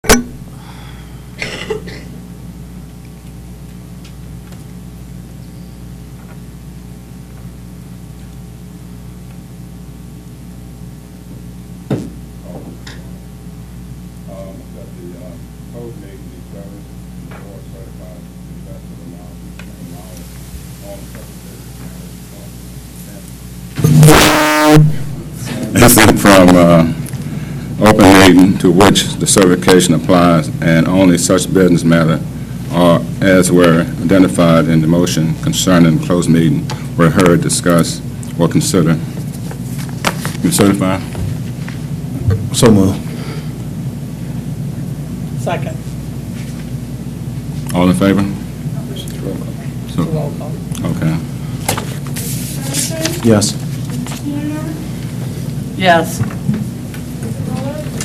That the code may be service and the board certified to the best of the knowledge all This is from open meeting to which the certification applies, and only such business matter or as were identified in the motion concerning closed meeting were heard, discussed, or considered. You certify? So moved. Second. All in favor? So, Roll call. okay. Yes. Yes.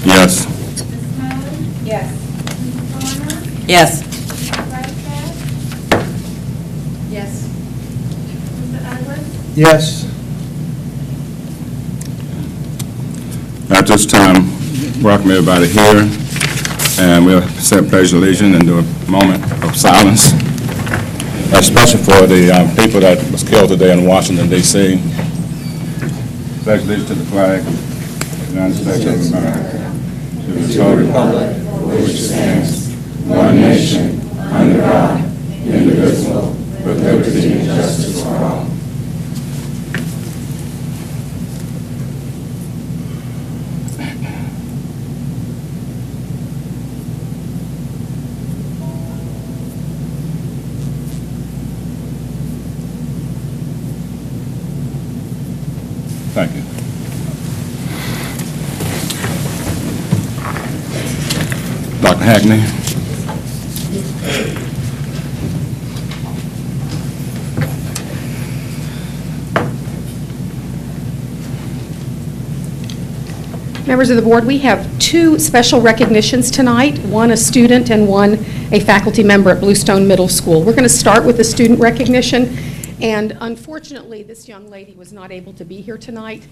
Yes. Yes. Yes. Yes. Yes. At this time, welcome everybody here, and we'll say pledge of allegiance and do a moment of silence, especially for the people that was killed today in Washington, D.C. Pledge allegiance to the flag of the United States of America, to the republic for which it stands, one nation, under God, indivisible, with liberty and justice for all. Thank you. Dr. Hackney. Members of the board, we have two special recognitions tonight, one a student and one a faculty member at Bluestone Middle School. We're going to start with the student recognition, and unfortunately this young lady was not able to be here tonight.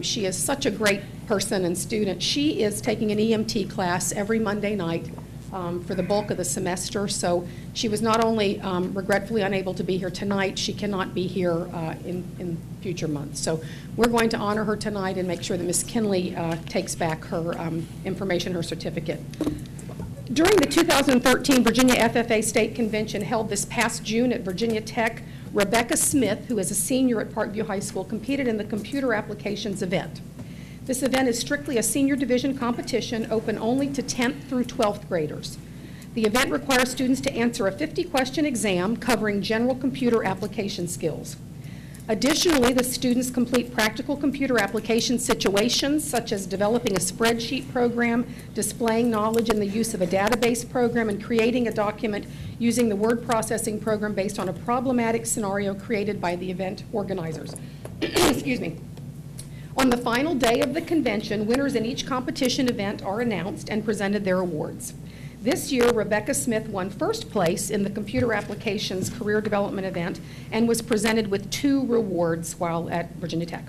She is such a great person and student. She is taking an EMT class every Monday night for the bulk of the semester, so she was not only regretfully unable to be here tonight, she cannot be here in future months. So we're going to honor her tonight and make sure that Ms. Kinley takes back her information, her certificate. During the 2013 Virginia FFA State Convention held this past June at Virginia Tech, Rebecca Smith, who is a senior at Parkview High School, competed in the computer applications event. This event is strictly a senior division competition open only to 10th through 12th graders. The event requires students to answer a 50-question exam covering general computer application skills. Additionally, the students complete practical computer application situations such as developing a spreadsheet program, displaying knowledge in the use of a database program, and creating a document using the word processing program based on a problematic scenario created by the event organizers. Excuse me. On the final day of the convention, winners in each competition event are announced and presented their awards. This year, Rebecca Smith won first place in the Computer Applications Career Development event and was presented with 2 rewards while at Virginia Tech.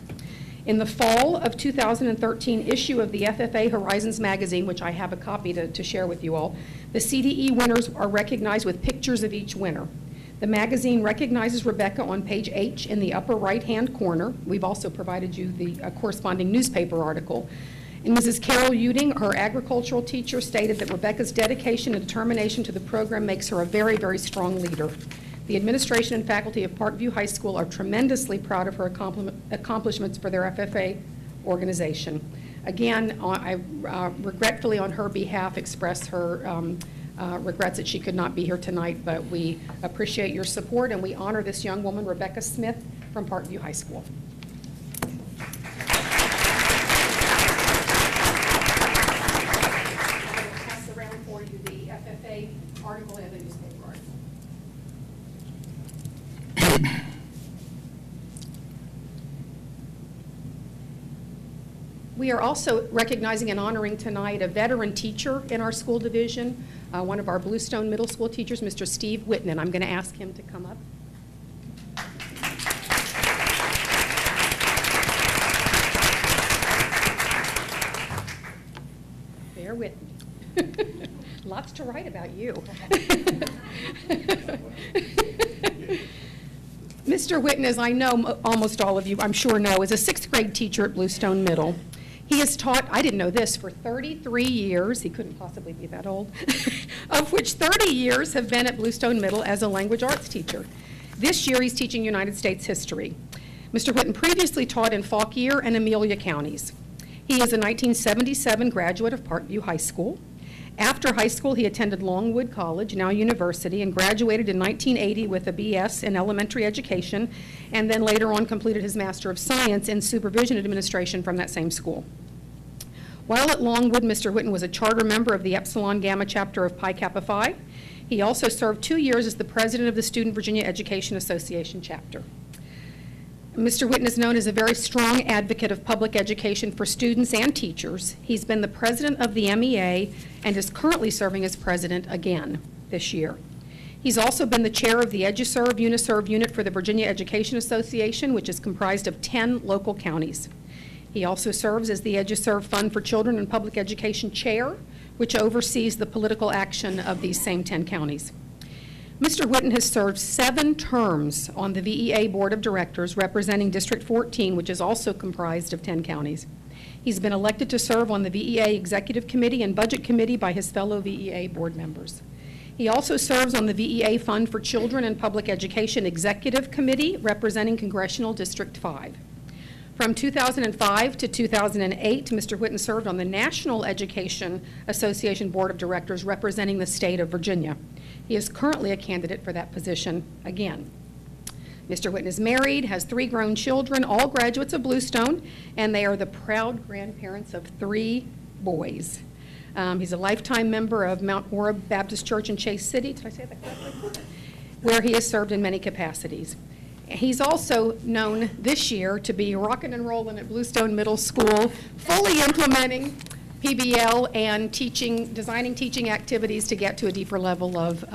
In the fall of 2013 issue of the FFA Horizons magazine, which I have a copy to share with you all, the CDE winners are recognized with pictures of each winner. The magazine recognizes Rebecca on page H in the upper right-hand corner. We've also provided you the corresponding newspaper article. And Mrs. Carol Uding, her agricultural teacher, stated that Rebecca's dedication and determination to the program makes her a very, very strong leader. The administration and faculty of Parkview High School are tremendously proud of her accomplishments for their FFA organization. Again, I regretfully on her behalf express her regrets that she could not be here tonight, but we appreciate your support and we honor this young woman, Rebecca Smith from Parkview High School. Pass around for you the FFA article and the newspaper article. We are also recognizing and honoring tonight a veteran teacher in our school division, one of our Bluestone Middle School teachers, Mr. Steve Whitman. I'm going to ask him to come up. Bear with me. Lots to write about you. Mr. Whitten, as I know almost all of you, I'm sure know, is a sixth grade teacher at Bluestone Middle. He has taught, I didn't know this, for 33 years, he couldn't possibly be that old, of which 30 years have been at Bluestone Middle as a language arts teacher. This year he's teaching United States history. Mr. Whitten previously taught in Fauquier and Amelia counties. He is a 1977 graduate of Parkview High School. After high school, he attended Longwood College, now university, and graduated in 1980 with a BS in elementary education, and then later on completed his Master of Science in Supervision Administration from that same school. While at Longwood, Mr. Whitten was a charter member of the Epsilon Gamma chapter of Pi Kappa Phi. He also served 2 years as the president of the Student Virginia Education Association chapter. Mr. Whitten is known as a very strong advocate of public education for students and teachers. He's been the president of the MEA and is currently serving as president again this year. He's also been the chair of the EduServe Uniserve unit for the Virginia Education Association, which is comprised of 10 local counties. He also serves as the EduServe Fund for Children and Public Education chair, which oversees the political action of these same 10 counties. Mr. Whitten has served 7 terms on the VEA Board of Directors representing District 14, which is also comprised of 10 counties. He's been elected to serve on the VEA Executive Committee and Budget Committee by his fellow VEA board members. He also serves on the VEA Fund for Children and Public Education Executive Committee representing Congressional District 5. From 2005 to 2008, Mr. Whitten served on the National Education Association Board of Directors representing the state of Virginia. He is currently a candidate for that position again. Mr. Whitten is married, has 3 grown children, all graduates of Bluestone, and they are the proud grandparents of 3 boys. He's a lifetime member of Mount Orab Baptist Church in Chase City, did I say that correctly? Where he has served in many capacities. He's also known this year to be rocking and rolling at Bluestone Middle School, fully implementing PBL and designing teaching activities to get to a deeper level of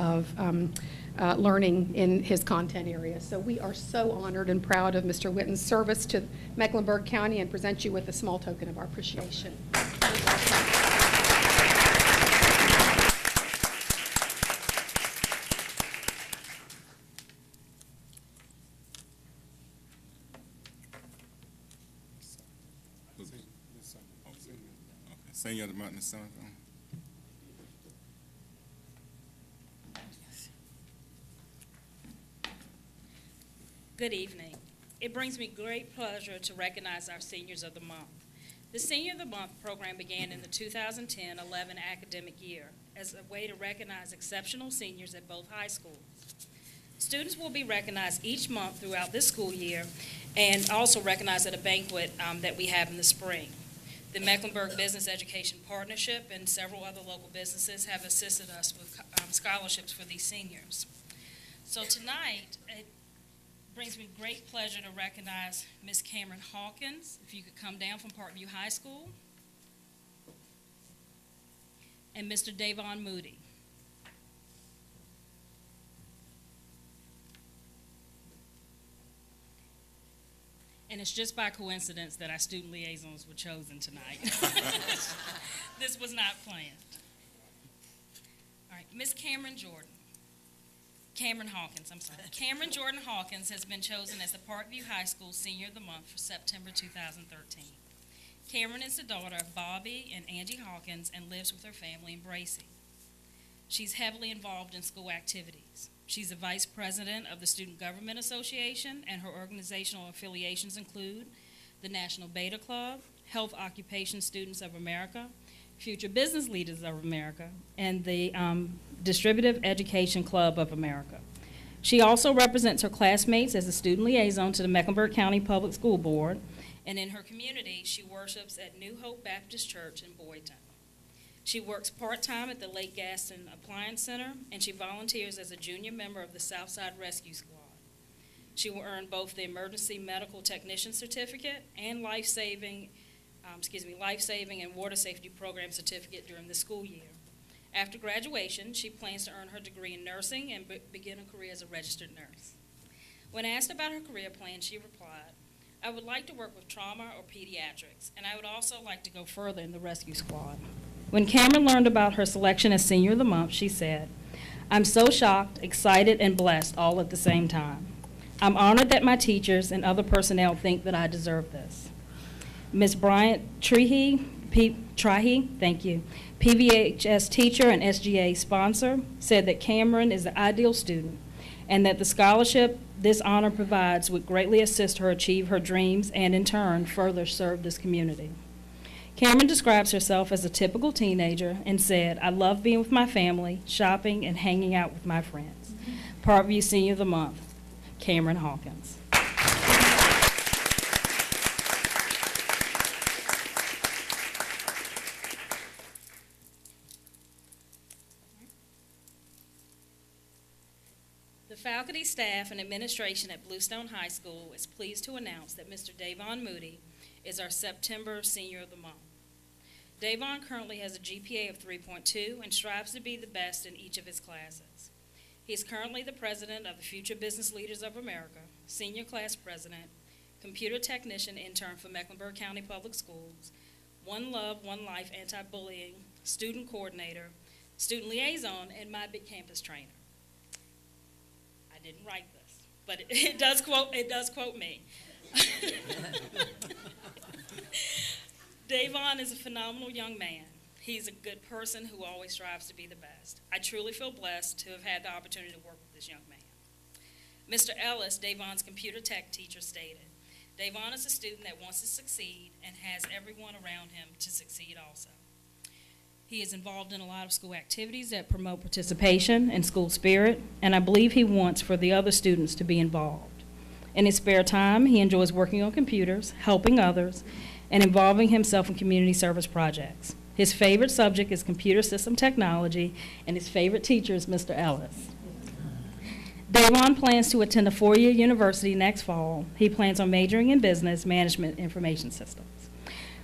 learning in his content area. So we are so honored and proud of Mr. Whitten's service to Mecklenburg County and present you with a small token of our appreciation. Senior Martin son. Good evening. It brings me great pleasure to recognize our Seniors of the Month. The Senior of the Month program began in the 2010-11 academic year as a way to recognize exceptional seniors at both high schools. Students will be recognized each month throughout this school year and also recognized at a banquet that we have in the spring. The Mecklenburg Business Education Partnership and several other local businesses have assisted us with scholarships for these seniors. So tonight, it brings me great pleasure to recognize Ms. Cameron Hawkins, if you could come down from Parkview High School, and Mr. Davon Moody. And it's just by coincidence that our student liaisons were chosen tonight. This was not planned. All right, Ms. Cameron Hawkins, I'm sorry. Cameron Jordan Hawkins has been chosen as the Parkview High School Senior of the Month for September 2013. Cameron is the daughter of Bobby and Angie Hawkins and lives with her family in Bracey. She's heavily involved in school activities. She's the vice president of the Student Government Association, and her organizational affiliations include the National Beta Club, Health Occupation Students of America, Future Business Leaders of America, and the Distributive Education Club of America. She also represents her classmates as a student liaison to the Mecklenburg County Public School Board, and in her community, she worships at New Hope Baptist Church in Boytown. She works part-time at the Lake Gaston Appliance Center, and she volunteers as a junior member of the Southside Rescue Squad. She will earn both the Emergency Medical Technician Certificate and life-saving and water safety program certificate during the school year. After graduation, she plans to earn her degree in nursing and begin a career as a registered nurse. When asked about her career plan, she replied, "I would like to work with trauma or pediatrics, and I would also like to go further in the rescue squad." When Cameron learned about her selection as Senior of the Month, she said, "I'm so shocked, excited, and blessed all at the same time. I'm honored that my teachers and other personnel think that I deserve this." Ms. Bryant Trihey, thank you, PVHS teacher and SGA sponsor, said that Cameron is the ideal student and that the scholarship this honor provides would greatly assist her achieve her dreams and, in turn, further serve this community. Cameron describes herself as a typical teenager and said, "I love being with my family, shopping, and hanging out with my friends." Parkview Senior of the Month, Cameron Hawkins. The faculty, staff, and administration at Bluestone High School is pleased to announce that Mr. Davon Moody is our September Senior of the Month. Davon currently has a GPA of 3.2 and strives to be the best in each of his classes. He is currently the president of the Future Business Leaders of America, senior class president, computer technician intern for Mecklenburg County Public Schools, One Love, One Life anti-bullying, student coordinator, student liaison, and My Big Campus trainer. I didn't write this, but it does quote me. Davon is a phenomenal young man. He's a good person who always strives to be the best. I truly feel blessed to have had the opportunity to work with this young man. Mr. Ellis, Davon's computer tech teacher, stated, "Davon is a student that wants to succeed and has everyone around him to succeed also. He is involved in a lot of school activities that promote participation and school spirit, and I believe he wants for the other students to be involved. In his spare time, he enjoys working on computers, helping others, and involving himself in community service projects. His favorite subject is computer system technology, and his favorite teacher is Mr. Ellis. Davon plans to attend a four-year university next fall. He plans on majoring in business management information systems.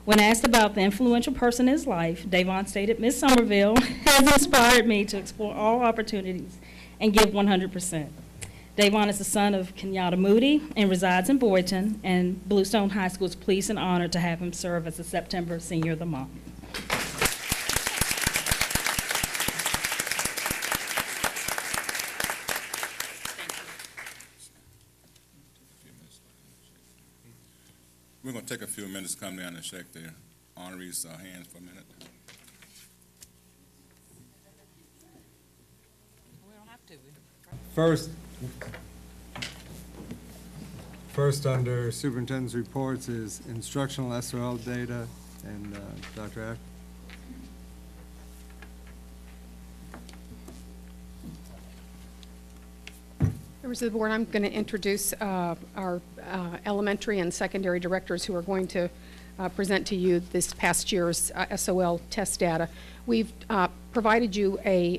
When asked about the influential person in his life, Davon stated, "Ms. Somerville has inspired me to explore all opportunities and give 100%. Davon is the son of Kenyatta Moody and resides in Boydton, and Bluestone High School is pleased and honored to have him serve as the September Senior of the Month." We're going to take a few minutes to come down and shake the honorees' hands for a minute. We don't have to. First under superintendent's reports is instructional SOL data, and Dr. Ack. Members of the board, I'm going to introduce our elementary and secondary directors who are going to present to you this past year's SOL test data. We've provided you a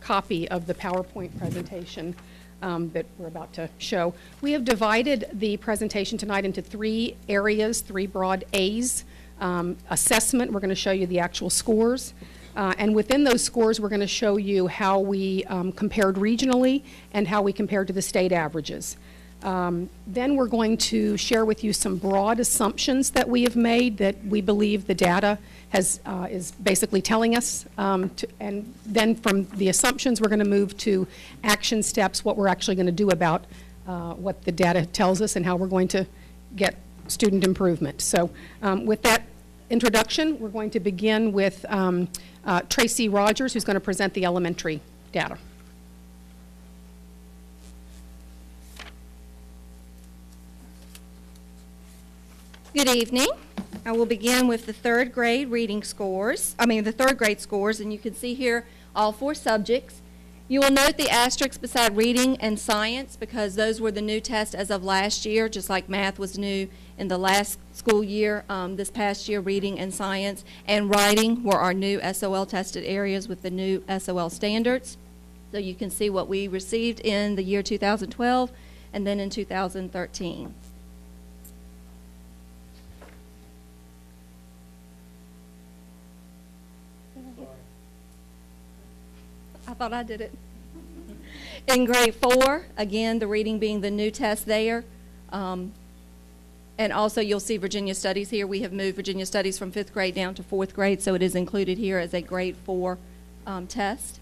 copy of the PowerPoint presentation that we're about to show. We have divided the presentation tonight into three areas, three broad A's. Assessment, we're going to show you the actual scores. And within those scores, we're going to show you how we compared regionally and how we compared to the state averages. Then we're going to share with you some broad assumptions that we have made that we believe the data is basically telling us. And then from the assumptions, we're going to move to action steps, what we're actually going to do about what the data tells us and how we're going to get student improvement. So with that introduction, we're going to begin with Tracy Rogers, who's going to present the elementary data. Good evening. I will begin with the third grade scores, and you can see here all four subjects. You will note the asterisk beside reading and science because those were the new tests as of last year, just like math was new in the last school year. This past year, reading and science and writing were our new SOL tested areas with the new SOL standards. So you can see what we received in the year 2012 and then in 2013. I thought I did it. In grade 4, again, the reading being the new test there. And And also, you'll see Virginia Studies here. We have moved Virginia Studies from 5th grade down to 4th grade, so it is included here as a grade 4 test.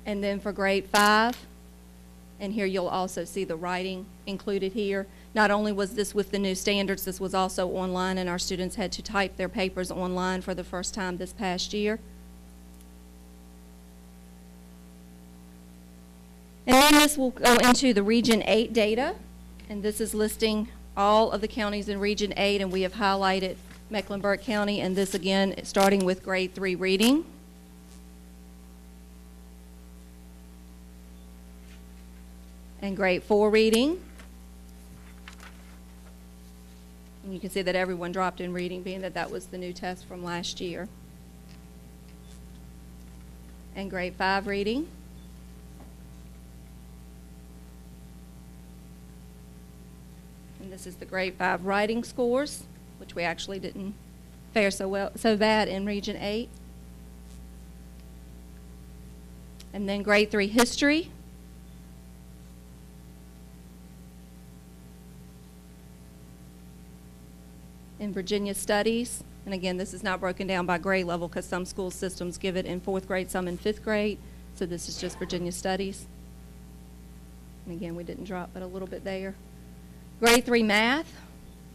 And then for grade 5, and here you'll also see the writing included here. Not only was this with the new standards, this was also online, and our students had to type their papers online for the first time this past year. And then this will go into the Region 8 data, and this is listing all of the counties in Region 8, and we have highlighted Mecklenburg County, and this again, starting with grade 3 reading. And grade 4 reading. And you can see that everyone dropped in reading, being that that was the new test from last year. And grade 5 reading. And this is the grade 5 writing scores, which we actually didn't fare so bad in Region 8. And then grade 3 history. In Virginia Studies, and again, this is not broken down by grade level because some school systems give it in 4th grade, some in 5th grade, so this is just Virginia Studies. And again, we didn't drop but a little bit there. Grade 3 math,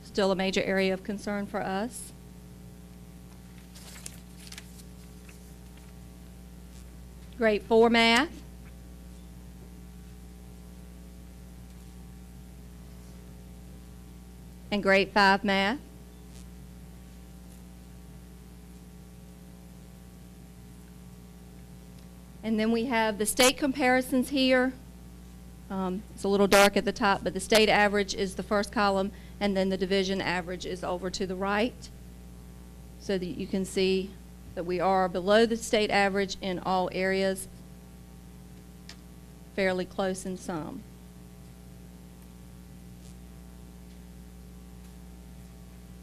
still a major area of concern for us. Grade 4 math. And grade 5 math. And then we have the state comparisons here. It's a little dark at the top, but the state average is the first column, and then the division average is over to the right, so that you can see that we are below the state average in all areas, fairly close in some.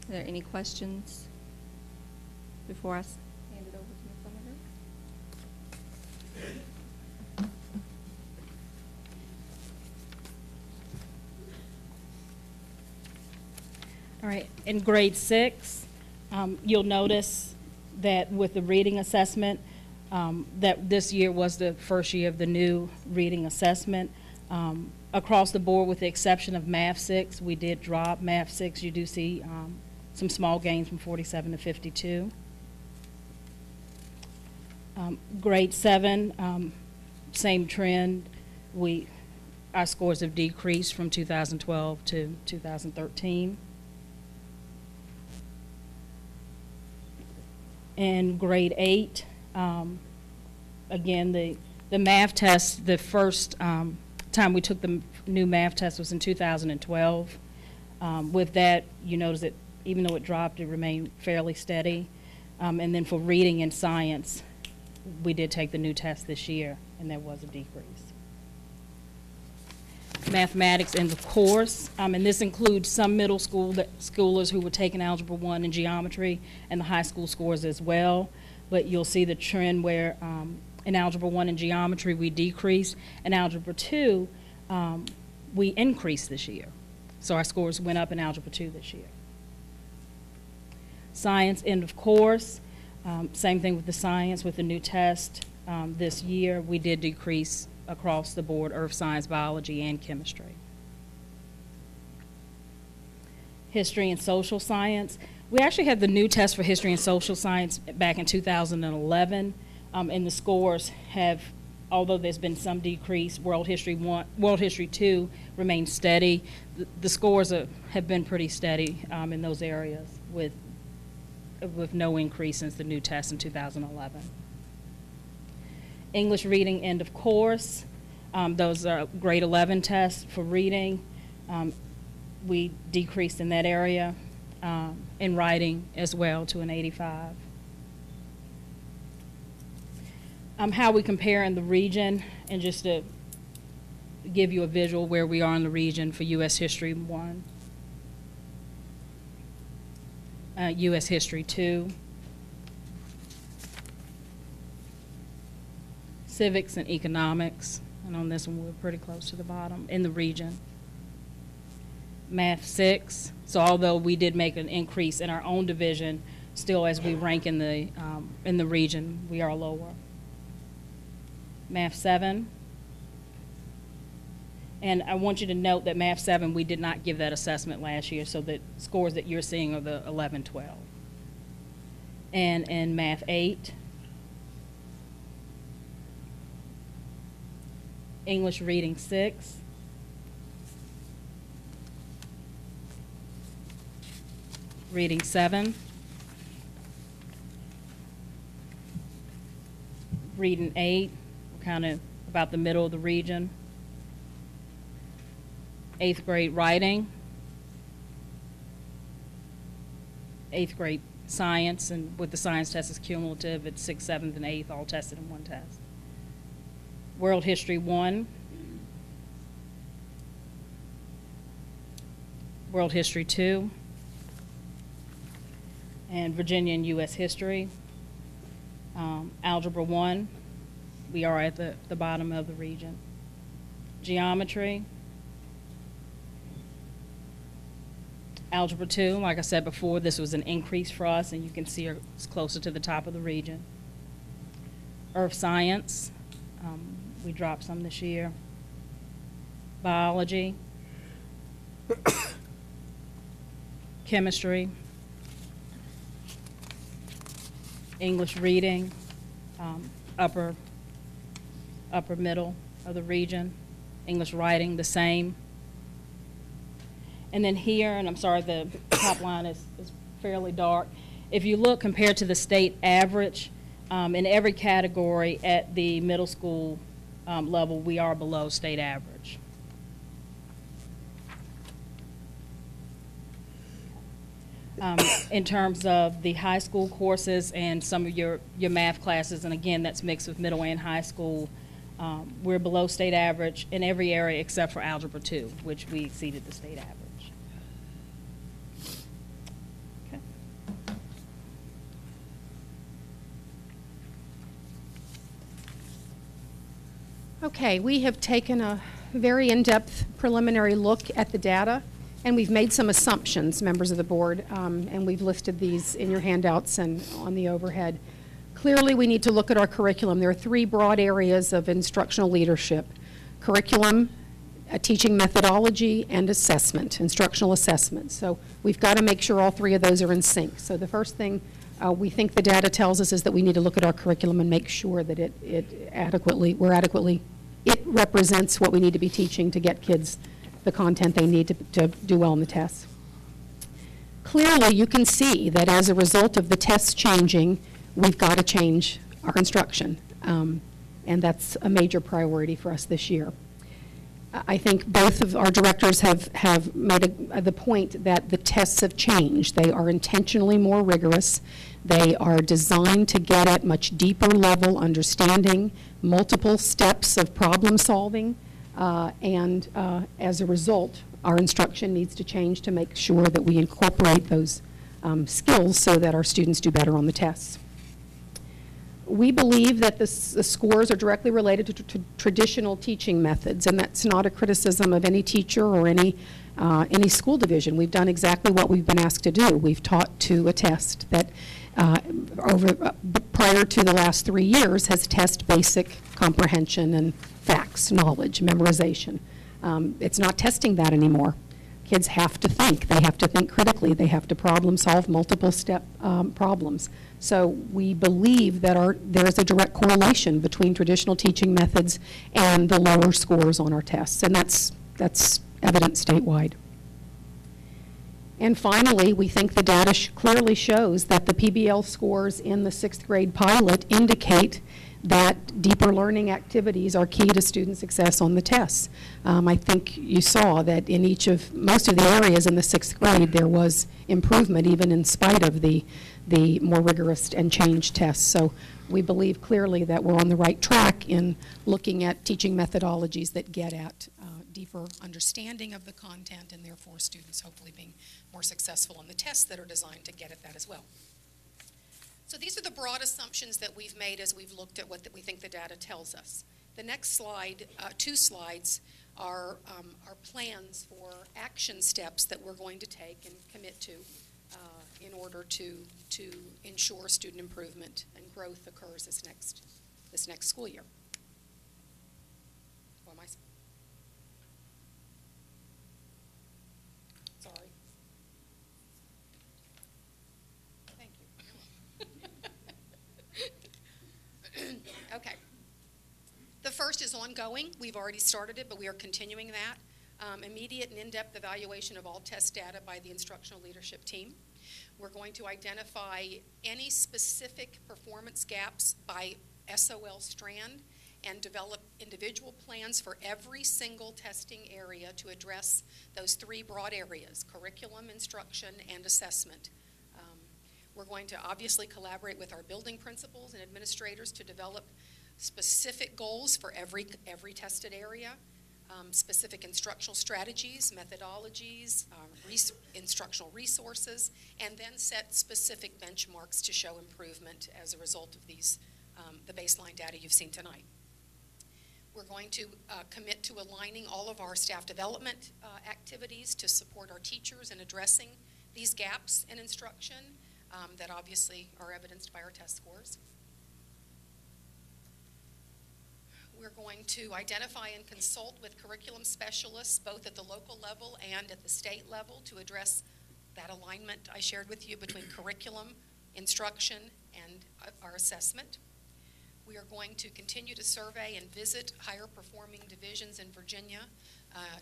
Are there any questions before I hand it over to Ms. Summerville? All right, in grade 6, you'll notice that with the reading assessment, that this year was the first year of the new reading assessment. Across the board, with the exception of Math 6, we did drop. Math 6, you do see some small gains from 47 to 52. Grade 7, same trend. Our scores have decreased from 2012 to 2013. In grade 8, again, the math test, the first time we took the new math test was in 2012. With that, you notice that even though it dropped, it remained fairly steady. And then for reading and science, we did take the new test this year, and there was a decrease. Mathematics and of course, and this includes some middle schoolers who were taking Algebra 1 and geometry, and the high school scores as well. But you'll see the trend where in Algebra 1 and geometry we decreased, and Algebra 2 we increased this year. So our scores went up in Algebra 2 this year. Science and of course, same thing with the science with the new test. This year we did decrease across the board, earth science, biology, and chemistry. History and social science. We actually had the new test for history and social science back in 2011, and the scores have, although there's been some decrease, World History 2 remains steady. The scores have been pretty steady in those areas with no increase since the new test in 2011. English reading and of course, those are grade 11 tests for reading. We decreased in that area. In writing as well to an 85. How we compare in the region, and just to give you a visual where we are in the region for U.S. History 1, U.S. History 2, Civics and Economics, and on this one we're pretty close to the bottom in the region. Math 6. So although we did make an increase in our own division, still as we rank in the region, we are lower. Math 7. And I want you to note that Math 7, we did not give that assessment last year, so the scores that you're seeing are the 11, 12. And in Math 8, English Reading 6, Reading 7, Reading 8, we're kind of about the middle of the region. 8th grade writing, 8th grade science, and with the science test is cumulative, it's 6th, 7th, and 8th all tested in one test. World History 1, World History 2, and Virginia and U.S. History. Algebra 1, we are at the bottom of the region. Geometry. Algebra 2, like I said before, this was an increase for us, and you can see it's closer to the top of the region. Earth Science, we dropped some this year. Biology. Chemistry. English Reading, upper middle of the region. English Writing, the same. And then here, and I'm sorry, the top line is fairly dark. If you look compared to the state average, in every category at the middle school level, we are below state average. In terms of the high school courses and some of your math classes, and again, that's mixed with middle and high school, we're below state average in every area except for Algebra 2, which we exceeded the state average. Okay, we have taken a very in-depth preliminary look at the data, and we've made some assumptions, members of the board, and we've listed these in your handouts and on the overhead. Clearly, we need to look at our curriculum. There are three broad areas of instructional leadership: curriculum, teaching methodology, and assessment, instructional assessment. So we've got to make sure all three of those are in sync. So the first thing we think the data tells us is that we need to look at our curriculum and make sure that it represents what we need to be teaching to get kids the content they need to do well in the tests. Clearly, you can see that as a result of the tests changing, we've got to change our instruction, and that's a major priority for us this year. I think both of our directors have made the point that the tests have changed. They are intentionally more rigorous. They are designed to get at much deeper level understanding, multiple steps of problem solving, and as a result, our instruction needs to change to make sure that we incorporate those skills so that our students do better on the tests. We believe that the scores are directly related to traditional teaching methods, and that's not a criticism of any teacher or any school division. We've done exactly what we've been asked to do. We've taught to a test that prior to the last 3 years has tested basic comprehension and facts, knowledge, memorization. It's not testing that anymore. Kids have to think. They have to think critically. They have to problem solve multiple step problems. So we believe that there is a direct correlation between traditional teaching methods and the lower scores on our tests, and that's evident statewide. And finally, we think the data clearly shows that the PBL scores in the 6th grade pilot indicate that deeper learning activities are key to student success on the tests. I think you saw that in most of the areas in the 6th grade there was improvement even in spite of the more rigorous and changed tests. So we believe clearly that we're on the right track in looking at teaching methodologies that get at deeper understanding of the content, and therefore students hopefully being more successful on the tests that are designed to get at that as well. So these are the broad assumptions that we've made as we've looked at what we think the data tells us. The next slide, 2 slides, our plans for action steps that we're going to take and commit to in order to ensure student improvement and growth occurs this next school year. Or am I? Sorry. Thank you. Okay. The first is ongoing. We've already started it, but we are continuing that. Immediate and in-depth evaluation of all test data by the instructional leadership team. We're going to identify any specific performance gaps by SOL strand and develop individual plans for every single testing area to address those three broad areas: curriculum, instruction, and assessment. We're going to obviously collaborate with our building principals and administrators to develop specific goals for every tested area, specific instructional strategies, methodologies, instructional resources, and then set specific benchmarks to show improvement as a result of these, the baseline data you've seen tonight. We're going to commit to aligning all of our staff development activities to support our teachers in addressing these gaps in instruction that obviously are evidenced by our test scores. We're going to identify and consult with curriculum specialists both at the local level and at the state level to address that alignment I shared with you between curriculum, instruction, and our assessment. We are going to continue to survey and visit higher performing divisions in Virginia,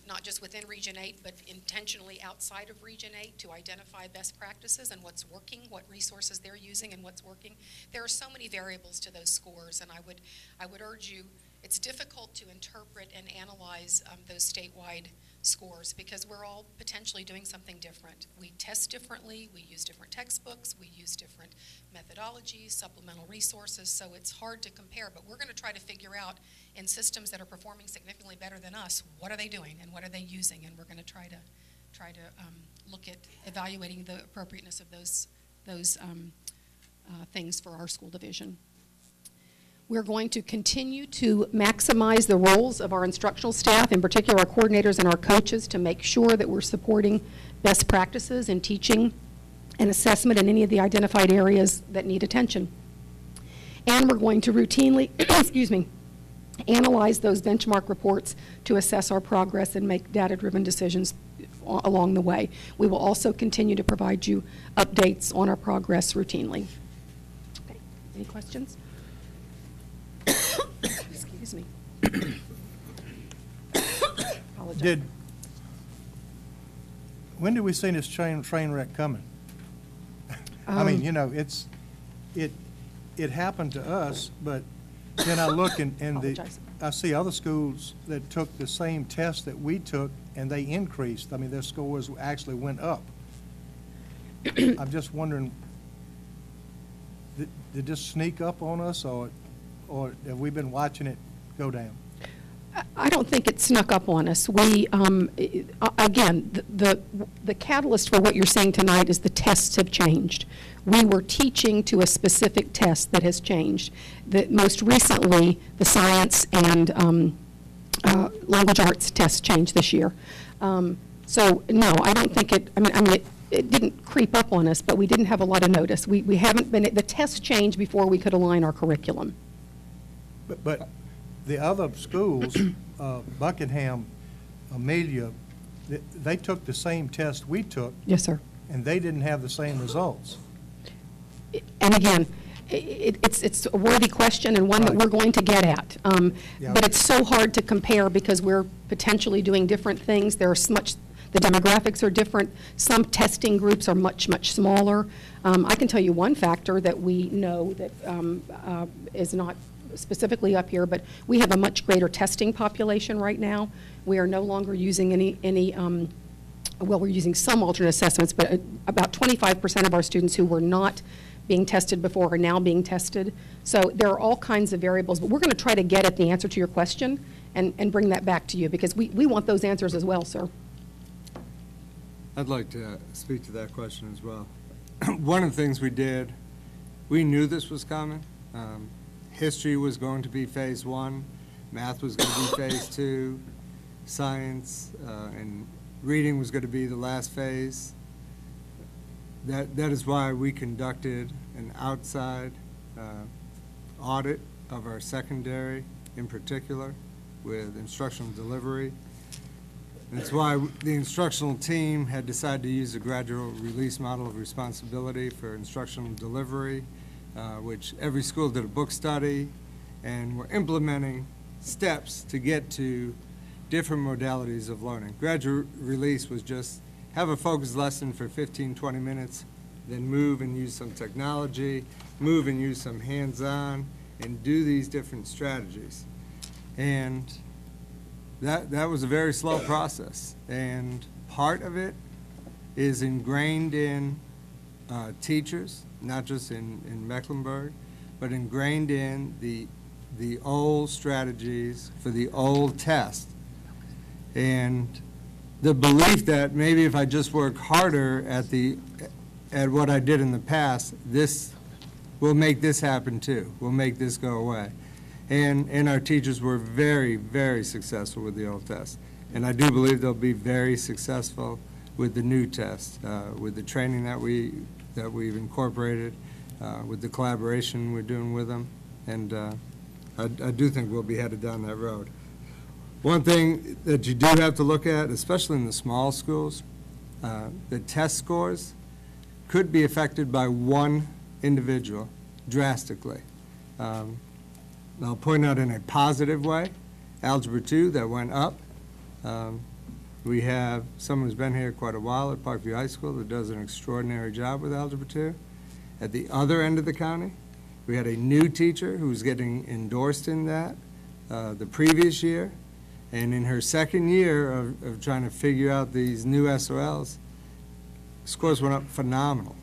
not just within Region 8, but intentionally outside of Region 8 to identify best practices and what's working, what resources they're using and what's working. There are so many variables to those scores, and I would urge you, it's difficult to interpret and analyze those statewide scores because we're all potentially doing something different. We test differently, we use different textbooks, we use different methodologies, supplemental resources, so it's hard to compare, but we're going to try to figure out in systems that are performing significantly better than us, what are they doing and what are they using, and we're going to try to look at evaluating the appropriateness of those things for our school division. We're going to continue to maximize the roles of our instructional staff, in particular our coordinators and our coaches, to make sure that we're supporting best practices in teaching and assessment in any of the identified areas that need attention. And we're going to routinely, analyze those benchmark reports to assess our progress and make data-driven decisions along the way. We will also continue to provide you updates on our progress routinely. Okay. Any questions? Excuse me. Apologize. When did we see this train wreck coming? I mean, you know, it happened to us, but then I look and I see other schools that took the same test that we took and they increased. I mean, their scores actually went up. I'm just wondering, did this sneak up on us, or have we been watching it go down? I don't think it snuck up on us. We, again, the catalyst for what you're saying tonight is the tests have changed. We were teaching to a specific test that has changed. Most recently, the science and language arts test changed this year. So, no, I don't think it, it didn't creep up on us, but we didn't have a lot of notice. We haven't been, the tests changed before we could align our curriculum. But the other schools, Buckingham, Amelia, they took the same test we took. Yes, sir. And they didn't have the same results. And again, it's a worthy question and one that we're going to get at. But it's so hard to compare because we're potentially doing different things. The demographics are different. Some testing groups are much, much smaller. I can tell you one factor that we know that is not specifically up here, but we have a much greater testing population right now. We are no longer using well, we're using some alternate assessments, but about 25% of our students who were not being tested before are now being tested. So there are all kinds of variables, but we're going to try to get at the answer to your question and bring that back to you because we want those answers as well, sir. I'd like to speak to that question as well. One of the things we did, we knew this was coming. History was going to be phase 1, math was going to be phase 2, science, and reading was going to be the last phase. That is why we conducted an outside audit of our secondary in particular with instructional delivery. That's why the instructional team had decided to use a gradual release model of responsibility for instructional delivery, which every school did a book study, and we're implementing steps to get to different modalities of learning. Gradual release was just have a focused lesson for 15, 20 minutes, then move and use some technology, move and use some hands-on, and do these different strategies. And that was a very slow process. And part of it is ingrained in teachers, not just in Mecklenburg, but ingrained in the old strategies for the old test. And the belief that maybe if I just work harder at what I did in the past, this will make this happen too. We'll make this go away. And our teachers were very, very successful with the old test. And I do believe they'll be very successful with the new test, with the training that we've incorporated, with the collaboration we're doing with them. And I do think we'll be headed down that road. One thing that you do have to look at, especially in the small schools, the test scores could be affected by one individual drastically. I'll point out in a positive way, Algebra 2, that went up. We have someone who's been here quite a while at Parkview High School that does an extraordinary job with Algebra 2. At the other end of the county, we had a new teacher who's getting endorsed in that the previous year. And in her second year of trying to figure out these new SOLs, scores went up phenomenal.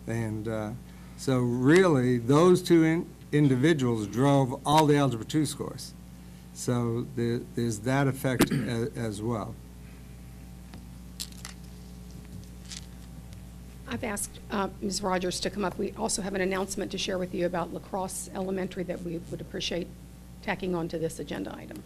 And so really, those two individuals drove all the Algebra 2 scores. So there's that effect as well. I've asked Ms. Rogers to come up. We also have an announcement to share with you about La Crosse Elementary that we would appreciate tacking onto this agenda item.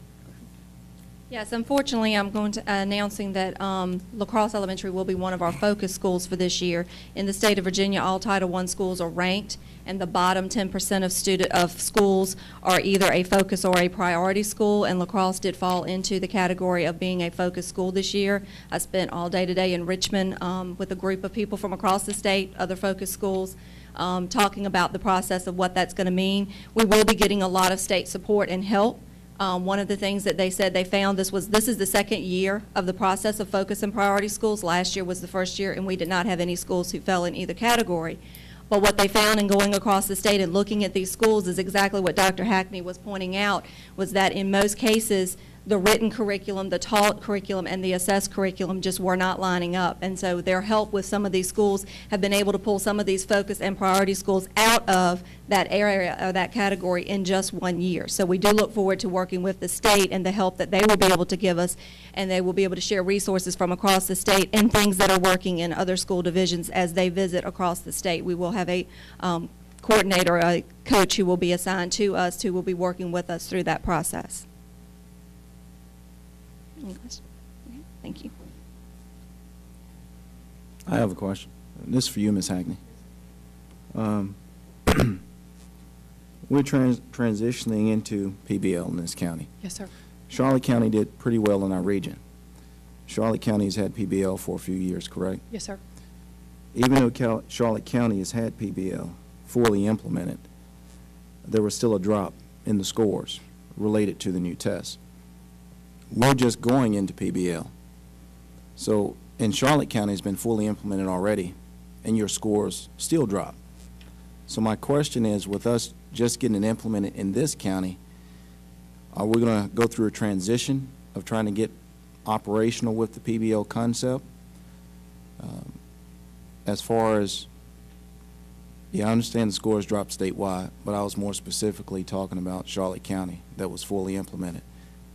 Yes, unfortunately, I'm going to announcing that La Crosse Elementary will be one of our focus schools for this year. In the state of Virginia, all Title I schools are ranked, and the bottom 10% of schools are either a focus or a priority school, and La Crosse did fall into the category of being a focus school this year. I spent all day today in Richmond with a group of people from across the state, other focus schools, talking about the process of what that's going to mean. We will be getting a lot of state support and help. One of the things that they said they found, this is the second year of the process of focus and priority schools. Last year was the first year, and we did not have any schools who fell in either category. But what they found in going across the state and looking at these schools is exactly what Dr. Hackney was pointing out, was that in most cases, the written curriculum, the taught curriculum, and the assessed curriculum just were not lining up. And so their help with some of these schools have been able to pull some of these focus and priority schools out of that area or that category in just 1 year. So we do look forward to working with the state and the help that they will be able to give us, and they will be able to share resources from across the state and things that are working in other school divisions as they visit across the state. We will have a coordinator, a coach who will be assigned to us, who will be working with us through that process. Any questions? Okay, thank you. I have a question. This is for you, Ms. Hackney. We're transitioning into PBL in this county. Yes, sir. Charlotte County did pretty well in our region. Charlotte County has had PBL for a few years, correct? Yes, sir. Even though Charlotte County has had PBL fully implemented, there was still a drop in the scores related to the new test. We're just going into PBL. So, and Charlotte County has been fully implemented already, and your scores still drop. So my question is, with us just getting it implemented in this county, are we going to go through a transition of trying to get operational with the PBL concept? As far as, yeah, I understand the scores dropped statewide, but I was more specifically talking about Charlotte County that was fully implemented.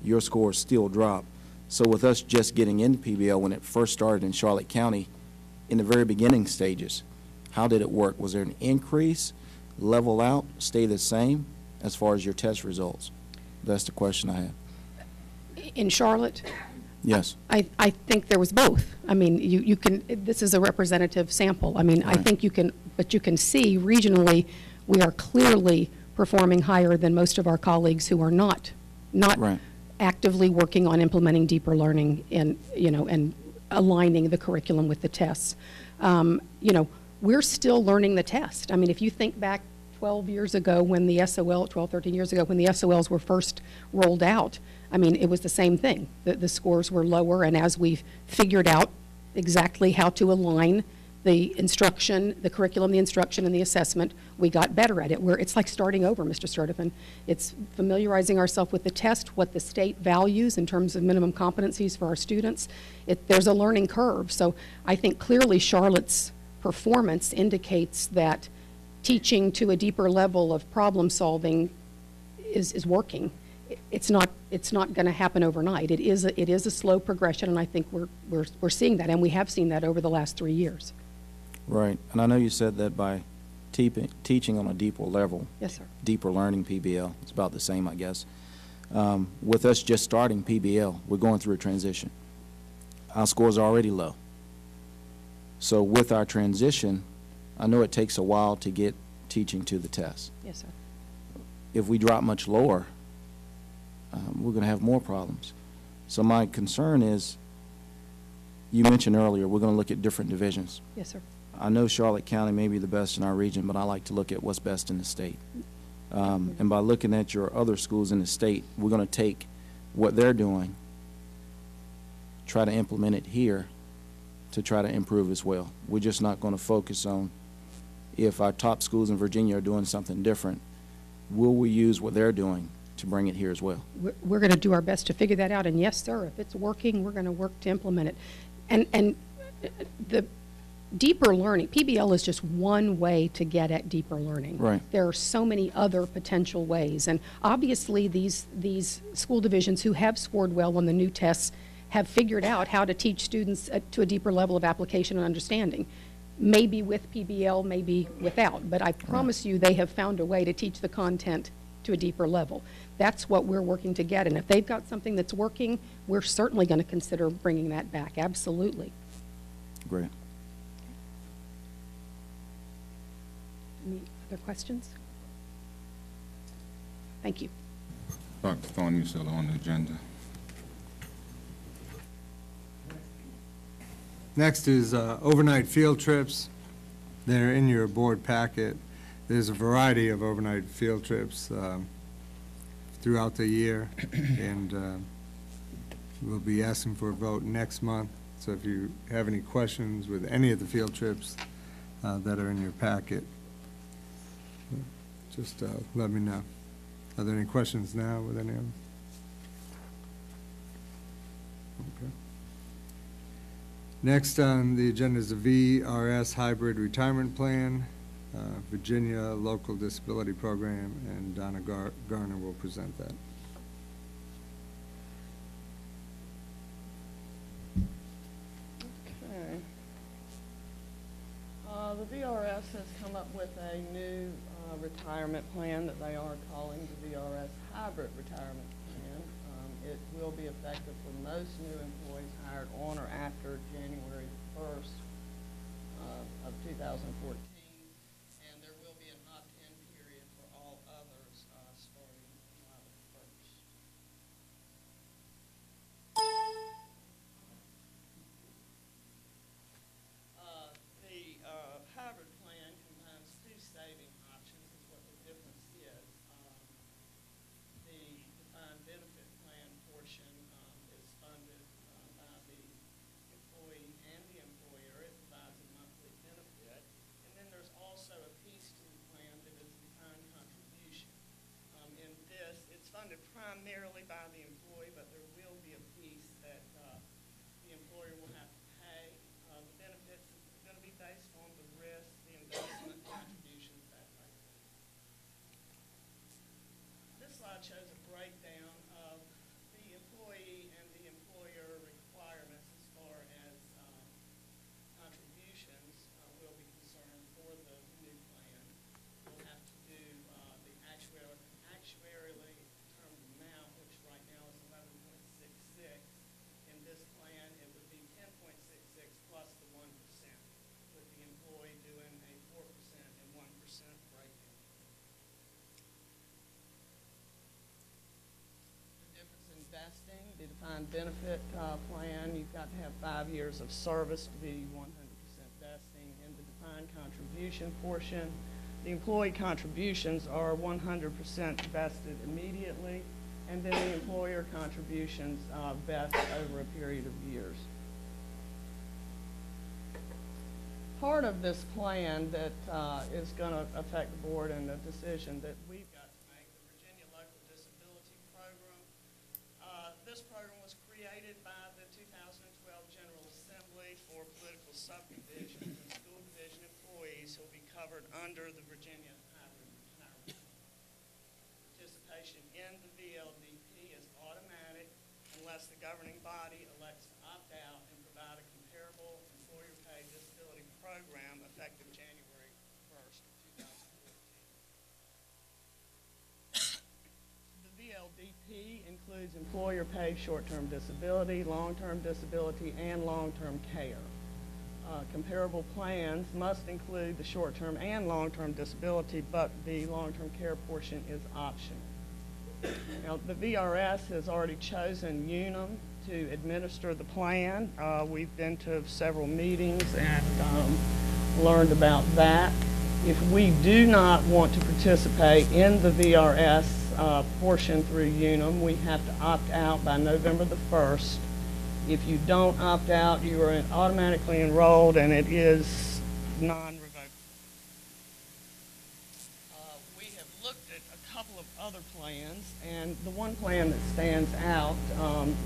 Your scores still drop. So with us just getting into PBL when it first started in Charlotte County, in the very beginning stages, how did it work? Was there an increase, level out, stay the same as far as your test results? That's the question I have. In Charlotte, Yes. I think there was both. I mean, you can, this is a representative sample. I mean, I Right. think you can, but you can see regionally, we are clearly performing higher than most of our colleagues who are not Right. actively working on implementing deeper learning and, and aligning the curriculum with the tests. We're still learning the test. I mean, if you think back 12 years ago when the 12, 13 years ago, when the SOLs were first rolled out, I mean, it was the same thing. The scores were lower, and as we've figured out exactly how to align the instruction, the curriculum, the instruction, and the assessment, we got better at it. It's like starting over, Mr. Sturdivant. It's familiarizing ourselves with the test, what the state values in terms of minimum competencies for our students. There's a learning curve. So I think clearly Charlotte's performance indicates that teaching to a deeper level of problem solving is working. It's not going to happen overnight. It is a slow progression, and I think we're seeing that, and we have seen that over the last 3 years. Right. And I know you said that by teaching on a deeper level. Yes, sir. Deeper learning PBL, it's about the same, I guess. With us just starting PBL, we're going through a transition. Our scores are already low. So with our transition, I know it takes a while to get teaching to the test. Yes, sir. If we drop much lower, we're going to have more problems. So my concern is, you mentioned earlier, we're going to look at different divisions. Yes, sir. I know Charlotte County may be the best in our region, but I like to look at what's best in the state. And by looking at your other schools in the state, we're going to take what they're doing, try to implement it here to try to improve as well. We're just not going to focus on if our top schools in Virginia are doing something different, will we use what they're doing to bring it here as well? We're going to do our best to figure that out, and yes, sir, if it's working, we're going to work to implement it. And the deeper learning, PBL is just one way to get at deeper learning. Right. There are so many other potential ways, and obviously these school divisions who have scored well on the new tests have figured out how to teach students to a deeper level of application and understanding. Maybe with PBL, maybe without, but I promise you they have found a way to teach the content to a deeper level. That's what we're working to get, and if they've got something that's working, we're certainly going to consider bringing that back, absolutely. Great. Any other questions? Thank you. Dr. Thorne, you're still on the agenda. Next is overnight field trips. They're in your board packet. There's a variety of overnight field trips throughout the year, and we'll be asking for a vote next month. So if you have any questions with any of the field trips that are in your packet, just let me know. Are there any questions now with any of them? Okay. Next on the agenda is the VRS Hybrid Retirement Plan, Virginia Local Disability Program, and Donna Garner will present that. Okay. The VRS has come up with a new retirement plan that they are calling the VRS Hybrid Retirement Plan. It will be effective for most new employees hired on or after January 1st of 2014, and there will be an opt-in period for all others starting July 1st. The hybrid plan combines two saving options, is what the difference is. The defined benefit plan portion is funded by the employee and the employer. It provides a monthly benefit. And then there's also a piece to the plan that is defined contribution. In this, it's funded primarily by the employee, but there will be a piece that the employer will have to pay. The benefits are going to be based on the risk, the investment contributions, that type of thing. This slide shows a breakdown of the employee and the employer requirements as far as contributions will be concerned for the new plan. You'll have to do the actuarially determined amount, which right now is 11.66. In this defined benefit plan. You've got to have 5 years of service to be 100% vesting in the defined contribution portion. The employee contributions are 100% vested immediately, and then the employer contributions vest over a period of years. Part of this plan that is going to affect the board and the decision that we've got to make, the Virginia Local Disability Program. This program was created by the 2012 General Assembly for political subdivisions and school division employees who will be covered under the Virginia Hybrid Retirement. Participation in the VLDP is automatic unless the governing body elects to opt out and provide a comparable employer-paid disability program effective January 1st, 2014. The VLDP includes employer-paid short-term disability, long-term disability, and long-term care. Comparable plans must include the short-term and long-term disability, but the long-term care portion is optional. Now, the VRS has already chosen Unum to administer the plan. We've been to several meetings and learned about that. If we do not want to participate in the VRS portion through Unum, we have to opt out by November the 1st. If you don't opt out, you are automatically enrolled, and it is non-revocable. We have looked at a couple of other plans, and the one plan that stands out,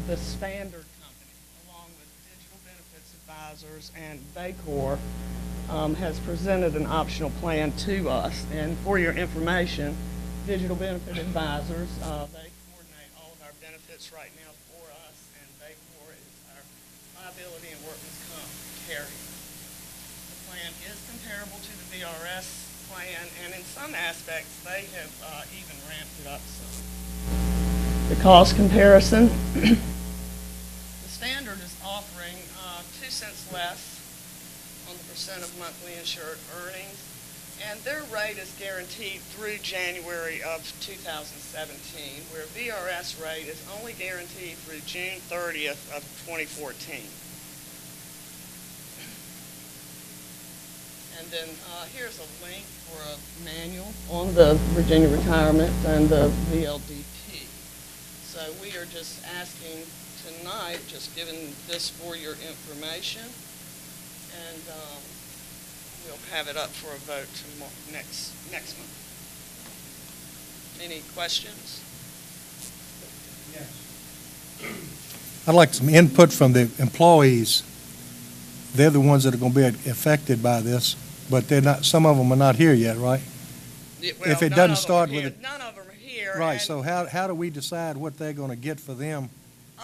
the Standard Company, along with Digital Benefits Advisors and Baycor, has presented an optional plan to us. And for your information, Digital Benefit Advisors, they coordinate all of our benefits right now for us, and Baycor is our liability and workman's comp carrier. The plan is comparable to the VRS plan, and in some aspects, they have even ramped it up some. The cost comparison, the Standard is offering 2 cents less on the percent of monthly insured earnings, and their rate is guaranteed through January of 2017, where VRS rate is only guaranteed through June 30th of 2014. And then here's a link for a manual on the Virginia Retirement and the VLDP. So we are just asking tonight, just giving this for your information, and we'll have it up for a vote next month. Any questions? Yes. I'd like some input from the employees. They're the ones that are going to be affected by this, but they're not. Some of them are not here yet, right? Well, if it doesn't start with it, none of them are here. right. So how do we decide what they're going to get for them?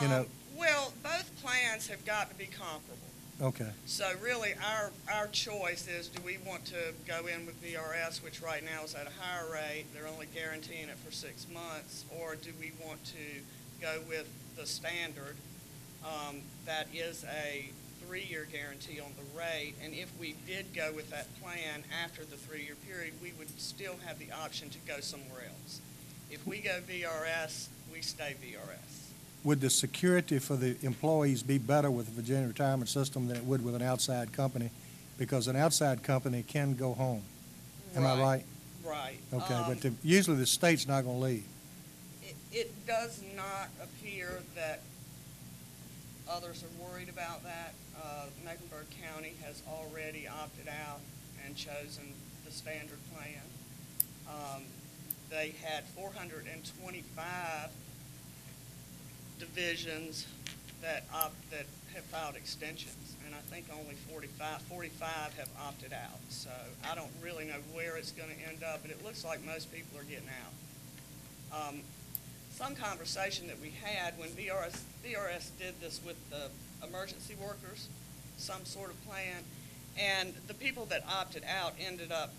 You know. Well, both plans have got to be comparable. Okay. So really, our choice is: do we want to go in with VRS, which right now is at a higher rate? They're only guaranteeing it for 6 months, or do we want to go with the Standard? That is a 3-year guarantee on the rate, and if we did go with that plan after the 3-year period, we would still have the option to go somewhere else. If we go VRS, we stay VRS. Would the security for the employees be better with the Virginia Retirement System than it would with an outside company? Because an outside company can go home. Am I right? Right. Okay, but usually the state's not going to leave. It does not appear that others are worried about that. Mecklenburg County has already opted out and chosen the Standard plan. They had 425 divisions that have filed extensions, and I think only 45 have opted out. So I don't really know where it's going to end up, but it looks like most people are getting out. Some conversation that we had when VRS did this with the emergency workers, some sort of plan, and the people that opted out ended up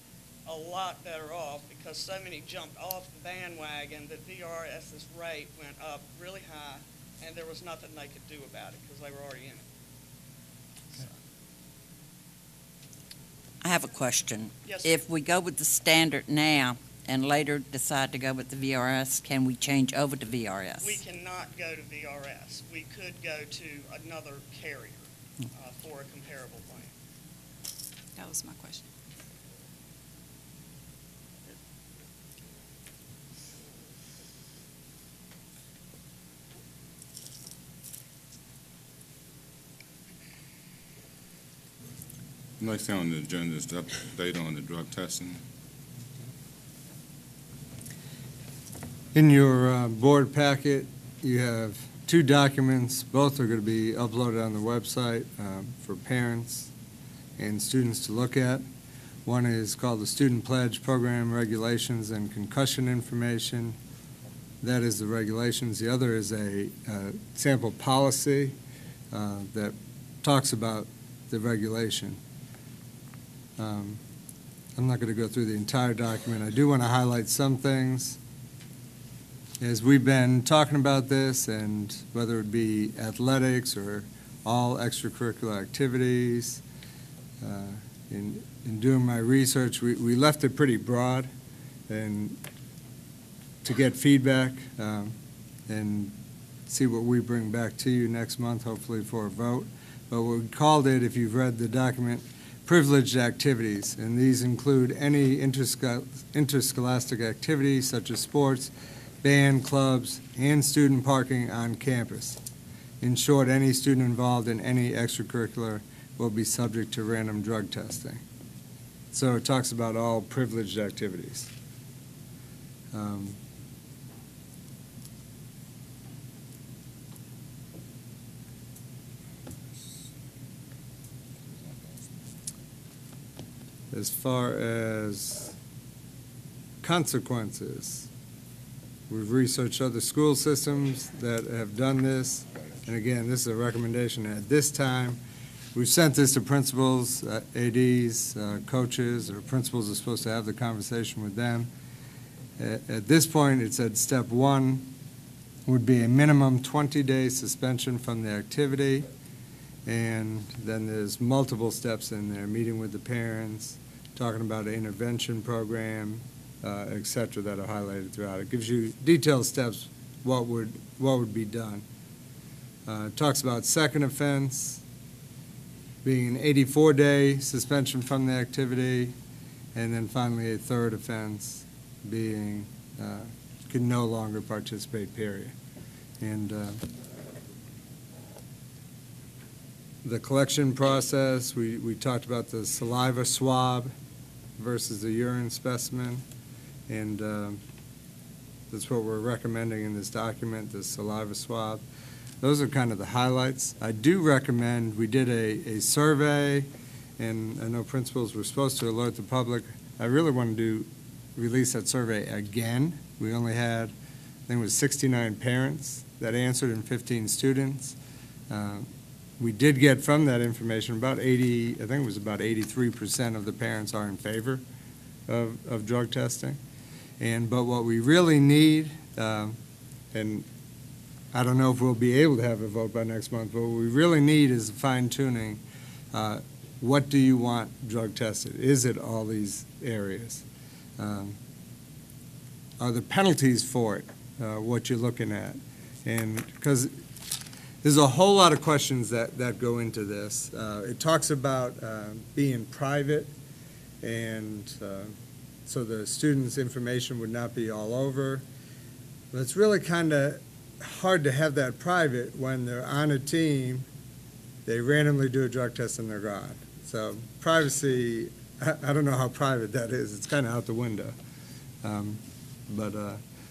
a lot better off because so many jumped off the bandwagon that VRS's rate went up really high, and there was nothing they could do about it because they were already in it. So. I have a question. Yes, If we go with the Standard now, and later decide to go with the VRS, can we change over to VRS? We cannot go to VRS. We could go to another carrier for a comparable plan. That was my question. Next thing on the agenda is the update on the drug testing. In your board packet, you have 2 documents. Both are going to be uploaded on the website for parents and students to look at. One is called the Student Pledge Program Regulations and Concussion Information. That is the regulations. The other is a sample policy that talks about the regulation. I'm not going to go through the entire document. I do want to highlight some things. As we've been talking about this, and whether it be athletics or all extracurricular activities, in doing my research, we left it pretty broad and to get feedback and see what we bring back to you next month, hopefully for a vote. But we called it, if you've read the document, privileged activities, and these include any interscholastic activities such as sports, band, clubs, and student parking on campus. In short, any student involved in any extracurricular will be subject to random drug testing. So it talks about all privileged activities. As far as consequences, we've researched other school systems that have done this. And again, this is a recommendation at this time. We've sent this to principals, ADs, coaches, or principals are supposed to have the conversation with them. At this point, it said step 1 would be a minimum 20-day suspension from the activity. And then there's multiple steps in there, meeting with the parents, talking about an intervention program, et cetera, that are highlighted throughout. It gives you detailed steps, what would be done. It talks about second offense being an 84-day suspension from the activity, and then finally a third offense being could no longer participate, period. And the collection process, we talked about the saliva swab versus the urine specimen, and that's what we're recommending in this document, the saliva swab. Those are kind of the highlights. I do recommend, we did a survey, and I know principals were supposed to alert the public. I really want to release that survey again. We only had, I think it was 69 parents that answered and 15 students. We did get from that information about 80, I think it was about 83% of the parents are in favor of drug testing. But what we really need, and I don't know if we'll be able to have a vote by next month, but what we really need is fine-tuning. What do you want drug tested? Is it all these areas? Are the penalties for it what you're looking at? And because there's a whole lot of questions that go into this. It talks about being private, and so the student's information would not be all over. But it's really kind of hard to have that private when they're on a team, they randomly do a drug test and they're gone. So privacy, I don't know how private that is. It's kind of out the window.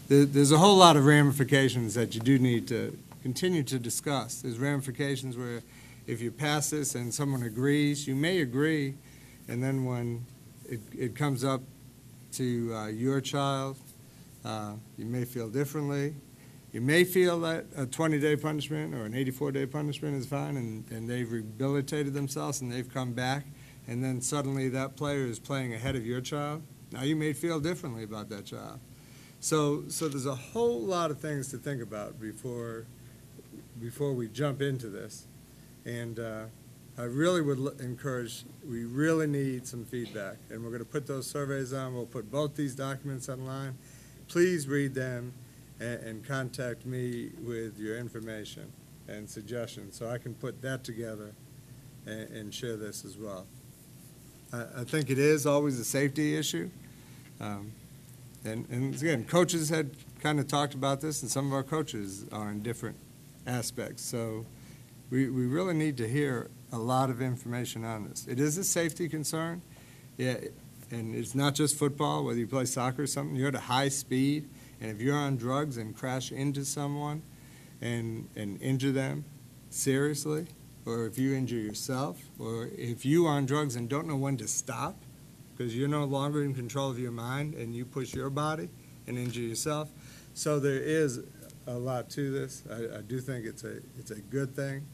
There's a whole lot of ramifications that you do need to continue to discuss. There's ramifications where if you pass this and someone agrees, you may agree, and then when it comes up to your child, you may feel differently. You may feel that a 20-day punishment or an 84-day punishment is fine, and they've rehabilitated themselves and they've come back, and then suddenly that player is playing ahead of your child. Now you may feel differently about that child. So there's a whole lot of things to think about before we jump into this. And I really would encourage, we really need some feedback, and we're going to put those surveys on. We'll put both these documents online. Please read them and contact me with your information and suggestions, so I can put that together and share this as well. I think it is always a safety issue. And again, coaches had kind of talked about this, and some of our coaches are in different aspects. So we really need to hear a lot of information on this. It is a safety concern, yeah, and it's not just football, whether you play soccer or something, you're at a high speed, and if you're on drugs and crash into someone and injure them seriously, or if you injure yourself, or if you are on drugs and don't know when to stop, because you're no longer in control of your mind and you push your body and injure yourself. So there is a lot to this. I do think it's a good thing,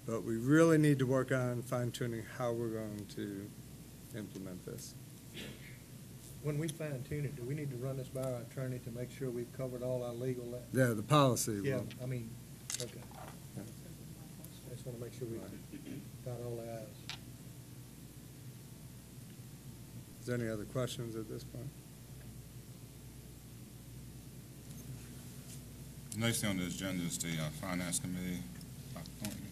but we really need to work on fine-tuning how we're going to implement this. When we fine tune it, do we need to run this by our attorney to make sure we've covered all our legal? Yeah, the policy Yeah, will. I mean, okay. I just want to make sure we got all the i's. Is there any other questions at this point? Next thing on the agenda is the Finance Committee appointment.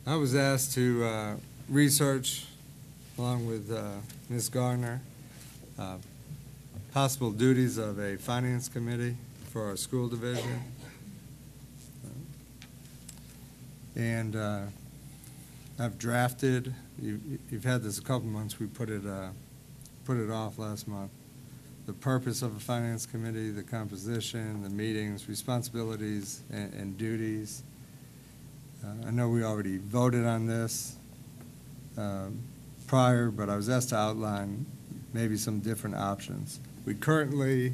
I was asked to research, along with Ms. Gardner, possible duties of a finance committee for our school division. And I've drafted, you've had this a couple months, we put it off last month. The purpose of a finance committee, the composition, the meetings, responsibilities, and duties. I know we already voted on this prior, but I was asked to outline maybe some different options. We currently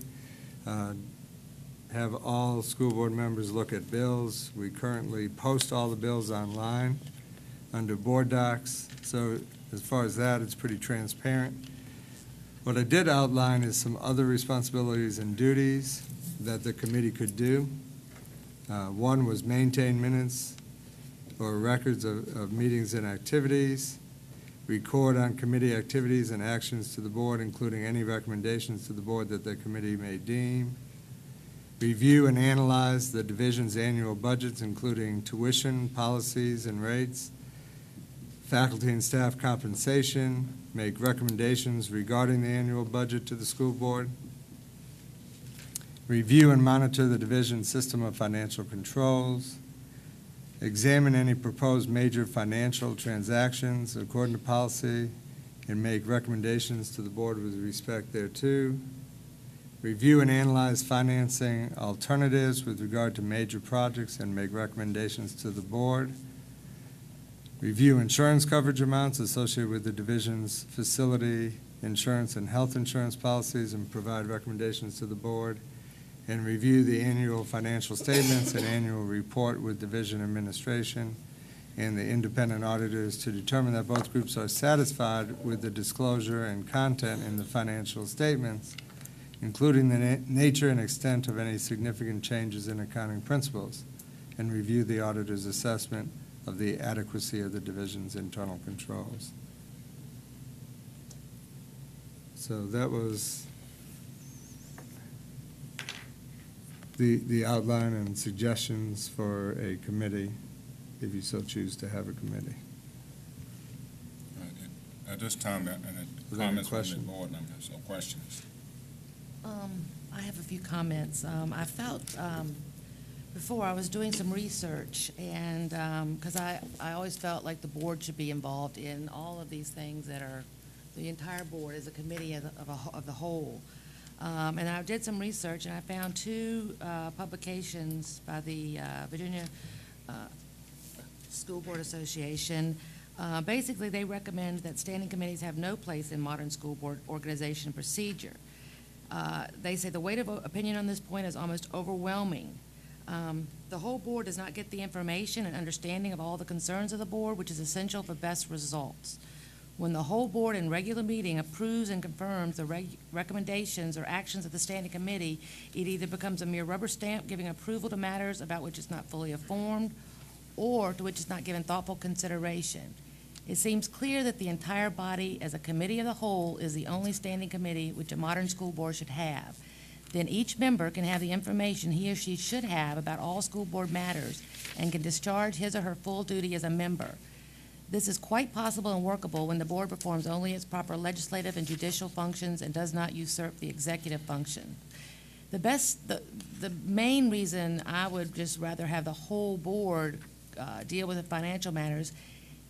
have all school board members look at bills. We currently post all the bills online under board docs. So as far as that, it's pretty transparent. What I did outline is some other responsibilities and duties that the committee could do. One was maintain minutes or records of meetings and activities, record on committee activities and actions to the board, including any recommendations to the board that the committee may deem, review and analyze the division's annual budgets, including tuition, policies, and rates, faculty and staff compensation, make recommendations regarding the annual budget to the school board, review and monitor the division's system of financial controls, examine any proposed major financial transactions according to policy and make recommendations to the board with respect thereto, review and analyze financing alternatives with regard to major projects and make recommendations to the board, review insurance coverage amounts associated with the division's facility insurance and health insurance policies and provide recommendations to the board, and review the annual financial statements and annual report with division administration and the independent auditors to determine that both groups are satisfied with the disclosure and content in the financial statements, including the nature and extent of any significant changes in accounting principles, and review the auditor's assessment of the adequacy of the division's internal controls. So that was the outline and suggestions for a committee, if you so choose to have a committee. At this time, any comments from the board members or questions? I have a few comments. I felt before I was doing some research, and because I always felt like the board should be involved in all of these things that are, the entire board as a committee of the whole. And I did some research, and I found two publications by the Virginia School Board Association. Basically, they recommend that standing committees have no place in modern school board organization procedure. They say the weight of opinion on this point is almost overwhelming. The whole board does not get the information and understanding of all the concerns of the board, which is essential for best results. When the whole board in regular meeting approves and confirms the recommendations or actions of the standing committee, it either becomes a mere rubber stamp giving approval to matters about which it's not fully informed or to which it's not given thoughtful consideration. It seems clear that the entire body as a committee of the whole is the only standing committee which a modern school board should have. Then each member can have the information he or she should have about all school board matters and can discharge his or her full duty as a member. This is quite possible and workable when the board performs only its proper legislative and judicial functions and does not usurp the executive function. The main reason I would just rather have the whole board deal with the financial matters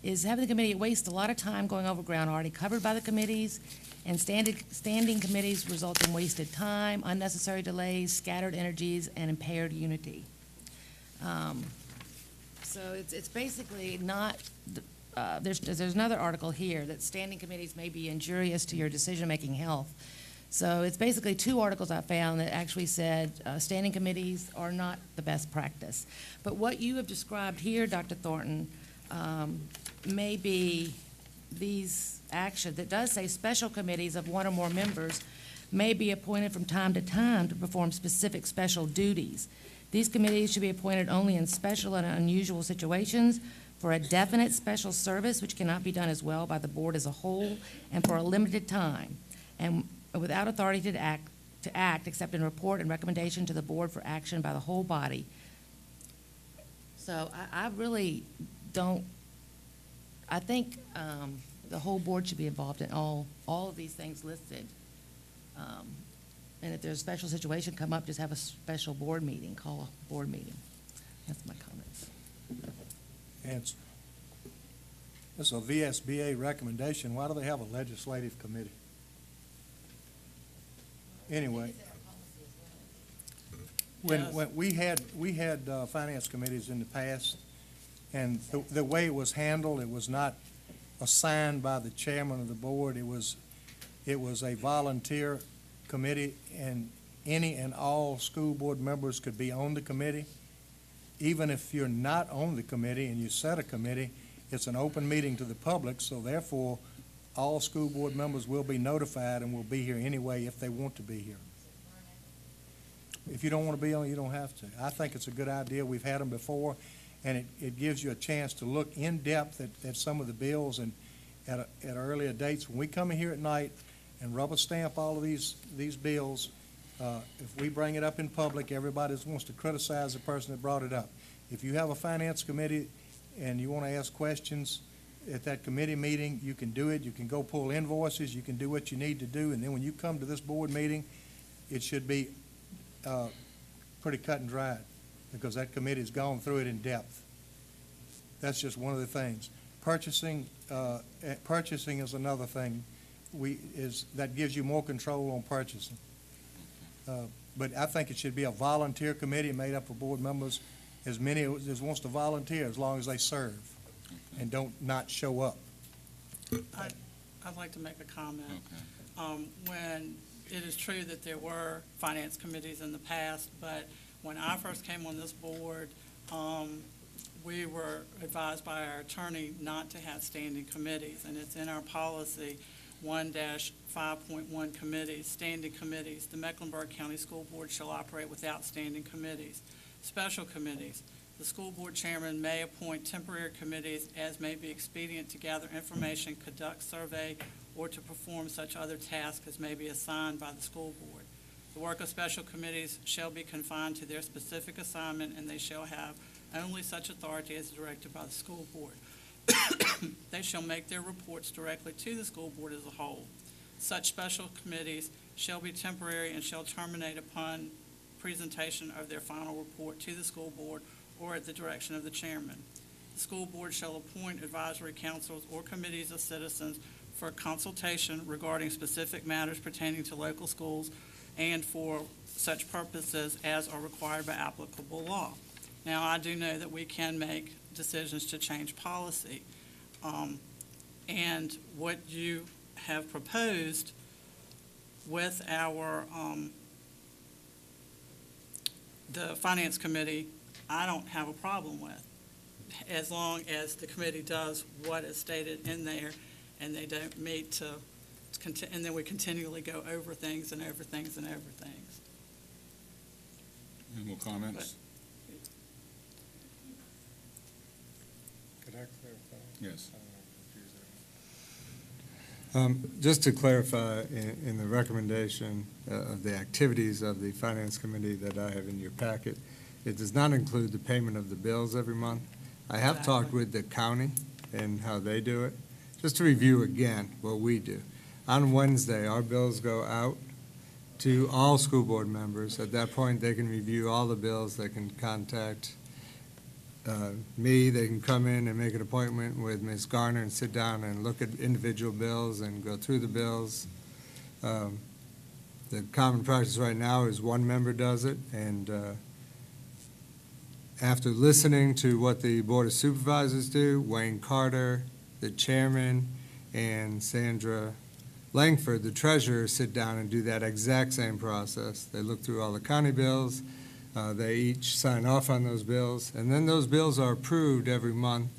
is having the committee waste a lot of time going over ground already covered by the committees, and standing committees result in wasted time, unnecessary delays, scattered energies, and impaired unity. So it's basically not, there's another article here that standing committees may be injurious to your decision-making health. So it's basically two articles I found that actually said standing committees are not the best practice. But what you have described here, Dr. Thornton, may be these actions. It does say special committees of one or more members may be appointed from time to time to perform specific special duties. These committees should be appointed only in special and unusual situations for a definite special service which cannot be done as well by the board as a whole and for a limited time, and without authority to act except in report and recommendation to the board for action by the whole body. So I really don't, I think the whole board should be involved in all of these things listed. And if there's a special situation come up, just have a special board meeting, call a board meeting. That's my comments. Answer. This is a VSBA recommendation. Why do they have a legislative committee? Anyway, when we had finance committees in the past, and the way it was handled, it was not assigned by the chairman of the board. It was a volunteer committee, and any and all school board members could be on the committee. Even if you're not on the committee and you set a committee, it's an open meeting to the public, so therefore all school board members will be notified and will be here anyway if they want to be here. If you don't want to be on, you don't have to. I think it's a good idea. We've had them before, and it gives you a chance to look in depth at some of the bills and at earlier dates. When we come in here at night and rubber stamp all of these bills, if we bring it up in public, everybody wants to criticize the person that brought it up. If you have a finance committee and you want to ask questions at that committee meeting, you can do it. You can go pull invoices. You can do what you need to do. And then when you come to this board meeting, it should be pretty cut and dried because that committee's gone through it in depth. That's just one of the things. Purchasing is another thing. That gives you more control on purchasing. But I think it should be a volunteer committee made up of board members, as many as wants to volunteer, as long as they serve and don't not show up. I'd like to make a comment. When it is true that there were finance committees in the past, but when I first came on this board, we were advised by our attorney not to have standing committees, and it's in our policy 1-5.1 committees, standing committees. The Mecklenburg County School Board shall operate without standing committees. Special committees. The school board chairman may appoint temporary committees as may be expedient to gather information, conduct survey, or to perform such other tasks as may be assigned by the school board. The work of special committees shall be confined to their specific assignment, and they shall have only such authority as directed by the school board. They shall make their reports directly to the school board as a whole. Such special committees shall be temporary and shall terminate upon presentation of their final report to the school board or at the direction of the chairman. The school board shall appoint advisory councils or committees of citizens for consultation regarding specific matters pertaining to local schools and for such purposes as are required by applicable law. Now, I do know that we can make decisions to change policy, and what you have proposed with our the Finance Committee, I don't have a problem with, as long as the committee does what is stated in there, and they don't meet to, and then we continually go over things and over things and over things. Any more comments? Could I clarify? Yes. Just to clarify, in the recommendation of the activities of the Finance Committee that I have in your packet, it does not include the payment of the bills every month. I have talked with the county and how they do it. Just to review again what we do. On Wednesday, our bills go out to all school board members. At that point, they can review all the bills. They can contact me, they can come in and make an appointment with Ms. Garner and sit down and look at individual bills and go through the bills. The common practice right now is one member does it, and after listening to what the Board of Supervisors do, Wayne Carter, the chairman, and Sandra Langford, the treasurer, sit down and do that exact same process. They look through all the county bills. They each sign off on those bills, and then those bills are approved every month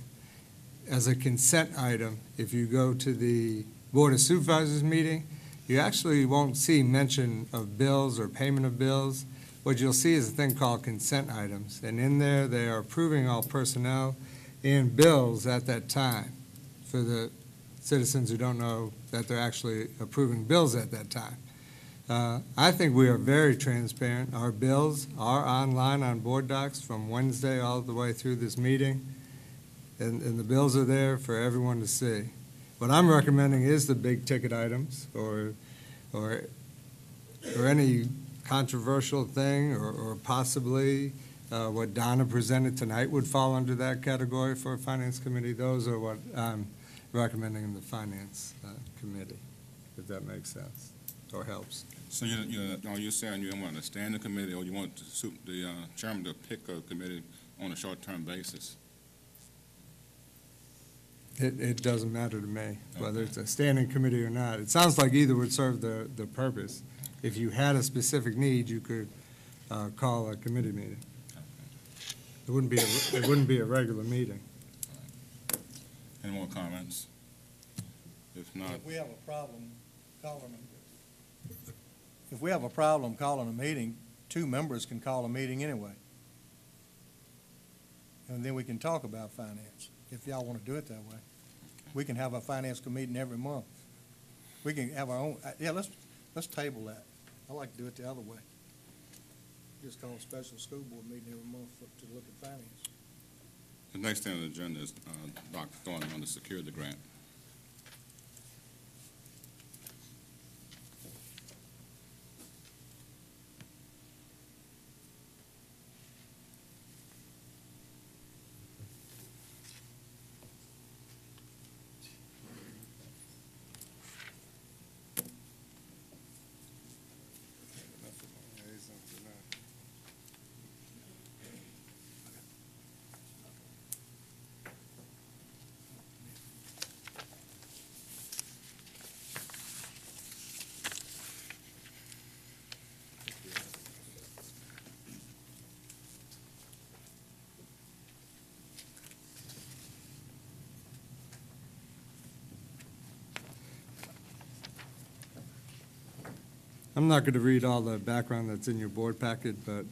as a consent item. If you go to the Board of Supervisors meeting, you actually won't see mention of bills or payment of bills. What you'll see is a thing called consent items, and in there they are approving all personnel and bills at that time. For the citizens who don't know that they're actually approving bills at that time. I think we are very transparent. Our bills are online on board docs from Wednesday all the way through this meeting, and the bills are there for everyone to see. What I'm recommending is the big ticket items or any controversial thing or possibly what Donna presented tonight would fall under that category for a Finance Committee. Those are what I'm recommending in the Finance Committee, if that makes sense or helps. So you're saying you don't want to stand the committee, or you want the chairman to pick a committee on a short-term basis? It doesn't matter to me, whether it's a standing committee or not. It sounds like either would serve the purpose. If you had a specific need, you could call a committee meeting. It wouldn't be a regular meeting. Any more comments? If not, If we have a problem calling a meeting, two members can call a meeting anyway. And then we can talk about finance, if y'all want to do it that way. We can have a finance meeting every month. We can have our own, let's table that. I like to do it the other way. Just call a special school board meeting every month to look at finance. the next thing on the agenda is Dr. Thornton on the security grant. I'm not going to read all the background that's in your board packet, but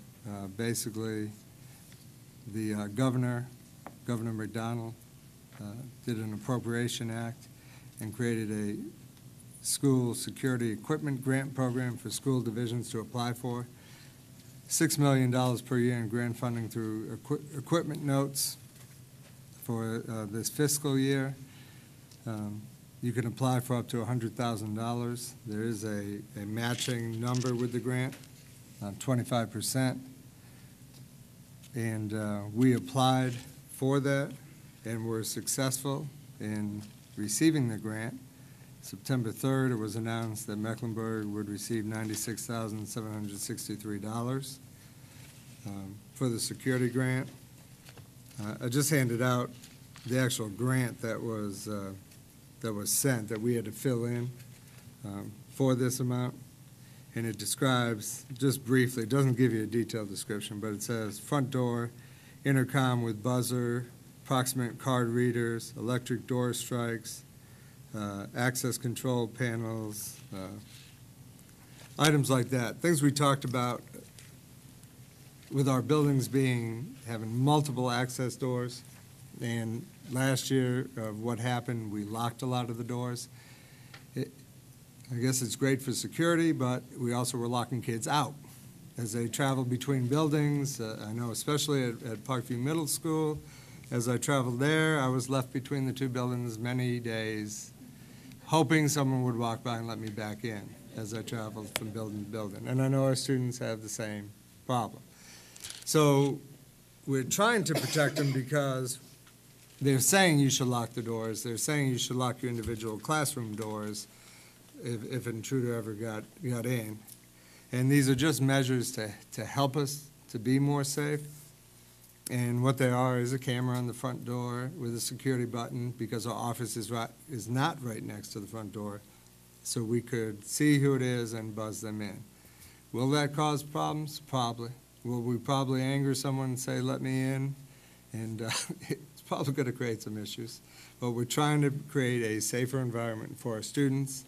basically, the Governor McDonald, did an appropriation act and created a school security equipment grant program for school divisions to apply for. $6 million per year in grant funding through equipment notes for this fiscal year. You can apply for up to $100,000. There is a matching number with the grant, 25%. And we applied for that and were successful in receiving the grant. September 3rd, it was announced that Mecklenburg would receive $96,763 for the security grant. I just handed out the actual grant that was sent, that we had to fill in for this amount. and it describes, just briefly, it doesn't give you a detailed description, but it says front door, intercom with buzzer, approximate card readers, electric door strikes, access control panels, items like that. Things we talked about with our buildings having multiple access doors. And last year, what happened, we locked a lot of the doors. I guess it's great for security, but we also were locking kids out as they traveled between buildings. I know especially at Parkview Middle School, as I traveled there, I was left between the two buildings many days, hoping someone would walk by and let me back in as I traveled from building to building. And I know our students have the same problem. So we're trying to protect them because they're saying you should lock the doors. They're saying you should lock your individual classroom doors if an intruder ever got in. And these are just measures to help us to be more safe. And what they are is a camera on the front door with a security button, because our office is not right next to the front door, so we could see who it is and buzz them in. Will that cause problems? Probably. Will we probably anger someone and say, let me in? And it's probably going to create some issues. But we're trying to create a safer environment for our students.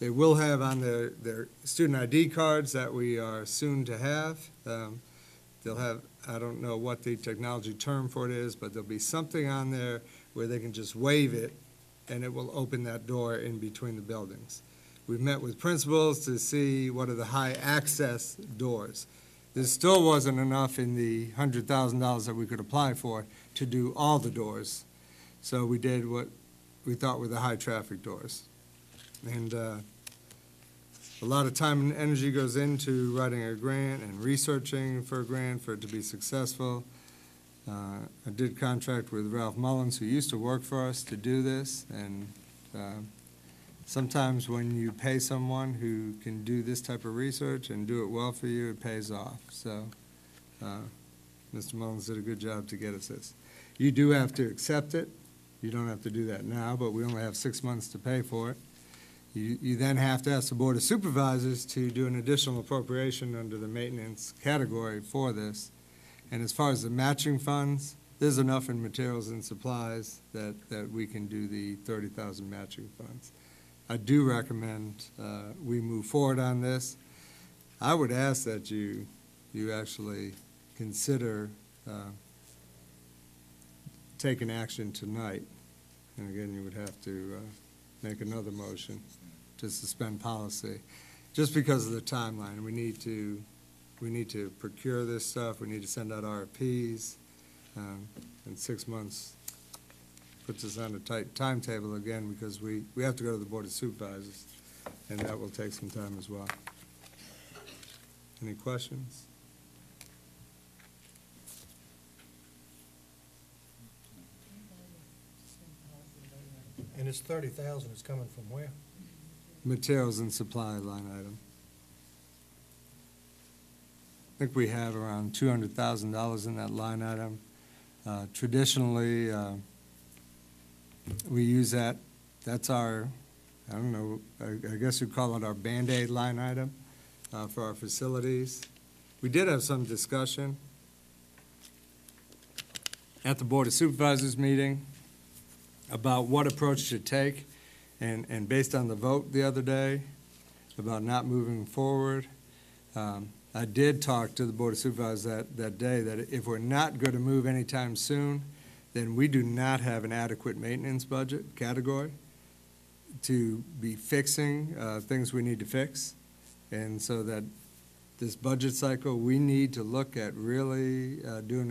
They will have on their student ID cards that we are soon to have. They'll have, I don't know what the technology term for it is, but there'll be something on there where they can just wave it and it will open that door in between the buildings. We've met with principals to see what are the high access doors. There still wasn't enough in the $100,000 that we could apply for to do all the doors. So we did what we thought were the high traffic doors. And a lot of time and energy goes into writing a grant and researching for a grant for it to be successful. I did contract with Ralph Mullins, who used to work for us, to do this. And sometimes when you pay someone who can do this type of research and do it well for you, it pays off. So Mr. Mullins did a good job to get us this. You do have to accept it. You don't have to do that now, but we only have 6 months to pay for it. You then have to ask the Board of Supervisors to do an additional appropriation under the maintenance category for this. And as far as the matching funds, there's enough in materials and supplies that we can do the $30,000 matching funds. I do recommend we move forward on this. I would ask that you actually consider taking action tonight. And again, you would have to make another motion to suspend policy, just because of the timeline. We need to procure this stuff. We need to send out RFPs, and 6 months puts us on a tight timetable again, because we have to go to the Board of Supervisors, and that will take some time as well. Any questions? And this 30,000 is coming from where? Materials and supply line item. I think we have around $200,000 in that line item. Traditionally, we use that. That's our, I don't know, I guess you'd call it our Band-Aid line item for our facilities. We did have some discussion at the Board of Supervisors meeting about what approach to take, and based on the vote the other day about not moving forward, I did talk to the Board of Supervisors that day that if we're not going to move anytime soon, then we do not have an adequate maintenance budget category to be fixing things we need to fix. And so that this budget cycle, we need to look at really doing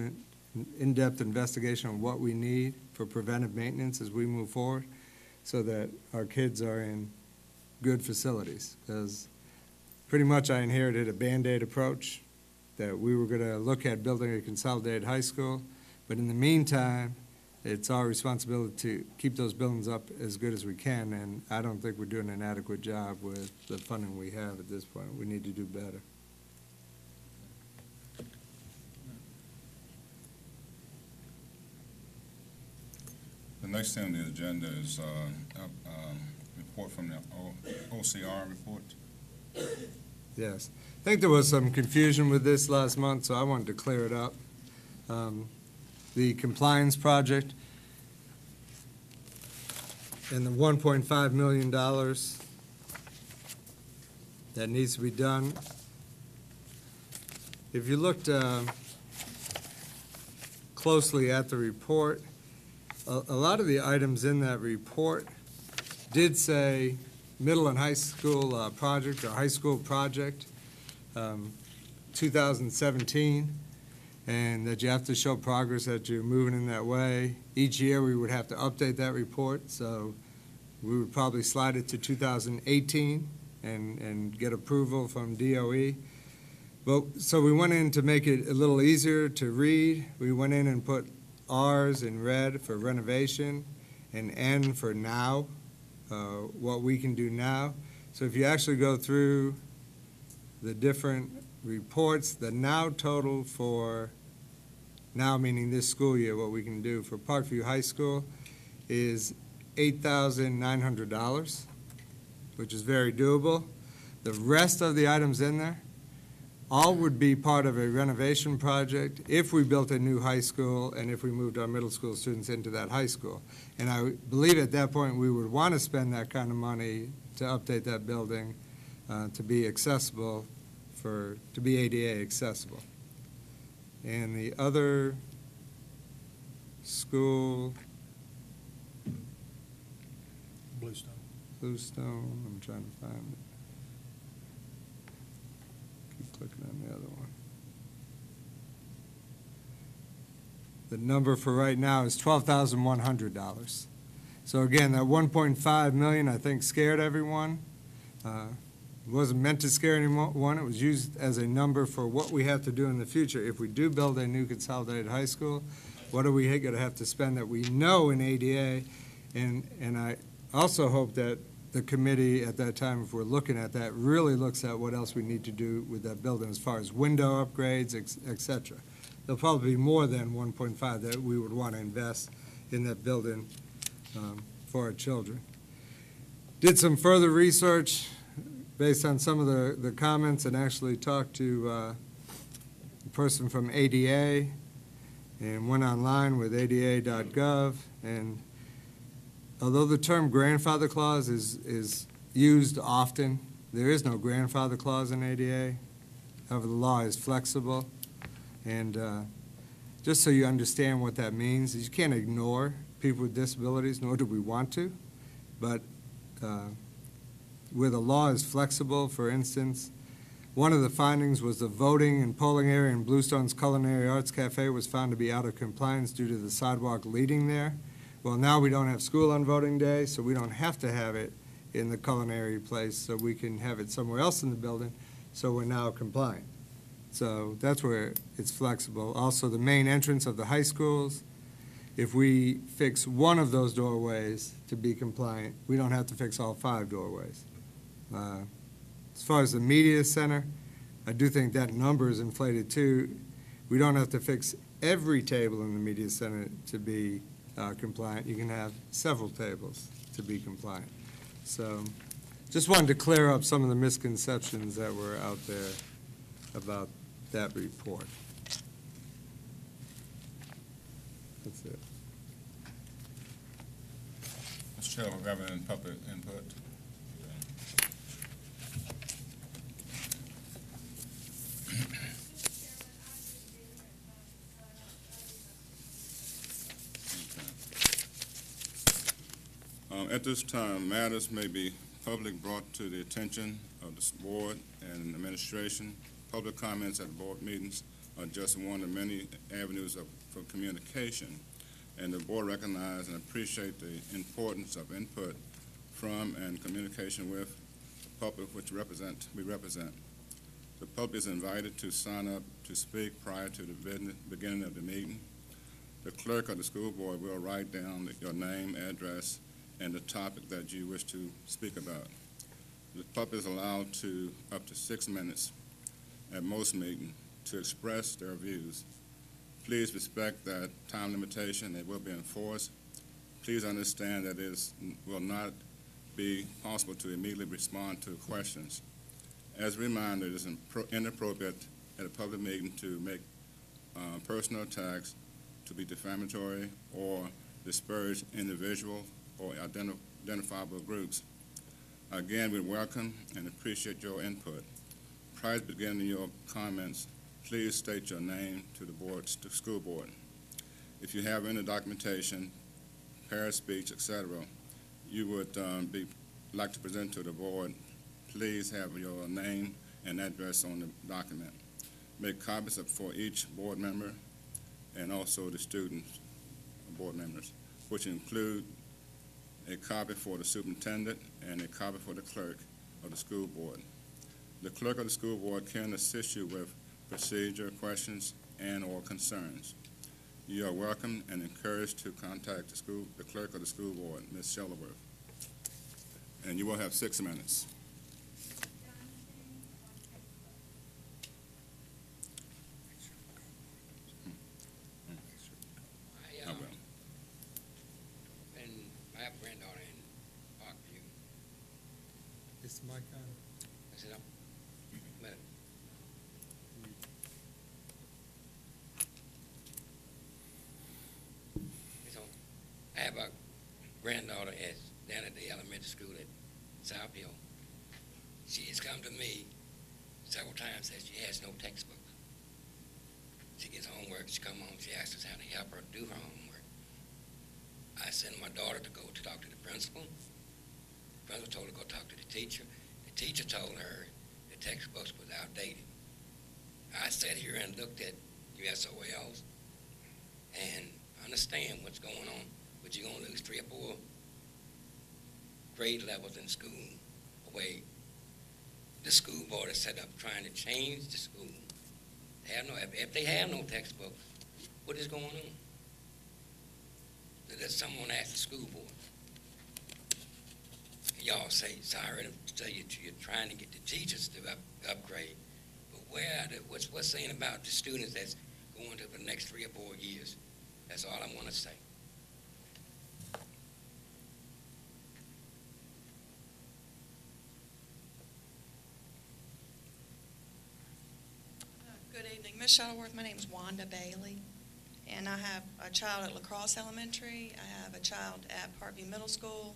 an in-depth investigation on what we need for preventive maintenance as we move forward, so that our kids are in good facilities. Because pretty much I inherited a Band-Aid approach that we were going to look at building a consolidated high school, but in the meantime, it's our responsibility to keep those buildings up as good as we can, and I don't think we're doing an adequate job with the funding we have at this point. We need to do better. The next thing on the agenda is report from the OCR report. Yes. I think there was some confusion with this last month, so I wanted to clear it up. The compliance project and the $1.5 million that needs to be done. If you looked closely at the report, a lot of the items in that report did say middle and high school project or high school project, 2017, and that you have to show progress that you're moving in that way. Each year, we would have to update that report, so we would probably slide it to 2018 and get approval from DOE. But, so we went in to make it a little easier to read. We went in and put R's in red for renovation and N for now, what we can do now. So if you actually go through the different reports, the now total for, now meaning this school year, what we can do for Parkview High School is $8,900, which is very doable. The rest of the items in there, all would be part of a renovation project if we built a new high school and if we moved our middle school students into that high school. And I believe at that point we would want to spend that kind of money to update that building to be accessible, to be ADA accessible. And the other school, Bluestone, I'm trying to find it. Keep clicking on the other one. The number for right now is $12,100. So again, that $1.5 million, I think, scared everyone. It wasn't meant to scare anyone. It was used as a number for what we have to do in the future. If we do build a new consolidated high school, what are we going to have to spend that we know in ADA? And I also hope that the committee at that time, if we're looking at that, really looks at what else we need to do with that building as far as window upgrades, et cetera. There'll probably be more than 1.5 that we would want to invest in that building for our children. Did some further research based on some of the comments and actually talked to a person from ADA and went online with ada.gov. And although the term grandfather clause is used often, there is no grandfather clause in ADA. However, the law is flexible. And just so you understand what that means, you can't ignore people with disabilities, nor do we want to. But where the law is flexible, for instance, one of the findings was the voting and polling area in Bluestone's Culinary Arts Cafe was found to be out of compliance due to the sidewalk leading there. Well, now we don't have school on voting day, so we don't have to have it in the culinary place, so we can have it somewhere else in the building, so we're now compliant. So that's where it's flexible. Also, the main entrance of the high schools, if we fix one of those doorways to be compliant, we don't have to fix all 5 doorways. As far as the media center, I do think that number is inflated too. We don't have to fix every table in the media center to be compliant. You can have several tables to be compliant. So just wanted to clear up some of the misconceptions that were out there about that report. That's it. Mr. Chair, we're gathering public input. At this time, matters may be publicly brought to the attention of the board and administration. Public comments at board meetings are just one of many avenues for communication, and the board recognizes and appreciates the importance of input from and communication with the public which we represent. The public is invited to sign up to speak prior to the beginning of the meeting. The clerk of the school board will write down your name, address, and the topic that you wish to speak about. The public is allowed up to 6 minutes at most meetings to express their views. Please respect that time limitation. It will be enforced. Please understand that it will not be possible to immediately respond to questions. As a reminder, it is inappropriate at a public meeting to make personal attacks to be defamatory or disparage individual or identifiable groups. Again, we welcome and appreciate your input. Prior to beginning your comments, please state your name to the school board. If you have any documentation, parent speech, etc., you would like to present to the board, please have your name and address on the document. Make copies for each board member and also the students, board members, which include a copy for the superintendent and a copy for the clerk of the school board. The clerk of the school board can assist you with procedure, questions, and/or concerns. You are welcome and encouraged to contact the clerk of the school board, Ms. Shuttleworth. And you will have 6 minutes. I will. And I have a granddaughter in Parkview. It's my kind. I said, but so I have a granddaughter down at the elementary school at South Hill. She has come to me several times, says she has no textbook. She gets homework, she come home, she asks us how to help her do her homework. I sent my daughter to go to talk to the principal. The principal told her to go talk to the teacher. The teacher told her the textbooks was outdated. I sat here and looked at USOLs and understand what's going on, but you're going to lose 3 or 4 grade levels in school away. The school board is set up trying to change the school. They have if they have no textbooks, what is going on? Does someone ask the school board? Y'all say, sorry, you're trying to get the teachers to upgrade, but what's saying about the students that's going to the next 3 or 4 years? That's all I want to say. Good evening, Ms. Shuttleworth. My name is Wanda Bailey, and I have a child at La Crosse Elementary. I have a child at Parkview Middle School,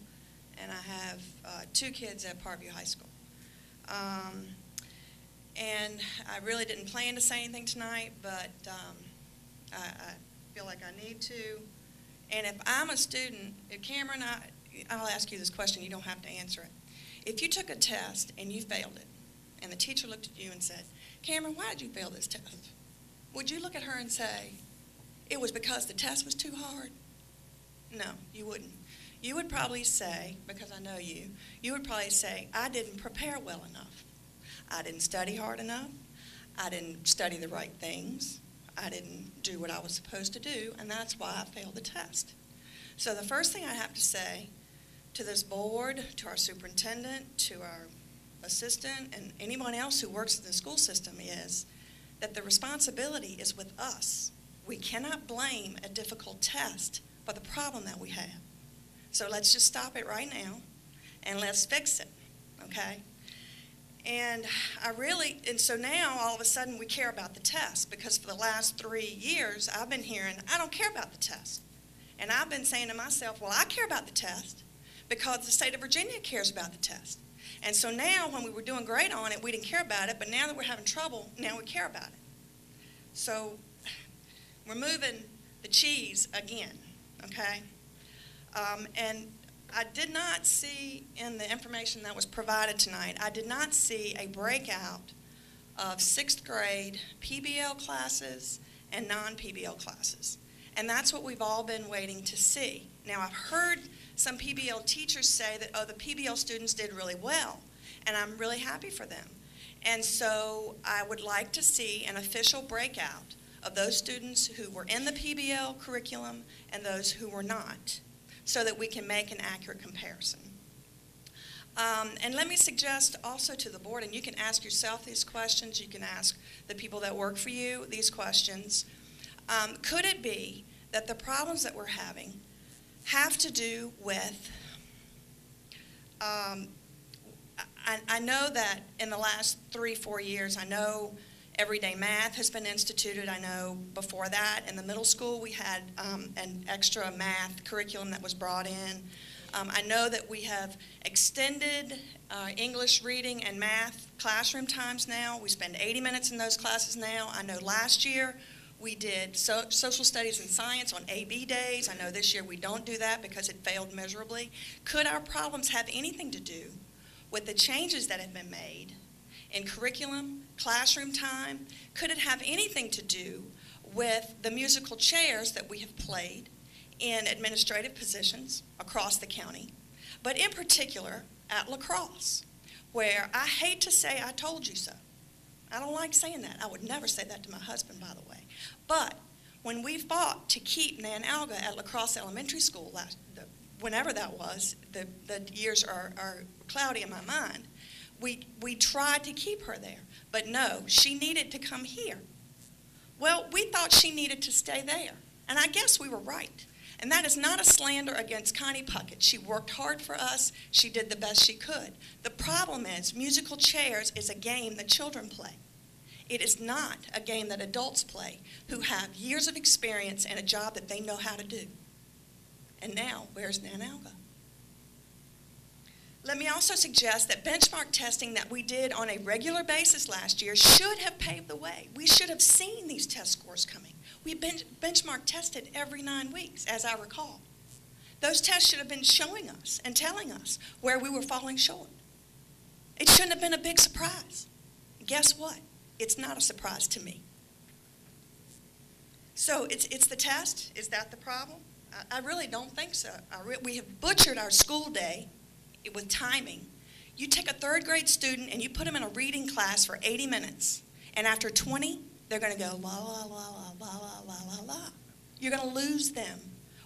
and I have 2 kids at Parkview High School. And I really didn't plan to say anything tonight, but I feel like I need to. And if I'm a student, if Cameron, I'll ask you this question, you don't have to answer it. If you took a test and you failed it, and the teacher looked at you and said, Cameron, why did you fail this test? Would you look at her and say, it was because the test was too hard? No, you wouldn't. You would probably say, because I know you would probably say, I didn't prepare well enough. I didn't study hard enough. I didn't study the right things. I didn't do what I was supposed to do, and that's why I failed the test. So the first thing I have to say to this board, to our superintendent, to our assistant, and anyone else who works in the school system is that the responsibility is with us. We cannot blame a difficult test for the problem that we have. So let's just stop it right now, and let's fix it, okay? And so now all of a sudden we care about the test, because for the last 3 years I've been hearing, I don't care about the test. And I've been saying to myself, well, I care about the test because the state of Virginia cares about the test. And so now when we were doing great on it, we didn't care about it, but now that we're having trouble, now we care about it. So we're moving the cheese again, okay? And I did not see in the information that was provided tonight, I did not see a breakout of 6th grade PBL classes and non-PBL classes. And that's what we've all been waiting to see. Now, I've heard some PBL teachers say that, oh, the PBL students did really well, and I'm really happy for them. And so I would like to see an official breakout of those students who were in the PBL curriculum and those who were not, so that we can make an accurate comparison. And let me suggest also to the board, and you can ask yourself these questions, you can ask the people that work for you these questions. Could it be that the problems that we're having have to do with, I know that in the last 3-4 years, I know everyday math has been instituted. I know before that, in the middle school, we had an extra math curriculum that was brought in. I know that we have extended English reading and math classroom times now. We spend 80 minutes in those classes now. I know last year we did social studies and science on AB days. I know this year we don't do that because it failed miserably. Could our problems have anything to do with the changes that have been made in curriculum, classroom time? Could it have anything to do with the musical chairs that we have played in administrative positions across the county, but in particular at La Crosse, where I hate to say I told you so. I don't like saying that. I would never say that to my husband, by the way. But when we fought to keep Nan Alga at La Crosse Elementary School, whenever that was, the years are cloudy in my mind, we tried to keep her there. But no, she needed to come here. Well, we thought she needed to stay there, and I guess we were right. And that is not a slander against Connie Puckett. She worked hard for us. She did the best she could. The problem is musical chairs is a game that children play. It is not a game that adults play who have years of experience and a job that they know how to do. And now, where's Nan Alga? Let me also suggest that benchmark testing that we did on a regular basis last year should have paved the way. We should have seen these test scores coming. We benchmark tested every 9 weeks, as I recall. Those tests should have been showing us and telling us where we were falling short. It shouldn't have been a big surprise. Guess what? It's not a surprise to me. So it's the test? Is that the problem? I really don't think so. We have butchered our school day with timing. You take a 3rd grade student and you put them in a reading class for 80 minutes, and after 20, they're going to go la, la, la, la, la, la, la, la, la. You're going to lose them.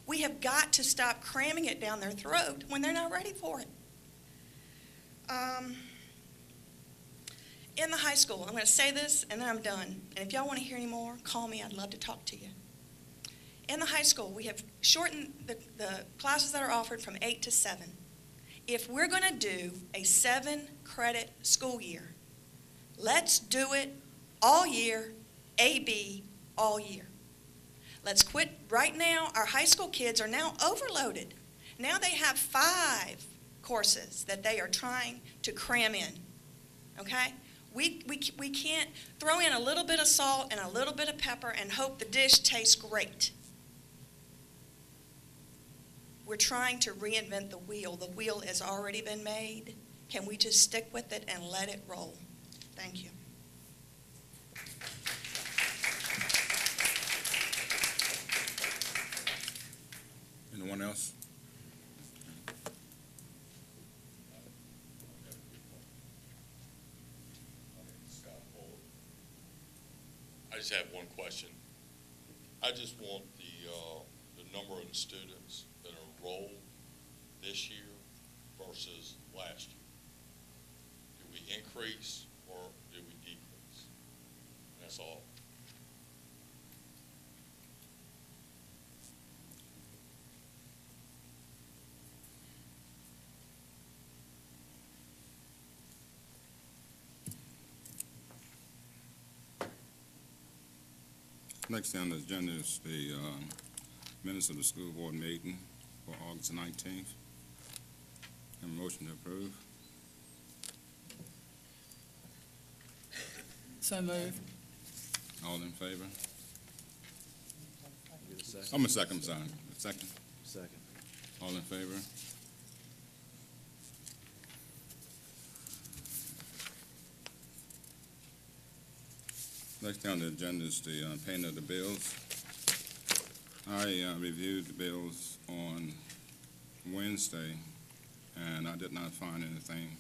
We have got to stop cramming it down their throat when they're not ready for it. In the high school, I'm going to say this and then I'm done. And if y'all want to hear any more, call me. I'd love to talk to you. In the high school, we have shortened the classes that are offered from 8 to 7. If we're going to do a 7-credit school year, let's do it all year, AB all year. Let's quit. Right now, our high school kids are now overloaded. Now they have 5 courses that they are trying to cram in, okay? We can't throw in a little bit of salt and a little bit of pepper and hope the dish tastes great. We're trying to reinvent the wheel. The wheel has already been made. Can we just stick with it and let it roll? Thank you. Anyone else? I just have one question. I just want the number of students that are enrolled this year versus last year. Did we increase or did we decrease? That's all. Next on the agenda is the minutes of the school board meeting for August 19th. Have a motion to approve. So moved. All in favor? I'm a second, sorry. A second. Second. All in favor? Next on the agenda is the payment of the bills. I reviewed the bills on Wednesday, and I did not find anything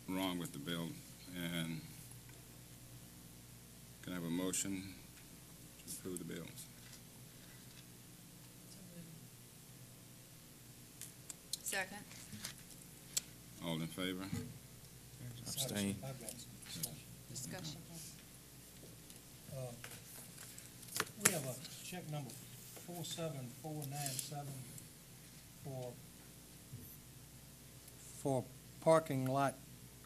wrong with the bill. And can I have a motion to approve the bills? Second. All in favor? Abstain. I've got some discussion. Discussion. We have a check number 47497 for parking lot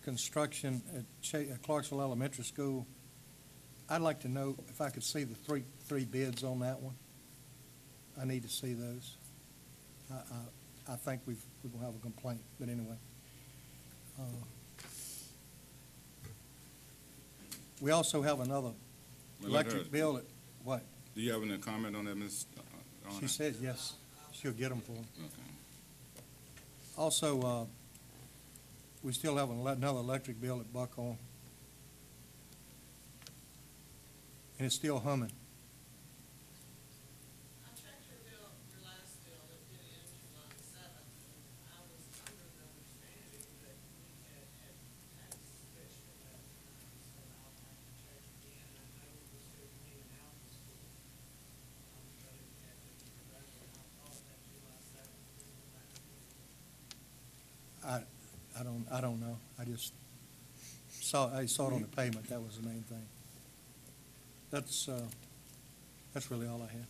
construction at Clarksville Elementary School, I'd like to know if I could see the three bids on that one. I need to see those. I think we're gonna have a complaint, but anyway. We also have another Well, let her- electric bill at, what? Do you have any comment on that, Ms. Arner? She said yes, she'll get them for them. Okay. Also, we still have another electric bill at Buckhorn. And it's still humming. I checked your bill, your last bill that did it in July 7th, and I was under the understanding that we had tax switched at that time, so I'll have to check again. I know we were still cleaning out the school. But it had been corrected, and I thought that July 7th was the last bill. I don't know. I just saw it on the payment. That was the main thing. That's really all I have.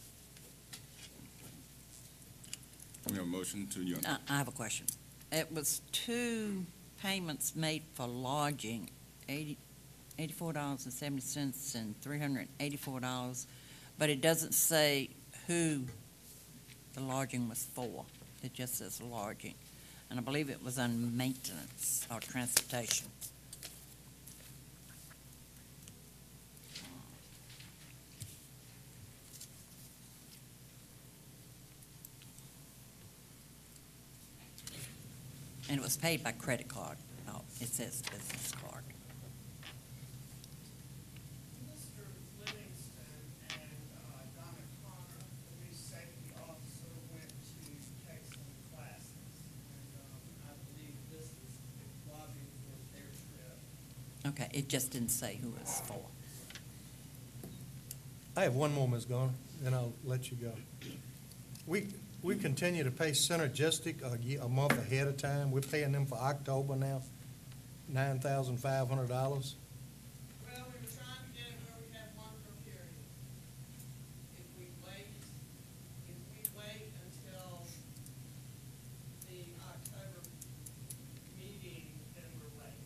We have a motion to adjourn. I have a question. It was 2 payments made for lodging, $84.70 and $384, but it doesn't say who the lodging was for. It just says lodging. And I believe it was on maintenance or transportation. And it was paid by credit card. Oh, it says business card. Mr. Livingston and Donna Connor, the police safety officer, went to take some classes. And I believe this is lobbying for their trip. Okay, it just didn't say who it was for. I have one more, Ms. Garner, then I'll let you go. We continue to pay Synergistic a month ahead of time. We're paying them for October now, $9,500. Well, we were trying to get it where we had one per period. If we wait until the October meeting, then we're late.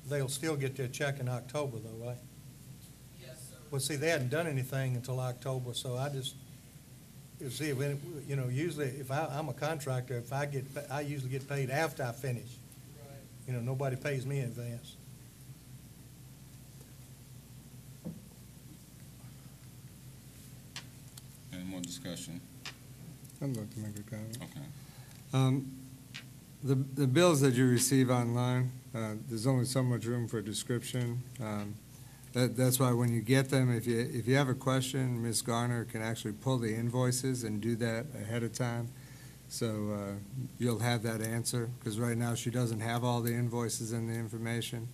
They'll still get their check in October though, right? Yes, sir. Well, see, they hadn't done anything until October, so I just, see, usually if I'm a contractor, I usually get paid after I finish. Right. Nobody pays me in advance. Any more discussion? I'd like to make a comment. Okay. The bills that you receive online, there's only so much room for description. That's why when you get them, if you have a question, Ms. Garner can actually pull the invoices and do that ahead of time. So you'll have that answer, because right now she doesn't have all the invoices and the information,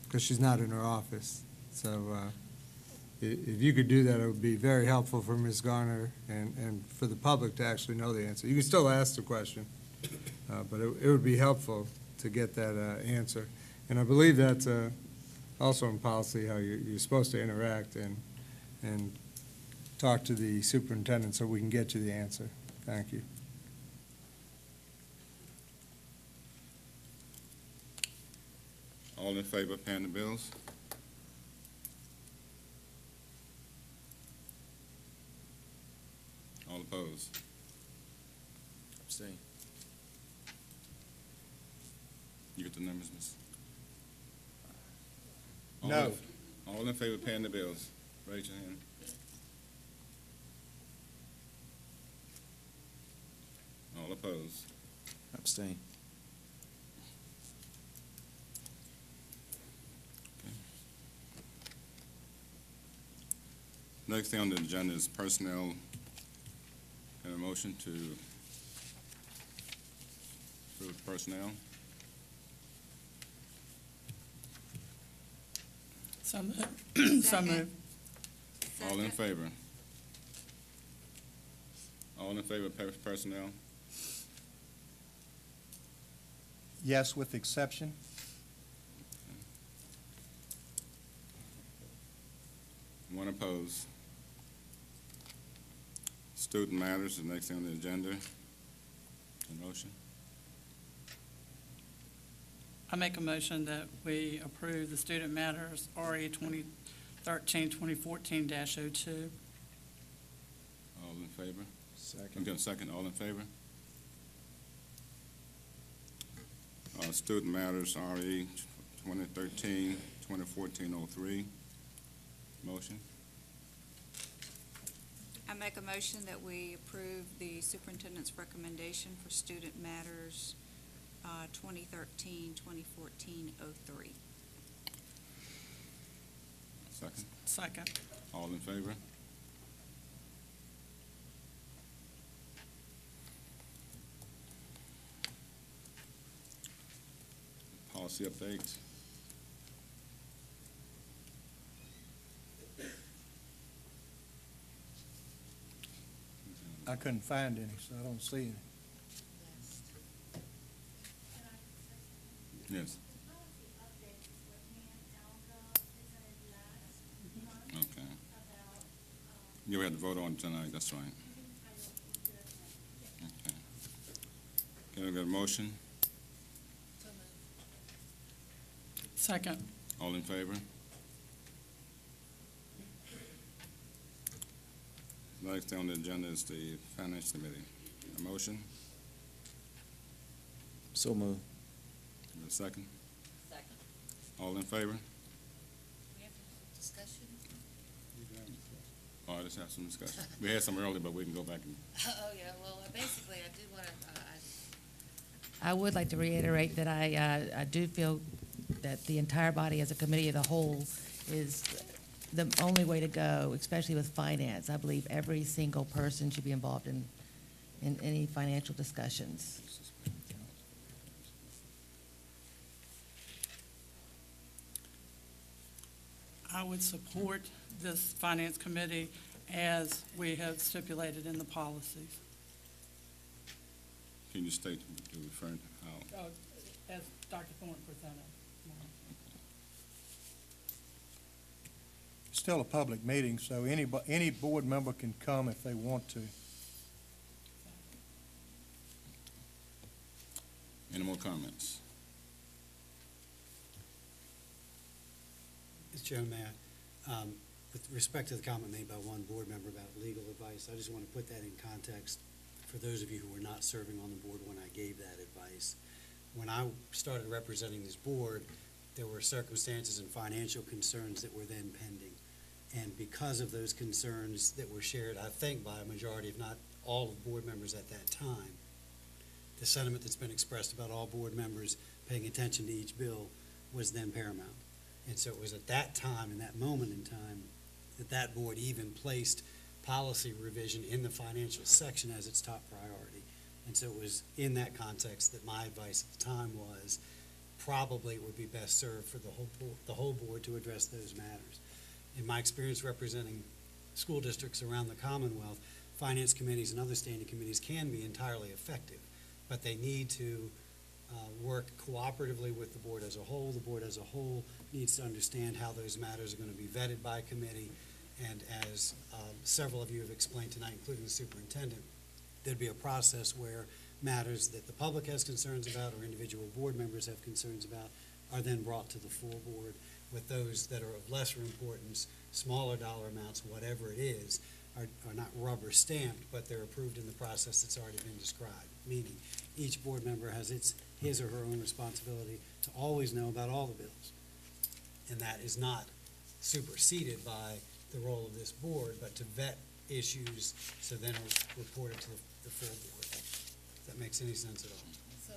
because she's not in her office. So if you could do that, it would be very helpful for Ms. Garner and for the public to actually know the answer. You can still ask the question, but it would be helpful to get that answer. And I believe that's also in policy how you're supposed to interact and talk to the superintendent so we can get you the answer. Thank you. All in favor of paying the bills? All opposed? Abstain. You get the numbers, Ms.? No. All in favor of paying the bills? Raise your hand. All opposed? Abstain. Next thing on the agenda is personnel. And a motion to approve personnel. So moved. So moved. All in favor? All in favor of personnel? Yes, with exception. One opposed. Student matters, the next thing on the agenda. A motion? I make a motion that we approve the Student Matters RE 2013-2014-02. All in favor? Second. Okay, second, all in favor? Student Matters, RE 2013-2014-03. Motion? I make a motion that we approve the superintendent's recommendation for Student Matters 2013-2014-03. Second, Second. all in favor? Policy updates? I couldn't find any, so I don't see any. Yes. Okay. You had to vote on it tonight, that's right. Okay. Can I get a motion? Second. All in favor? Next on the agenda is the Finance Committee. A motion? So moved. A second? Second. All in favor? We have discussion? All right, let's have some discussion. We had some earlier, but we can go back and, Oh, yeah, well, basically, I did want to, I would like to reiterate that I do feel that the entire body as a committee of the whole is the only way to go, especially with finance. I believe every single person should be involved in any financial discussions. I would support this Finance Committee as we have stipulated in the policies. can you state, to refer to how? As Dr. Thorne presented. It's still a public meeting, so any board member can come if they want to. Any more comments? Mr. Chairman, Mayor, with respect to the comment made by one board member about legal advice, I just want to put that in context for those of you who were not serving on the board when I gave that advice. When I started representing this board, there were circumstances and financial concerns that were then pending. And because of those concerns that were shared, I think, by a majority, if not all of board members at that time, the sentiment that's been expressed about all board members paying attention to each bill was then paramount. And so it was at that time, in that moment in time, that that board even placed policy revision in the financial section as its top priority. And so it was in that context that my advice at the time was probably it would be best served for the whole board to address those matters. In my experience representing school districts around the Commonwealth, finance committees and other standing committees can be entirely effective, but they need to work cooperatively with the board as a whole. The board as a whole needs to understand how those matters are going to be vetted by committee. And as several of you have explained tonight, including the superintendent, there'd be a process where matters that the public has concerns about or individual board members have concerns about are then brought to the full board, with those that are of lesser importance, smaller dollar amounts, whatever it is, are not rubber stamped, but they're approved in the process that's already been described, meaning each board member has his or her own responsibility to always know about all the bills. And that is not superseded by the role of this board, but to vet issues so then it's reported to the full board. If that makes any sense at all.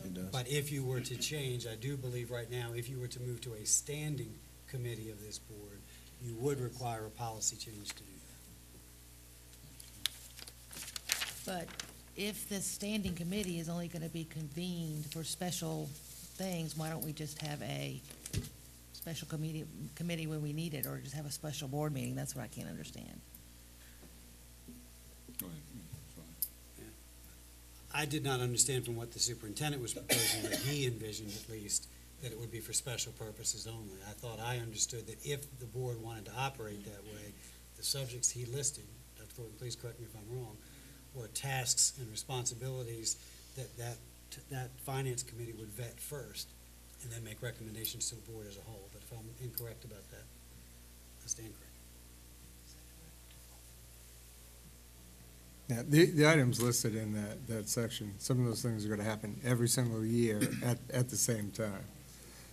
It does. But if you were to change, I do believe right now, if you were to move to a standing committee of this board, you would require a policy change to do that. But if the standing committee is only going to be convened for special things, why don't we just have a special committee when we need it, or just have a special board meeting? That's what I can't understand. Go ahead. I did not understand from what the superintendent was proposing that he envisioned at least that it would be for special purposes only. I thought I understood that if the board wanted to operate that way, the subjects he listed, Dr. Thornton, please correct me if I'm wrong, were tasks and responsibilities that finance committee would vet first. and then make recommendations to the board as a whole. But if I'm incorrect about that, I stand corrected. Yeah, the items listed in that section, some of those things are going to happen every single year at the same time.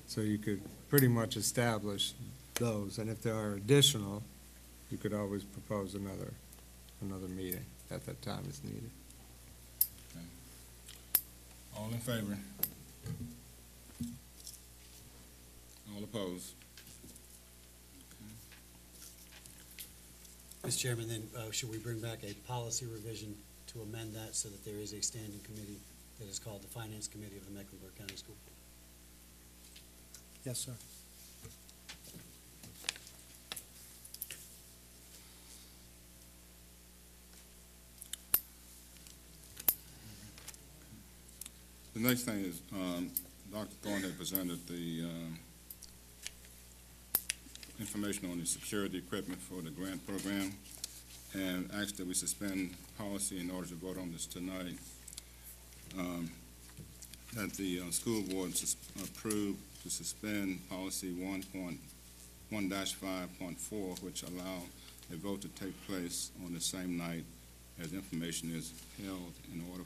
So you could pretty much establish those, and if there are additional, you could always propose another meeting at that time as needed. All in favor? All opposed? Mr. Chairman, then should we bring back a policy revision to amend that so that there is a standing committee that is called the Finance Committee of the Mecklenburg County School Board? Yes, sir. The next thing is, Dr. Thorne had presented the information on the security equipment for the grant program, and asked that we suspend policy in order to vote on this tonight. That the school board approved to suspend policy 1.1-5.4, which allow a vote to take place on the same night as information is held in order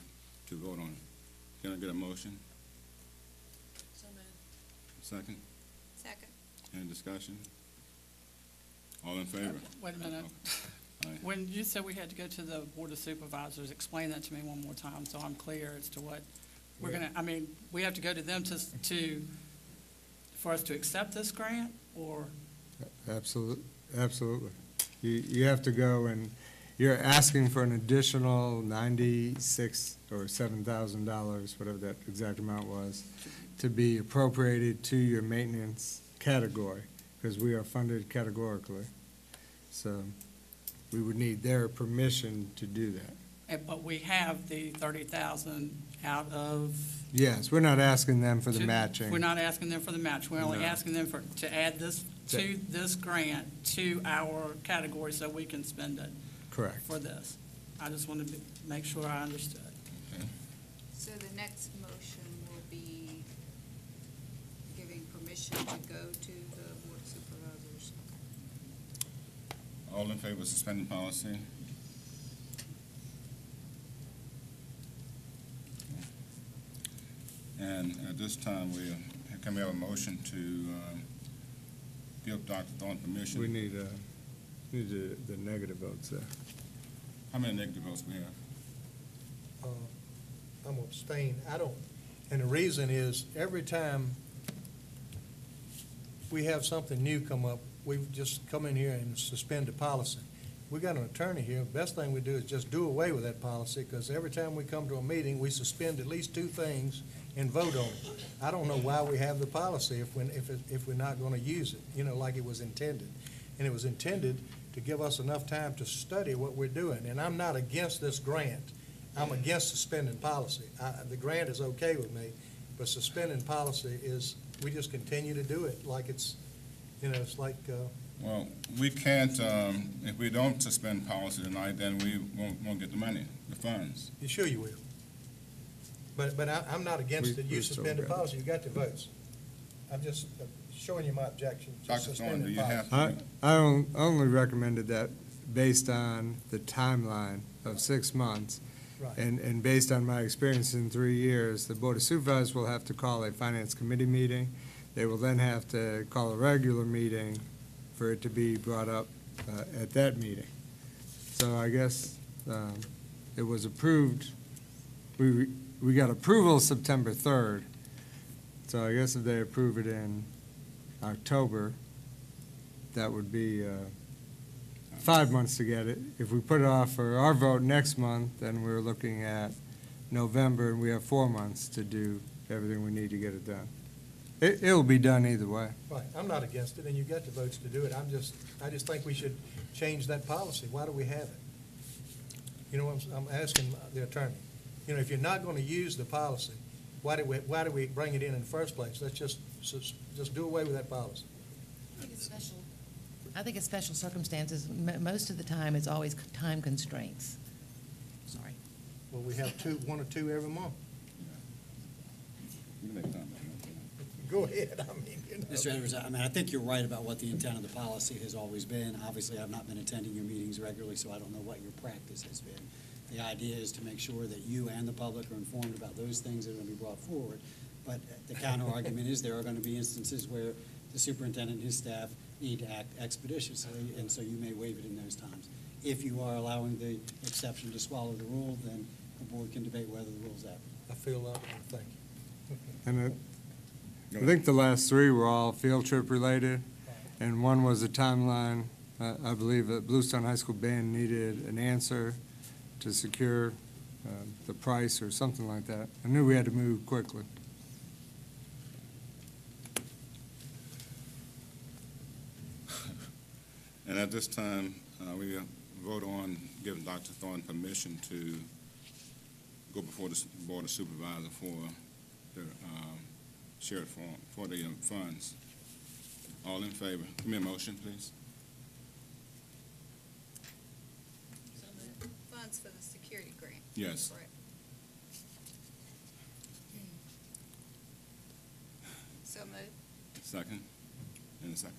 to vote on it. Can I get a motion? So moved. Second? Second. Any discussion? All in favor? Wait a minute. Aye. When you said we had to go to the Board of Supervisors, explain that to me one more time so I'm clear as to what we're gonna, I mean, we have to go to them for us to accept this grant, or? Absolutely. You have to go, and you're asking for an additional $96,000 or $7,000, whatever that exact amount was, to be appropriated to your maintenance category, because we are funded categorically. So we would need their permission to do that. But we have the 30,000 out of. Yes, we're not asking them for the matching. We're not asking them for the match. We're only No. asking them to add this to this grant to our category so we can spend it. Correct. For this. I just wanted to make sure I understood. So the next motion will be giving permission to go to the Board of Supervisors. All in favor of suspending policy? And at this time, can we have a motion to give Dr. Thorne permission? We need the negative votes there. How many negative votes we have? I'm abstaining. And the reason is, every time we have something new come up, we just come in here and suspend the policy. We got an attorney here. The best thing we do is just do away with that policy, because every time we come to a meeting, we suspend at least two things and vote on it. I don't know why we have the policy if we're not going to use it, like it was intended. And it was intended to give us enough time to study what we're doing. And I'm not against this grant. I'm against suspending policy. The grant is okay with me, but suspending policy is, we just continue to do it like it's, it's like. Well, we can't, if we don't suspend policy tonight, then we won't get the money, the funds. You sure you will? But I'm not against it. You suspend the policy, you got the votes. I'm just showing you my objection to Dr. Thorne, suspending do you policy. have? I only recommended that based on the timeline of 6 months. Right. And based on my experience in 3 years, the Board of Supervisors will have to call a Finance Committee meeting. They will then have to call a regular meeting for it to be brought up at that meeting. So I guess it was approved, we got approval September 3rd. So I guess if they approve it in October, that would be 5 months to get it. If we put it off for our vote next month, then we're looking at November, and we have 4 months to do everything we need to get it done. It'll be done either way. Right, I'm not against it, and you got the votes to do it. I just think we should change that policy. Why do we have it? I'm asking the attorney. If you're not going to use the policy, why do we bring it in the first place? Let's just do away with that policy. I think it's special circumstances. Most of the time, it's always time constraints. Sorry. Well, we have one or two every month. You can make a comment. Go ahead, I mean, you know. Mr. Edwards, I mean, I think you're right about what the intent of the policy has always been. Obviously, I've not been attending your meetings regularly, so I don't know what your practice has been. The idea is to make sure that you and the public are informed about those things that are going to be brought forward. But the counter argument is there are going to be instances where the superintendent and his staff need to act expeditiously, and so you may waive it in those times. If you are allowing the exception to swallow the rule, then the board can debate whether the rule's applicable. I feel that, thank you. And I think the last three were all field trip related, and one was a timeline. I believe that Bluestone High School band needed an answer to secure the price or something like that. I knew we had to move quickly. And at this time, we vote on giving Dr. Thornton permission to go before the Board of Supervisors for the share for the funds. All in favor? Give me a motion, please. So the funds for the security grant. Yes. Correct. So moved. Second? And a second?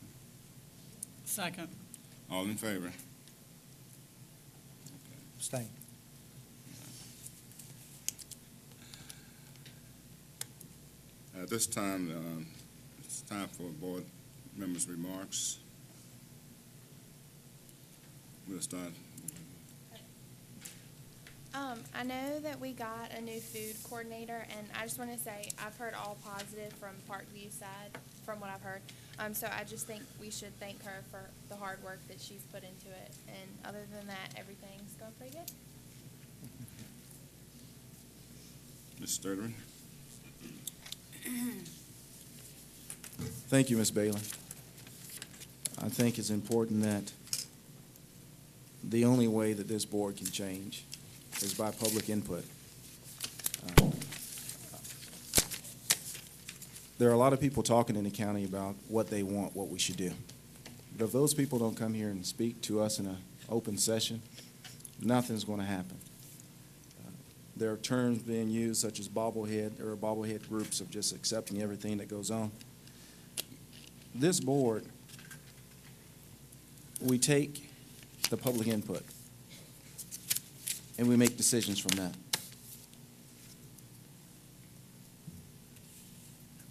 Second. All in favor? Abstain. At this time, it's time for board members' remarks. We'll start. I know that we got a new food coordinator, and I just want to say I've heard all positive from Parkview side, from what I've heard. So I just think we should thank her for the hard work that she's put into it. And other than that, everything's going pretty good. Ms. Sturtevant? Thank you, Ms. Bailey. I think it's important that the only way that this board can change is by public input. There are a lot of people talking in the county about what they want, what we should do. But if those people don't come here and speak to us in an open session, nothing's going to happen. There are terms being used such as bobblehead. There are bobblehead groups of just accepting everything that goes on. This board, we take the public input and we make decisions from that.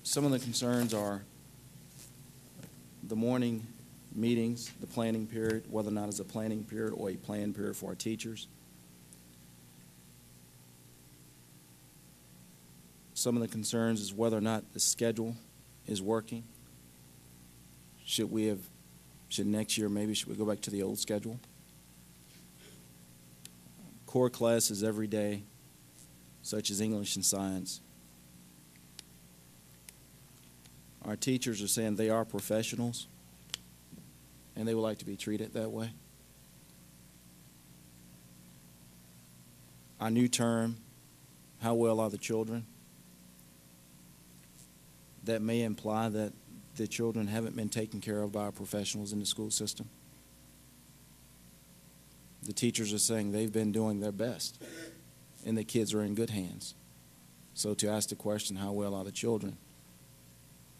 Some of the concerns are the morning meetings, the planning period, whether or not it's a planning period or a planned period for our teachers. Some of the concerns is whether or not the schedule is working. Should next year, maybe should we go back to the old schedule? Core classes every day, such as English and science. Our teachers are saying they are professionals, and they would like to be treated that way. Our new term, how well are the children? That may imply that the children haven't been taken care of by our professionals in the school system. The teachers are saying they've been doing their best, and the kids are in good hands. So to ask the question, how well are the children,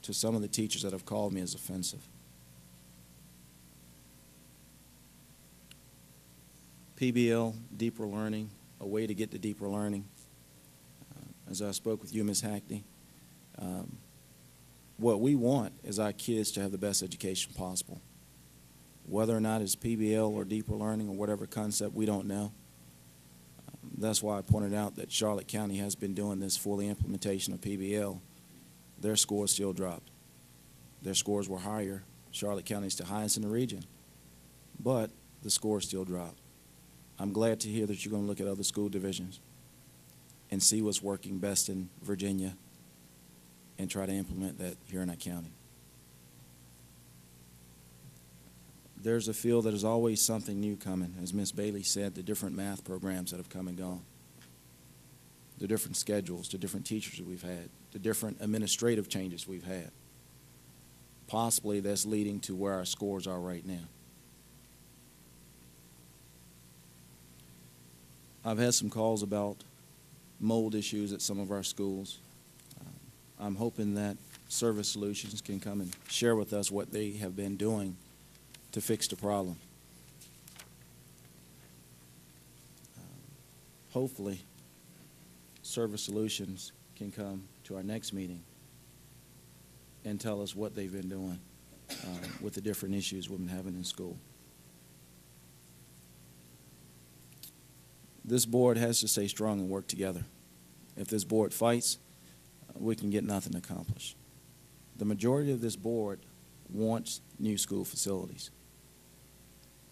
to some of the teachers that have called me is offensive. PBL, deeper learning, a way to get to deeper learning. As I spoke with you, Ms. Hackney, what we want is our kids to have the best education possible. Whether or not it's PBL or deeper learning or whatever concept, we don't know. That's why I pointed out that Charlotte County has been doing this for the implementation of PBL. Their scores still dropped. Their scores were higher. Charlotte County is the highest in the region, but the scores still dropped. I'm glad to hear that you're going to look at other school divisions and see what's working best in Virginia and try to implement that here in our county. There's a field that is always something new coming. As Ms. Bailey said, the different math programs that have come and gone, the different schedules, the different teachers that we've had, the different administrative changes we've had. Possibly that's leading to where our scores are right now. I've had some calls about mold issues at some of our schools. I'm hoping that Service Solutions can come and share with us what they have been doing to fix the problem. Hopefully, Service Solutions can come to our next meeting and tell us what they've been doing with the different issues we've been having in school. This board has to stay strong and work together. If this board fights, we can get nothing accomplished. The majority of this board wants new school facilities.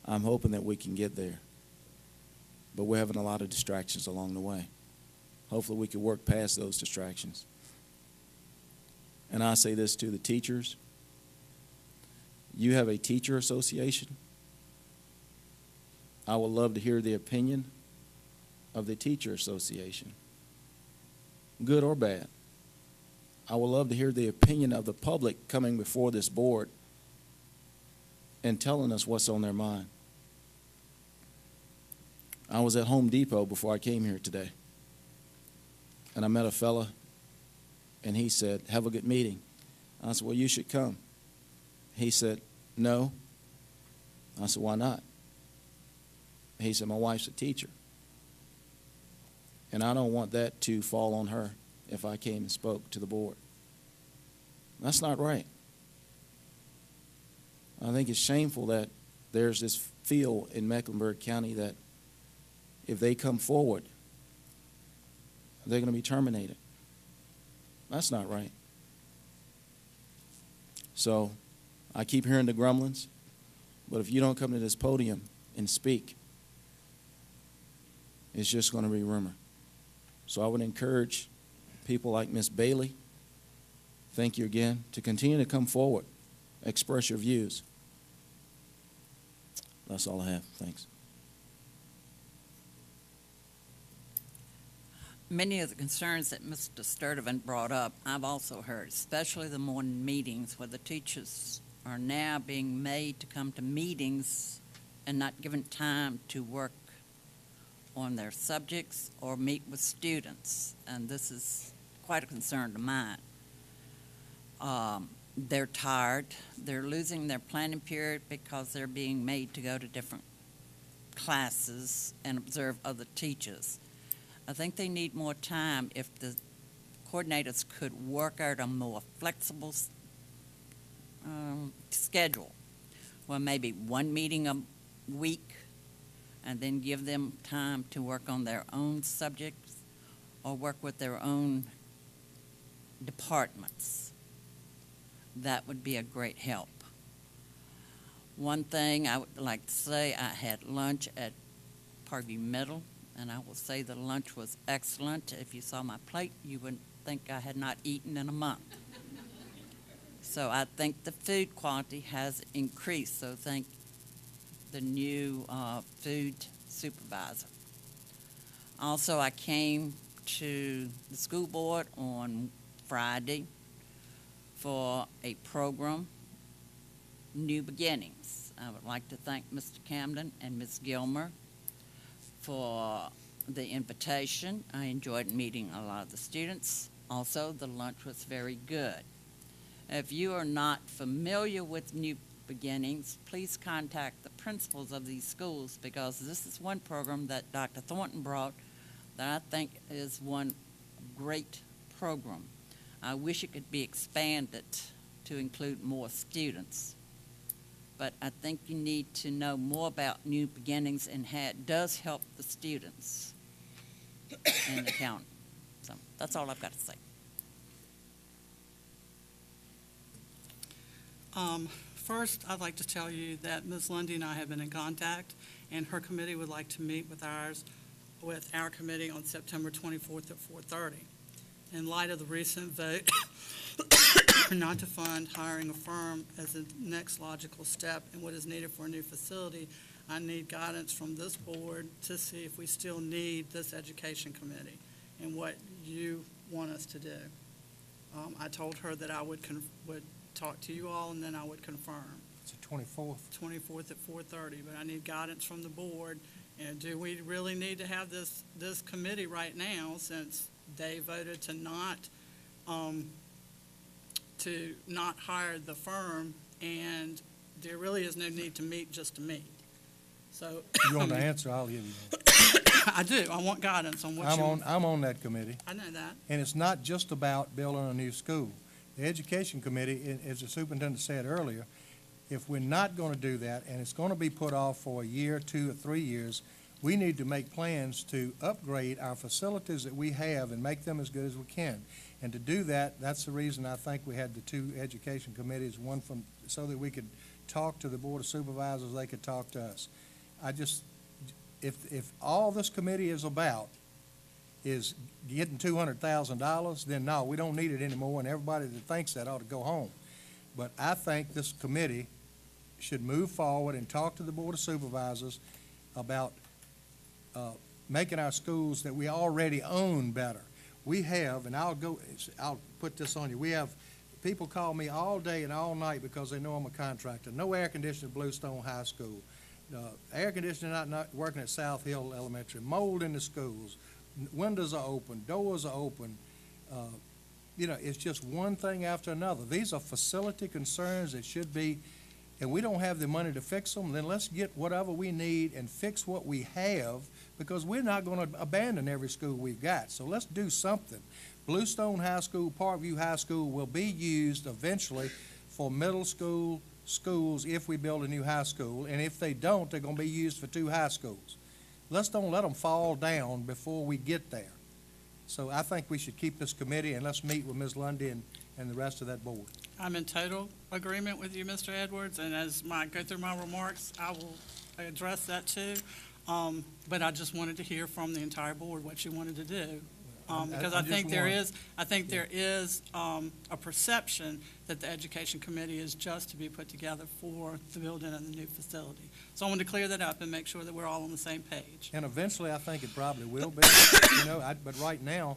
I'm hoping that we can get there, but we're having a lot of distractions along the way. Hopefully we can work past those distractions. And I say this to the teachers. You have a teacher association. I would love to hear the opinion of the teacher association, good or bad. I would love to hear the opinion of the public coming before this board and telling us what's on their mind. I was at Home Depot before I came here today, and I met a fella, and he said, "Have a good meeting." I said, "Well, you should come." He said, "No." I said, "Why not?" He said, "My wife's a teacher, and I don't want that to fall on her if I came and spoke to the board." That's not right. I think it's shameful that there's this feel in Mecklenburg County that if they come forward, they're going to be terminated. That's not right. So I keep hearing the grumblings, but if you don't come to this podium and speak, it's just going to be rumor. So I would encourage people like Ms. Bailey, thank you again, to continue to come forward, express your views. That's all I have. Thanks. Many of the concerns that Mr. Sturdivant brought up, I've also heard, especially the morning meetings where the teachers are now being made to come to meetings and not given time to work on their subjects or meet with students. And this is quite a concern to mine. They're tired. They're losing their planning period because they're being made to go to different classes and observe other teachers. I think they need more time if the coordinators could work out a more flexible schedule, well, maybe one meeting a week, and then give them time to work on their own subjects or work with their own departments. That would be a great help. One thing I would like to say, I had lunch at Parkview Middle, and I will say the lunch was excellent. If you saw my plate, you wouldn't think I had not eaten in a month. So I think the food quality has increased, so thank the new food supervisor. Also, I came to the school board on Friday for a program, New Beginnings. I would like to thank Mr. Camden and Ms. Gilmer for the invitation. I enjoyed meeting a lot of the students. Also, the lunch was very good. If you are not familiar with New Beginnings, please contact the principals of these schools, because this is one program that Dr. Thornton brought that I think is one great program. I wish it could be expanded to include more students. But I think you need to know more about New Beginnings and how it does help the students in the county. So that's all I've got to say. First, I'd like to tell you that Ms. Lundy and I have been in contact, and her committee would like to meet with our committee on September 24th at 4:30. In light of the recent vote not to fund hiring a firm as the next logical step in what is needed for a new facility, I need guidance from this board to see if we still need this education committee and what you want us to do. I told her that I would talk to you all and then I would confirm. It's the 24th. 24th at 4:30, but I need guidance from the board. And do we really need to have this committee right now, since they voted to not to not hire the firm, and there really is no need to meet just to meet. So. You want the answer, I'll give you one. I do. I want guidance on what you. I'm on that committee. I know that. And it's not just about building a new school. The Education Committee, as the superintendent said earlier, if we're not going to do that, and it's going to be put off for a year, 2 or 3 years, we need to make plans to upgrade our facilities that we have and make them as good as we can. And to do that, that's the reason I think we had the 2 education committees, one so that we could talk to the Board of Supervisors, they could talk to us. If all this committee is about is getting $200,000, then no, we don't need it anymore, and everybody that thinks that ought to go home. But I think this committee should move forward and talk to the Board of Supervisors about making our schools that we already own better. We have, and I'll put this on you, we have people call me all day and all night because they know I'm a contractor. No air conditioning at Bluestone High School. Air conditioning not working at South Hill Elementary. Mold in the schools. Windows are open. Doors are open. It's just one thing after another. These are facility concerns that should be, and we don't have the money to fix them, then let's get whatever we need and fix what we have, because we're not going to abandon every school we've got. So let's do something. Bluestone High School, Parkview High School will be used eventually for middle school schools if we build a new high school, and if they don't, they're going to be used for 2 high schools. Let's don't let them fall down before we get there. So I think we should keep this committee, and let's meet with Ms. Lundy and the rest of that board. I'm in total agreement with you, Mr. Edwards, and as I go through my remarks, I will address that too. But I just wanted to hear from the entire board what you wanted to do. Because I think there is a perception that the Education Committee is just to be put together for the building and the new facility. So I wanted to clear that up and make sure that we're all on the same page. And eventually, I think it probably will be. But right now,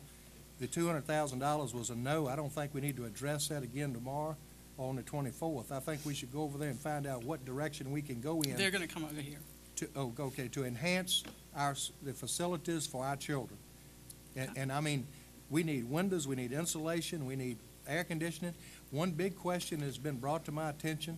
the $200,000 was a no. I don't think we need to address that again tomorrow or on the 24th. I think we should go over there and find out what direction we can go in. They're going to come over here. To enhance the facilities for our children. And I mean, we need windows, we need insulation, we need air conditioning. One big question has been brought to my attention.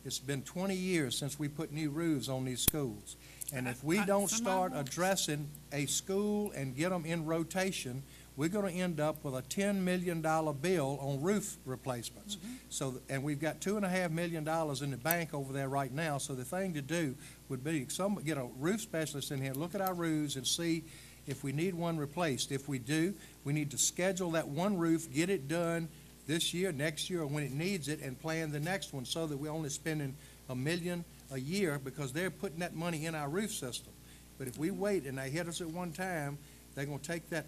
It's been 20 years since we put new roofs on these schools. And if we don't start addressing a school and get them in rotation, we're going to end up with a $10 million bill on roof replacements. So, and we've got $2.5 million in the bank over there right now. So the thing to do would be get a roof specialist in here, look at our roofs and see if we need one replaced. If we do, we need to schedule that one roof, get it done this year, next year, or when it needs it, and plan the next one so that we're only spending $1 million a year, because they're putting that money in our roof system. But if we wait and they hit us at one time, they're going to take that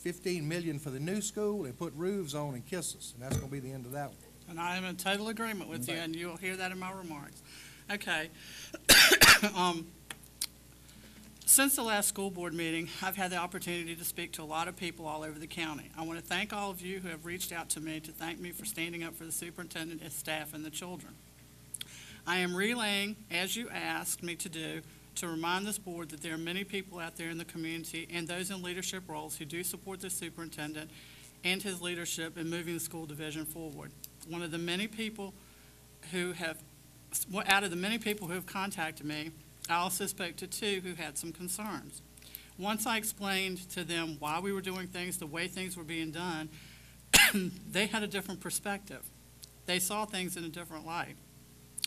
$15 million for the new school and put roofs on and kiss us, and that's going to be the end of that one. And I am in total agreement with you, and you'll hear that in my remarks. Okay. Since the last school board meeting, I've had the opportunity to speak to a lot of people all over the county. I want to thank all of you who have reached out to me to thank me for standing up for the superintendent, his staff, and the children. I am relaying, as you asked me to do, to remind this board that there are many people out there in the community and those in leadership roles who do support the superintendent and his leadership in moving the school division forward. One of the many people who have, out of the many people who have contacted me, I also spoke to 2 who had some concerns. Once I explained to them why we were doing things the way things were being done, they had a different perspective. They saw things in a different light.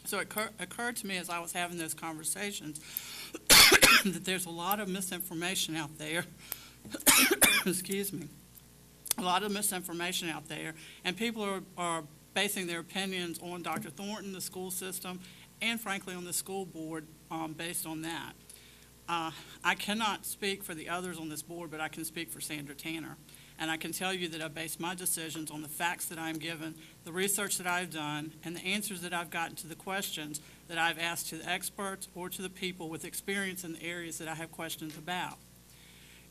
So it occurred to me as I was having those conversations that there's a lot of misinformation out there. Excuse me. A lot of misinformation out there, and people are basing their opinions on Dr. Thornton, the school system, and frankly on the school board based on that. I cannot speak for the others on this board, but I can speak for Sandra Tanner. And I can tell you that I base my decisions on the facts that I'm given, the research that I've done, and the answers that I've gotten to the questions that I've asked to the experts or to the people with experience in the areas that I have questions about.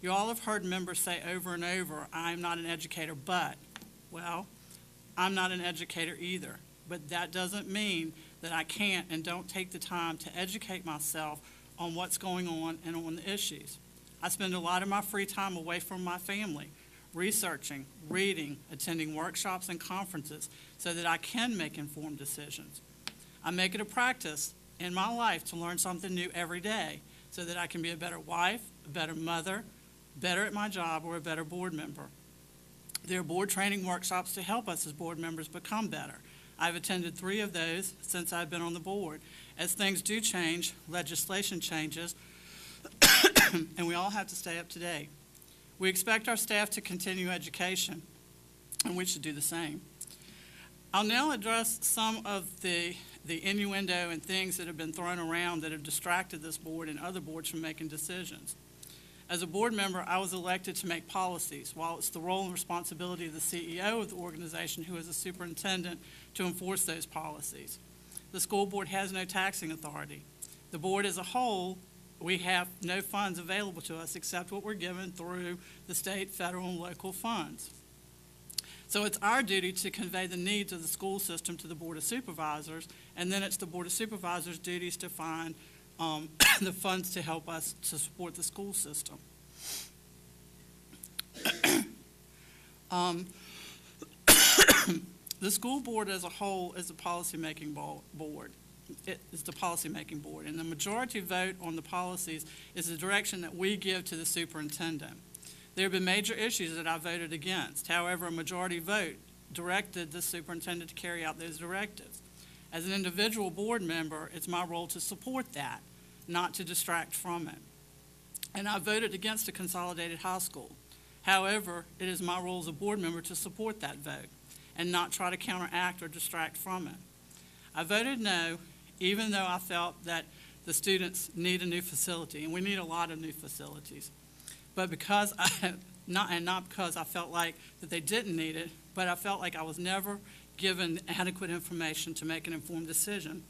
You all have heard members say over and over, I'm not an educator, but, well, I'm not an educator either. But that doesn't mean that I can't and don't take the time to educate myself on what's going on and on the issues. I spend a lot of my free time away from my family, researching, reading, attending workshops and conferences so that I can make informed decisions. I make it a practice in my life to learn something new every day so that I can be a better wife, a better mother, better at my job, or a better board member. There are board training workshops to help us as board members become better. I've attended 3 of those since I've been on the board. As things do change, legislation changes, and we all have to stay up to date. We expect our staff to continue education, and we should do the same. I'll now address some of the innuendo and things that have been thrown around that have distracted this board and other boards from making decisions. As a board member, I was elected to make policies, while it's the role and responsibility of the CEO of the organization, who is a superintendent, to enforce those policies. The school board has no taxing authority. The board as a whole, we have no funds available to us except what we're given through the state, federal, and local funds. So it's our duty to convey the needs of the school system to the Board of Supervisors, and then it's the Board of Supervisors' duties to find the funds to help us to support the school system. The school board as a whole is a policy-making board. It is the policy-making board, and the majority vote on the policies is the direction that we give to the superintendent. There have been major issues that I voted against. However, a majority vote directed the superintendent to carry out those directives. As an individual board member, it's my role to support that, not to distract from it. And I voted against a consolidated high school. However, it is my role as a board member to support that vote and not try to counteract or distract from it. I voted no, even though I felt that the students need a new facility, and we need a lot of new facilities. But because not because I felt like that they didn't need it, but I felt like I was never given adequate information to make an informed decision,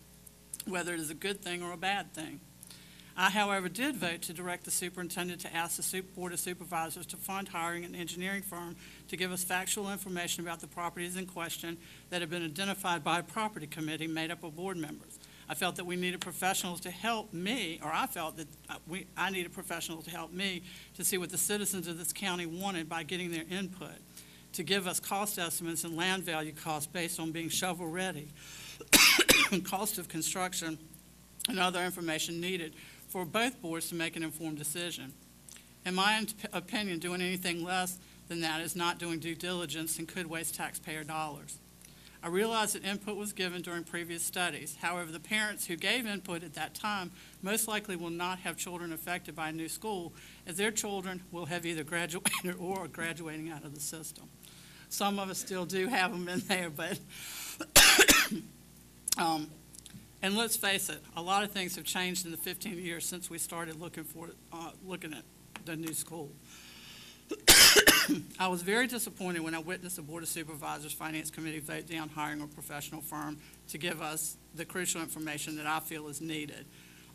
whether it is a good thing or a bad thing. I, however, did vote to direct the superintendent to ask the Board of Supervisors to fund hiring an engineering firm to give us factual information about the properties in question that have been identified by a property committee made up of board members. I felt that we needed professionals to help me, or I felt that I needed professionals to help me to see what the citizens of this county wanted by getting their input, to give us cost estimates and land value costs based on being shovel-ready, cost of construction, and other information needed for both boards to make an informed decision. In my opinion, doing anything less than that is not doing due diligence and could waste taxpayer dollars. I realize that input was given during previous studies. However, the parents who gave input at that time most likely will not have children affected by a new school, as their children will have either graduated or are graduating out of the system. Some of us still do have them in there, but and let's face it, a lot of things have changed in the 15 years since we started looking at the new school. I was very disappointed when I witnessed the Board of Supervisors Finance Committee vote down hiring a professional firm to give us the crucial information that I feel is needed.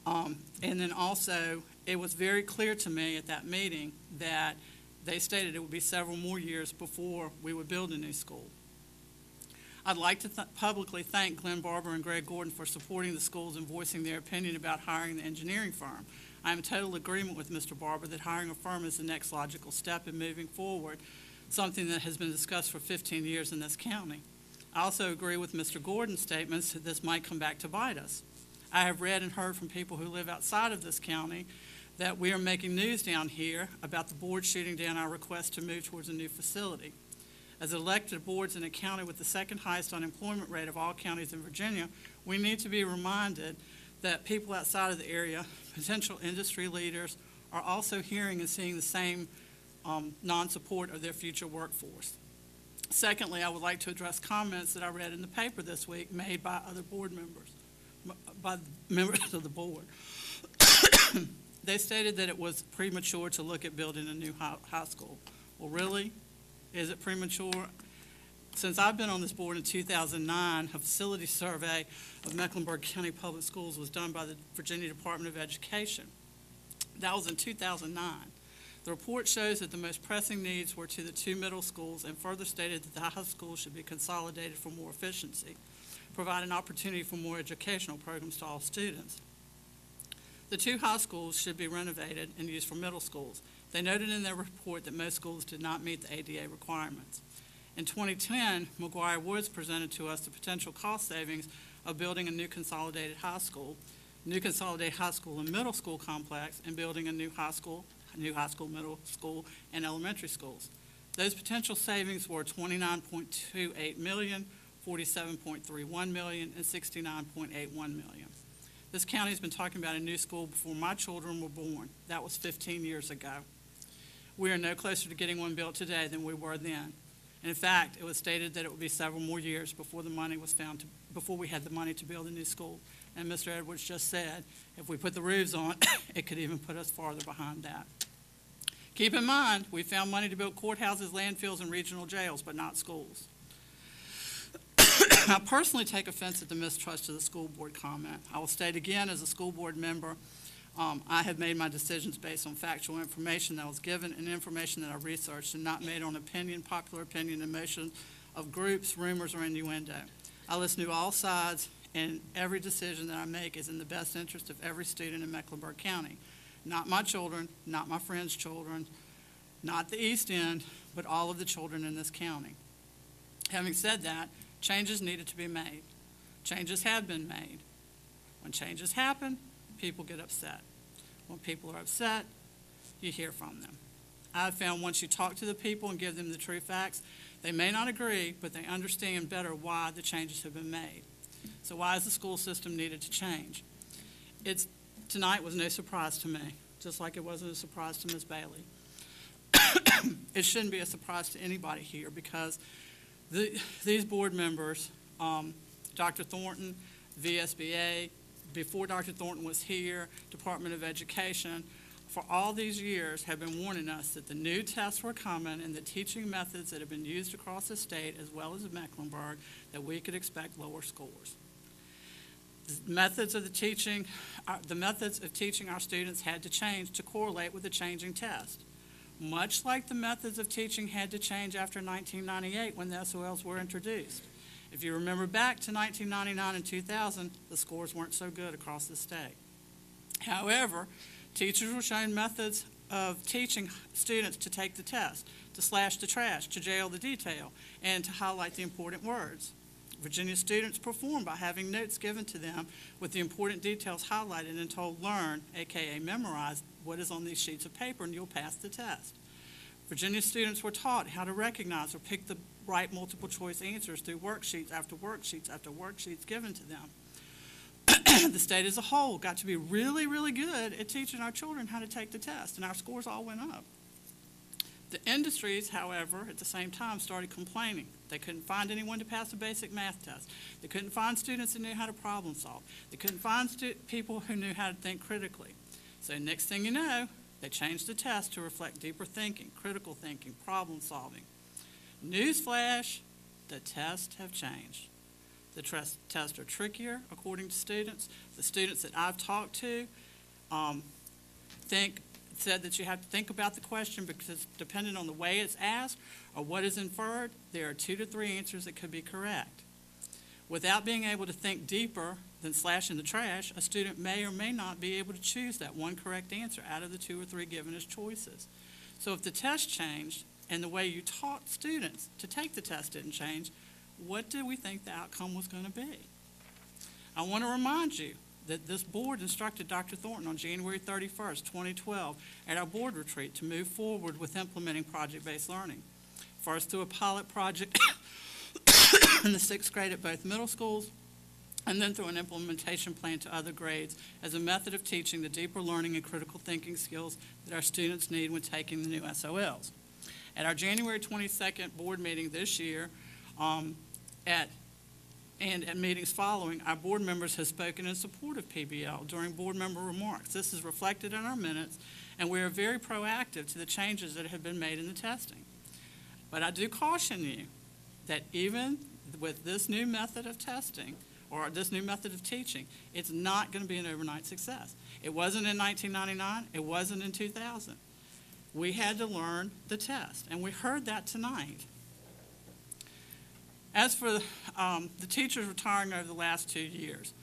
And then also, it was very clear to me at that meeting that they stated it would be several more years before we would build a new school. I'd like to publicly thank Glenn Barber and Greg Gordon for supporting the schools and voicing their opinion about hiring the engineering firm. I am in total agreement with Mr. Barber that hiring a firm is the next logical step in moving forward, something that has been discussed for 15 years in this county. I also agree with Mr. Gordon's statements that this might come back to bite us. I have read and heard from people who live outside of this county that we are making news down here about the board shooting down our request to move towards a new facility. As elected boards in a county with the second highest unemployment rate of all counties in Virginia, we need to be reminded that people outside of the area, potential industry leaders, are also hearing and seeing the same non-support of their future workforce. Secondly, I would like to address comments that I read in the paper this week made by other board members, by members of the board. They stated that it was premature to look at building a new high school. Well, really? Is it premature? Since I've been on this board in 2009, a facility survey of Mecklenburg County Public Schools was done by the Virginia Department of Education. That was in 2009. The report shows that the most pressing needs were to the 2 middle schools and further stated that the high school should be consolidated for more efficiency, provide an opportunity for more educational programs to all students. The 2 high schools should be renovated and used for middle schools. They noted in their report that most schools did not meet the ADA requirements. In 2010, McGuire Woods presented to us the potential cost savings of building a new consolidated high school and middle school complex, and building a new high school, middle school, and elementary schools. Those potential savings were $29.28 million, $47.31 million, and $69.81 million. This county's been talking about a new school before my children were born. That was 15 years ago. We are no closer to getting one built today than we were then. And in fact, it was stated that it would be several more years before before we had the money to build a new school. And Mr. Edwards just said, if we put the roofs on, it could even put us farther behind that. Keep in mind, we found money to build courthouses, landfills, and regional jails, but not schools. I personally take offense at the mistrust of the school board comment. I will state again, as a school board member, I have made my decisions based on factual information that was given and information that I researched, and not made on opinion, popular opinion, emotion of groups, rumors, or innuendo. I listen to all sides, and every decision that I make is in the best interest of every student in Mecklenburg County. Not my children, not my friends' children, not the East End, but all of the children in this county. Having said that, changes needed to be made. Changes have been made. When changes happen, people get upset. When people are upset, you hear from them. I've found once you talk to the people and give them the true facts, they may not agree, but they understand better why the changes have been made. So why is the school system needed to change? Tonight was no surprise to me, just like it wasn't a surprise to Ms. Bailey. It shouldn't be a surprise to anybody here, because these board members, Dr. Thornton, VSBA, before Dr. Thornton was here, Department of Education, for all these years have been warning us that the new tests were coming and the teaching methods that have been used across the state, as well as in Mecklenburg, that we could expect lower scores. The methods of teaching our students had to change to correlate with the changing test. Much like the methods of teaching had to change after 1998 when the SOLs were introduced. If you remember back to 1999 and 2000, the scores weren't so good across the state. However, teachers were shown methods of teaching students to take the test, to slash the trash, to jail the detail, and to highlight the important words. Virginia students performed by having notes given to them with the important details highlighted and told learn, aka memorize, what is on these sheets of paper and you'll pass the test. Virginia students were taught how to recognize or pick the right multiple choice answers through worksheets after worksheets after worksheets given to them. The state as a whole got to be really, really good at teaching our children how to take the test, and our scores all went up. The industries, however, at the same time started complaining. They couldn't find anyone to pass a basic math test. They couldn't find students who knew how to problem solve. They couldn't find people who knew how to think critically. So next thing you know, they changed the test to reflect deeper thinking, critical thinking, problem solving. Newsflash, the tests have changed. The tests are trickier, according to students. The students that I've talked to said that you have to think about the question, because depending on the way it's asked or what is inferred, there are 2 to 3 answers that could be correct. Without being able to think deeper than slashing the trash, a student may or may not be able to choose that one correct answer out of the 2 or 3 given as choices. So if the test changed and the way you taught students to take the test didn't change, what do we think the outcome was going to be? I want to remind you that this board instructed Dr. Thornton on January 31st, 2012, at our board retreat to move forward with implementing project-based learning. First through a pilot project in the 6th grade at both middle schools, and then through an implementation plan to other grades as a method of teaching the deeper learning and critical thinking skills that our students need when taking the new SOLs. At our January 22nd board meeting this year, and at meetings following, our board members have spoken in support of PBL during board member remarks. This is reflected in our minutes, and we are very proactive to the changes that have been made in the testing. But I do caution you that even with this new method of testing, or this new method of teaching, it's not going to be an overnight success. It wasn't in 1999, it wasn't in 2000. We had to learn the test, and we heard that tonight. As for the teachers retiring over the last 2 years,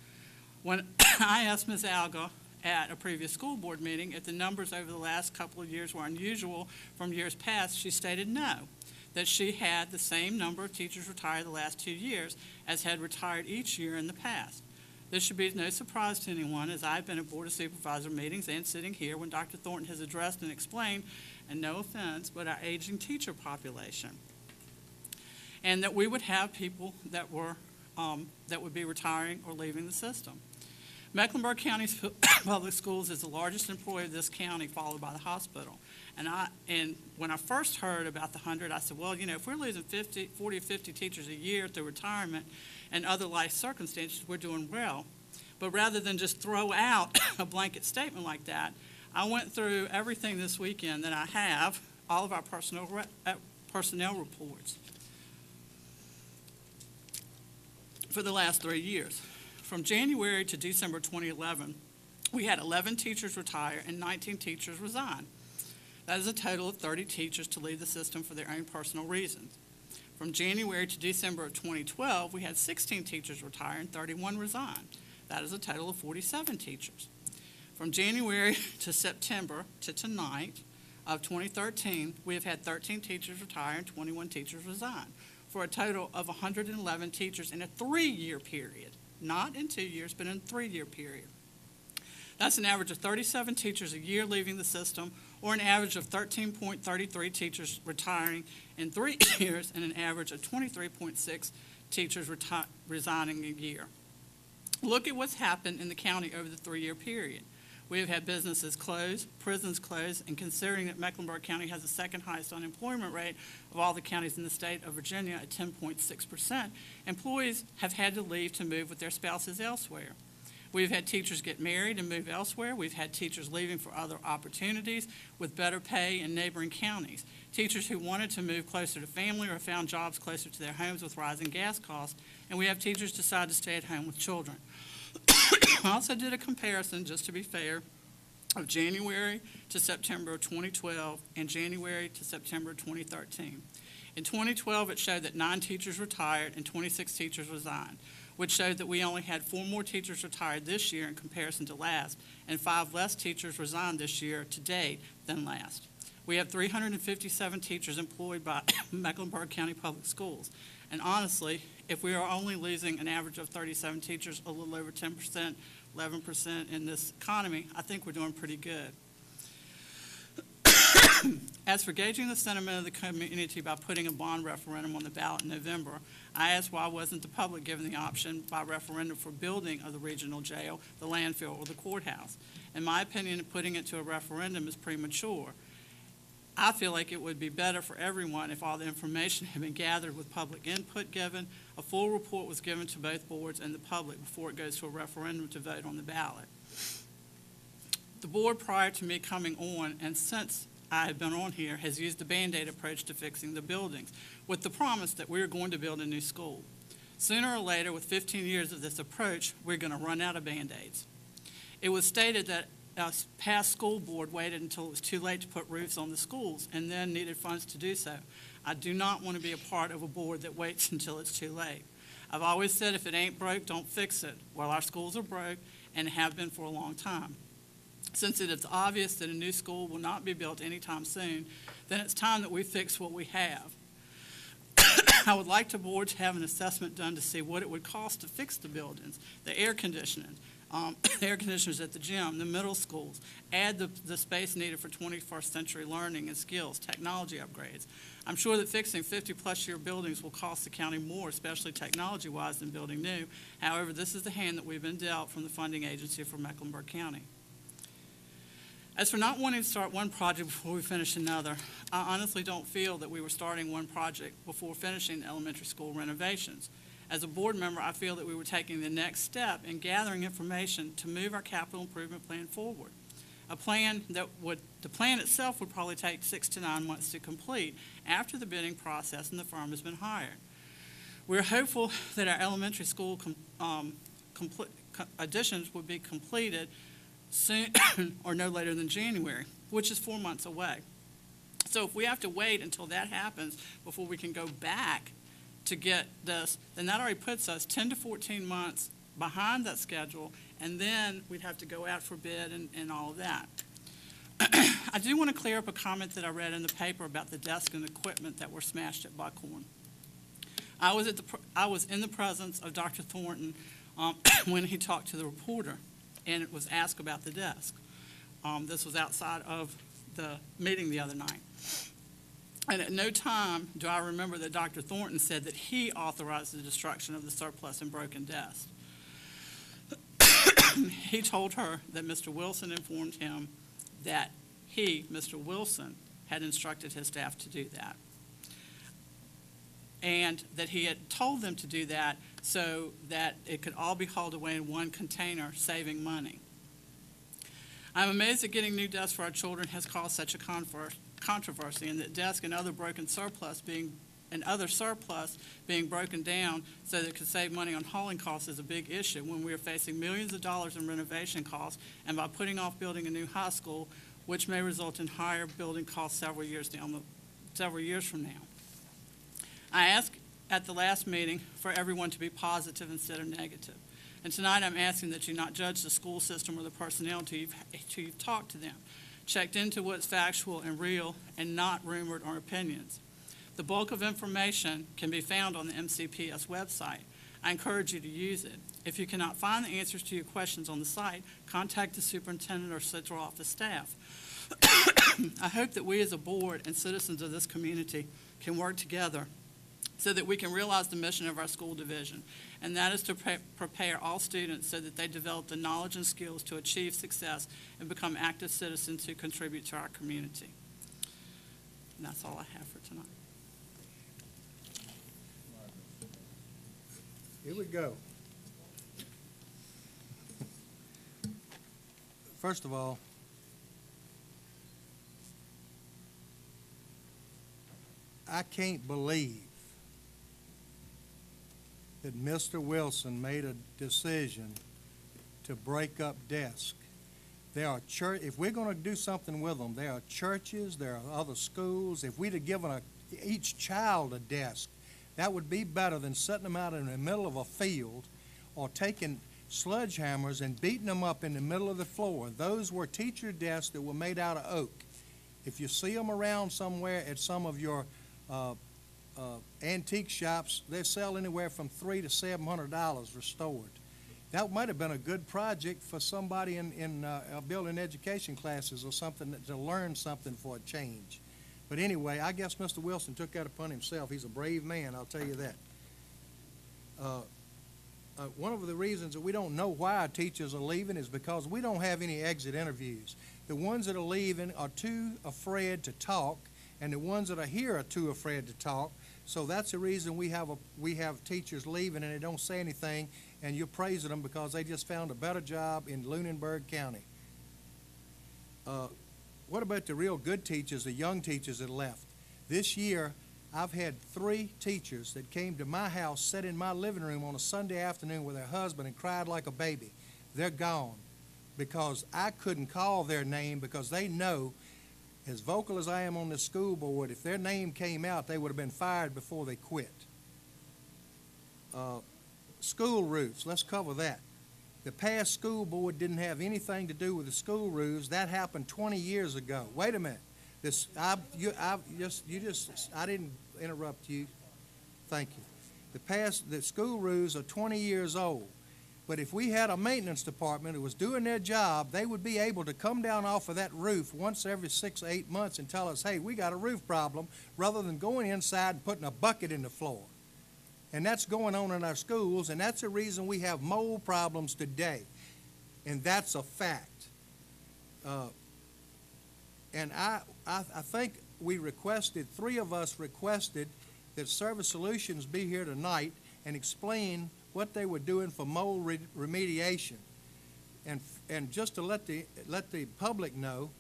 when I asked Ms. Alga at a previous school board meeting if the numbers over the last couple of years were unusual from years past. She stated no, that she had the same number of teachers retired the last 2 years as had retired each year in the past. This should be no surprise to anyone, as I've been at Board of Supervisor meetings and sitting here when Dr. Thornton has addressed and explained, and no offense, but our aging teacher population. And that we would have people that would be retiring or leaving the system. Mecklenburg County's public schools is the largest employer of this county, followed by the hospital. And when I first heard about the 100, I said, well, you know, if we're losing 40 or 50 teachers a year through retirement and other life circumstances, we're doing well. But rather than just throw out a blanket statement like that, I went through everything this weekend that I have, all of our personnel reports for the last 3 years. From January to December 2011, we had 11 teachers retire and 19 teachers resign. That is a total of 30 teachers to leave the system for their own personal reasons. From January to December of 2012, we had 16 teachers retire and 31 resign. That is a total of 47 teachers. From January to September to tonight of 2013, we have had 13 teachers retire and 21 teachers resign, for a total of 111 teachers in a 3-year period. Not in 2 years, but in a 3-year period. That's an average of 37 teachers a year leaving the system, or an average of 13.33 teachers retiring in 3 years, and an average of 23.6 teachers resigning a year. Look at what's happened in the county over the 3-year period. We have had businesses close, prisons close, and considering that Mecklenburg County has the second highest unemployment rate of all the counties in the state of Virginia at 10.6%, employees have had to leave to move with their spouses elsewhere. We've had teachers get married and move elsewhere. We've had teachers leaving for other opportunities with better pay in neighboring counties. Teachers who wanted to move closer to family or found jobs closer to their homes with rising gas costs. And we have teachers decide to stay at home with children. I also did a comparison, just to be fair, of January to September of 2012 and January to September of 2013. In 2012, it showed that 9 teachers retired and 26 teachers resigned, which showed that we only had 4 more teachers retired this year in comparison to last, and 5 less teachers resigned this year to date than last. We have 357 teachers employed by Mecklenburg County Public Schools. And honestly, if we are only losing an average of 37 teachers, a little over 10%, 11% in this economy, I think we're doing pretty good. As for gauging the sentiment of the community by putting a bond referendum on the ballot in November, I asked why wasn't the public given the option by referendum for building of the regional jail, the landfill, or the courthouse. In my opinion, putting it to a referendum is premature. I feel like it would be better for everyone if all the information had been gathered with public input given, a full report was given to both boards and the public before it goes to a referendum to vote on the ballot. The board prior to me coming on, and since I have been on here, has used the Band-Aid approach to fixing the buildings with the promise that we're going to build a new school. Sooner or later, with 15 years of this approach, we're going to run out of Band-Aids. It was stated that a past school board waited until it was too late to put roofs on the schools and then needed funds to do so. I do not want to be a part of a board that waits until it's too late. I've always said if it ain't broke, don't fix it. Well, our schools are broke and have been for a long time. Since it is obvious that a new school will not be built anytime soon, then it's time that we fix what we have. I would like the board to have an assessment done to see what it would cost to fix the buildings, the air conditioning, the air conditioners at the gym, the middle schools, add the space needed for 21st century learning and skills, technology upgrades. I'm sure that fixing 50-plus-year buildings will cost the county more, especially technology-wise, than building new. However, this is the hand that we've been dealt from the funding agency for Mecklenburg County. As for not wanting to start one project before we finish another, I honestly don't feel that we were starting one project before finishing the elementary school renovations. As a board member, I feel that we were taking the next step in gathering information to move our capital improvement plan forward. A plan that the plan itself would probably take 6 to 9 months to complete after the bidding process and the firm has been hired. We're hopeful that our elementary school additions would be completed soon or no later than January, which is 4 months away. So if we have to wait until that happens before we can go back to get this, then that already puts us 10 to 14 months behind that schedule and then we'd have to go out for bid and all of that. I do want to clear up a comment that I read in the paper about the desk and equipment that were smashed at Buckhorn. I was in the presence of Dr. Thornton when he talked to the reporter, and it was asked about the desk. This was outside of the meeting the other night. And at no time do I remember that Dr. Thornton said that he authorized the destruction of the surplus and broken desk. He told her that Mr. Wilson informed him that he, Mr. Wilson, had instructed his staff to do that. And that he had told them to do that so that it could all be hauled away in one container, saving money. I'm amazed that getting new desks for our children has caused such a controversy, and that desks and other surplus being broken down so that it could save money on hauling costs is a big issue when we are facing millions of dollars in renovation costs, and by putting off building a new high school, which may result in higher building costs several years from now. I asked at the last meeting for everyone to be positive instead of negative. And tonight I'm asking that you not judge the school system or the personnel until you've talked to them, checked into what's factual and real and not rumored or opinions. The bulk of information can be found on the MCPS website. I encourage you to use it. If you cannot find the answers to your questions on the site, contact the superintendent or central office staff. I hope that we as a board and citizens of this community can work together so that we can realize the mission of our school division, and that is to prepare all students so that they develop the knowledge and skills to achieve success and become active citizens who contribute to our community. And that's all I have for tonight. Here we go. First of all, I can't believe that Mr. Wilson made a decision to break up desks. There are if we're going to do something with them, there are churches, there are other schools. If we'd have given each child a desk, that would be better than setting them out in the middle of a field or taking sledgehammers and beating them up in the middle of the floor. Those were teacher desks that were made out of oak. If you see them around somewhere at some of your antique shops, they sell anywhere from $300 to $700 restored. That might have been a good project for somebody in building education classes or something to learn something for a change. But anyway, I guess Mr. Wilson took that upon himself. He's a brave man, I'll tell you that. One of the reasons that we don't know why our teachers are leaving is because we don't have any exit interviews. The ones that are leaving are too afraid to talk, and the ones that are here are too afraid to talk. So that's the reason we have teachers leaving and they don't say anything, and you're praising them because they just found a better job in Lunenburg County. What about the real good teachers, the young teachers that left? This year, I've had 3 teachers that came to my house, sat in my living room on a Sunday afternoon with their husband and cried like a baby. They're gone because I couldn't call their name because they know, as vocal as I am on the school board, if their name came out, they would have been fired before they quit. School roofs, let's cover that. The past school board didn't have anything to do with the school roofs. That happened 20 years ago. Wait a minute. I didn't interrupt you. Thank you. The school roofs are 20 years old. But if we had a maintenance department who was doing their job, they would be able to come down off of that roof once every 6 or 8 months and tell us, hey, we got a roof problem, rather than going inside and putting a bucket in the floor. And that's going on in our schools, and that's the reason we have mold problems today. And that's a fact. And I think we requested, 3 of us requested that Service Solutions be here tonight and explain what they were doing for mold remediation. And just to let the public know,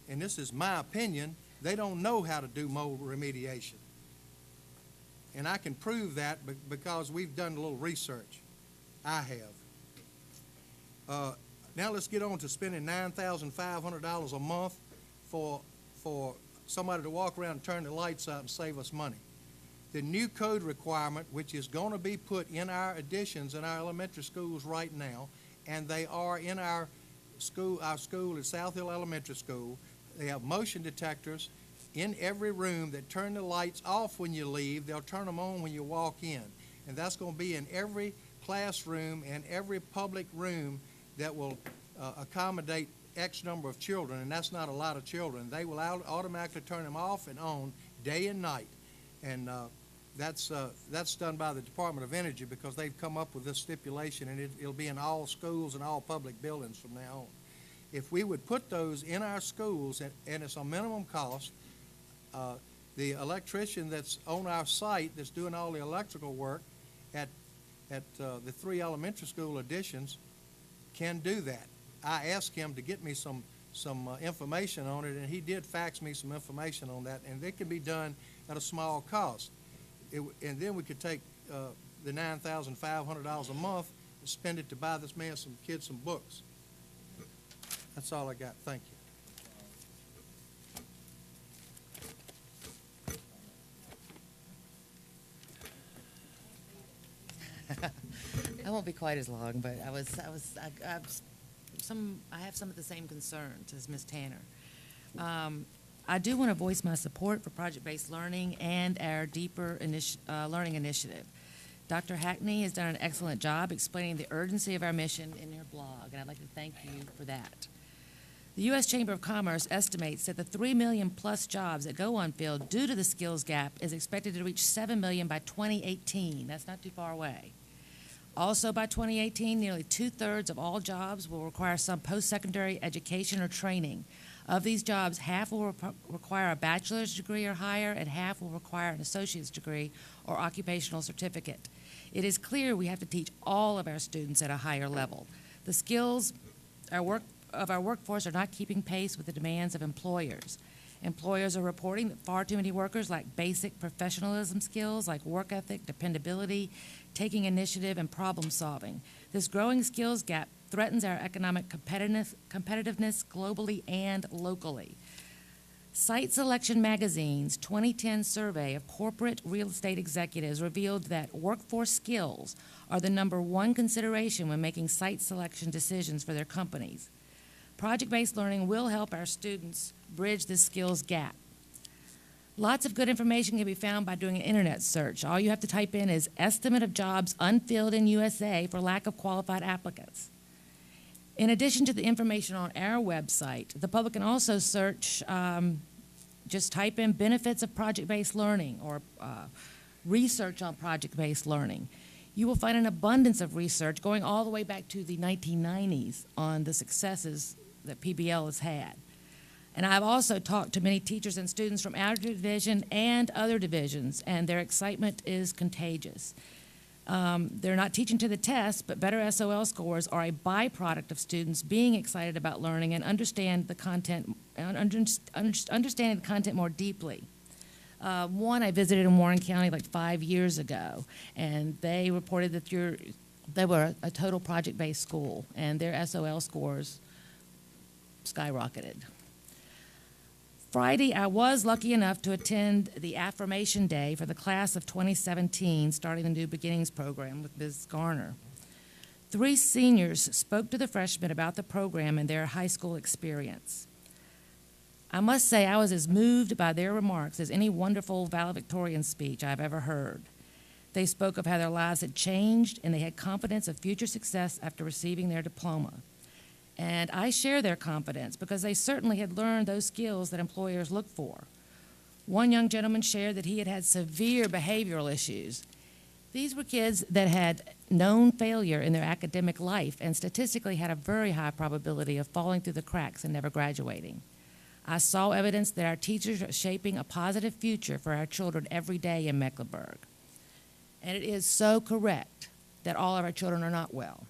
and this is my opinion, they don't know how to do mold remediation. And I can prove that because we've done a little research. I have. Now let's get on to spending $9,500 a month for somebody to walk around and turn the lights out and save us money. The new code requirement, which is going to be put in our additions in our elementary schools right now, and they are in our school. Our school is South Hill Elementary School. They have motion detectors in every room that turn the lights off when you leave. They'll turn them on when you walk in. And that's going to be in every classroom and every public room that will accommodate X number of children, and that's not a lot of children. They will automatically turn them off and on day and night. And that's done by the Department of Energy because they've come up with this stipulation, and it'll be in all schools and all public buildings from now on. If we would put those in our schools, and it's a minimum cost, the electrician that's on our site that's doing all the electrical work at the 3 elementary school additions can do that. I asked him to get me some information on it, and he did fax me some information on that, and it can be done at a small cost. And then we could take the $9,500 a month and spend it to buy this man some kids some books. That's all I got. Thank you. I won't be quite as long, but I have some of the same concerns as Ms. Tanner. I do want to voice my support for project-based learning and our deeper learning initiative. Dr. Hackney has done an excellent job explaining the urgency of our mission in her blog, and I'd like to thank you for that. The U.S. Chamber of Commerce estimates that the 3 million plus jobs that go unfilled due to the skills gap is expected to reach 7 million by 2018. That's not too far away. Also, by 2018, nearly 2/3 of all jobs will require some post-secondary education or training. Of these jobs, half will require a bachelor's degree or higher, and half will require an associate's degree or occupational certificate. It is clear we have to teach all of our students at a higher level. The skills of our workforce are not keeping pace with the demands of employers. Employers are reporting that far too many workers lack basic professionalism skills like work ethic, dependability, taking initiative, and problem solving. This growing skills gap threatens our economic competitiveness globally and locally. Site Selection Magazine's 2010 survey of corporate real estate executives revealed that workforce skills are the #1 consideration when making site selection decisions for their companies. Project-based learning will help our students bridge this skills gap. Lots of good information can be found by doing an internet search. All you have to type in is estimate of jobs unfilled in USA for lack of qualified applicants. In addition to the information on our website, the public can also search, just type in benefits of project-based learning or research on project-based learning. You will find an abundance of research going all the way back to the 1990s on the successes that PBL has had. And I've also talked to many teachers and students from our division and other divisions, and their excitement is contagious. They're not teaching to the test, but better SOL scores are a byproduct of students being excited about learning and understanding the content more deeply. One I visited in Warren County like 5 years ago, and they reported that they were a total project-based school, and their SOL scores skyrocketed. Friday, I was lucky enough to attend the Affirmation Day for the class of 2017, starting the New Beginnings program with Ms. Garner. 3 seniors spoke to the freshmen about the program and their high school experience. I must say I was as moved by their remarks as any wonderful valedictorian speech I've ever heard. They spoke of how their lives had changed and they had confidence of future success after receiving their diploma. And I share their confidence because they certainly had learned those skills that employers look for. One young gentleman shared that he had had severe behavioral issues. These were kids that had known failure in their academic life and statistically had a very high probability of falling through the cracks and never graduating. I saw evidence that our teachers are shaping a positive future for our children every day in Mecklenburg. And it is so correct that all of our children are not well.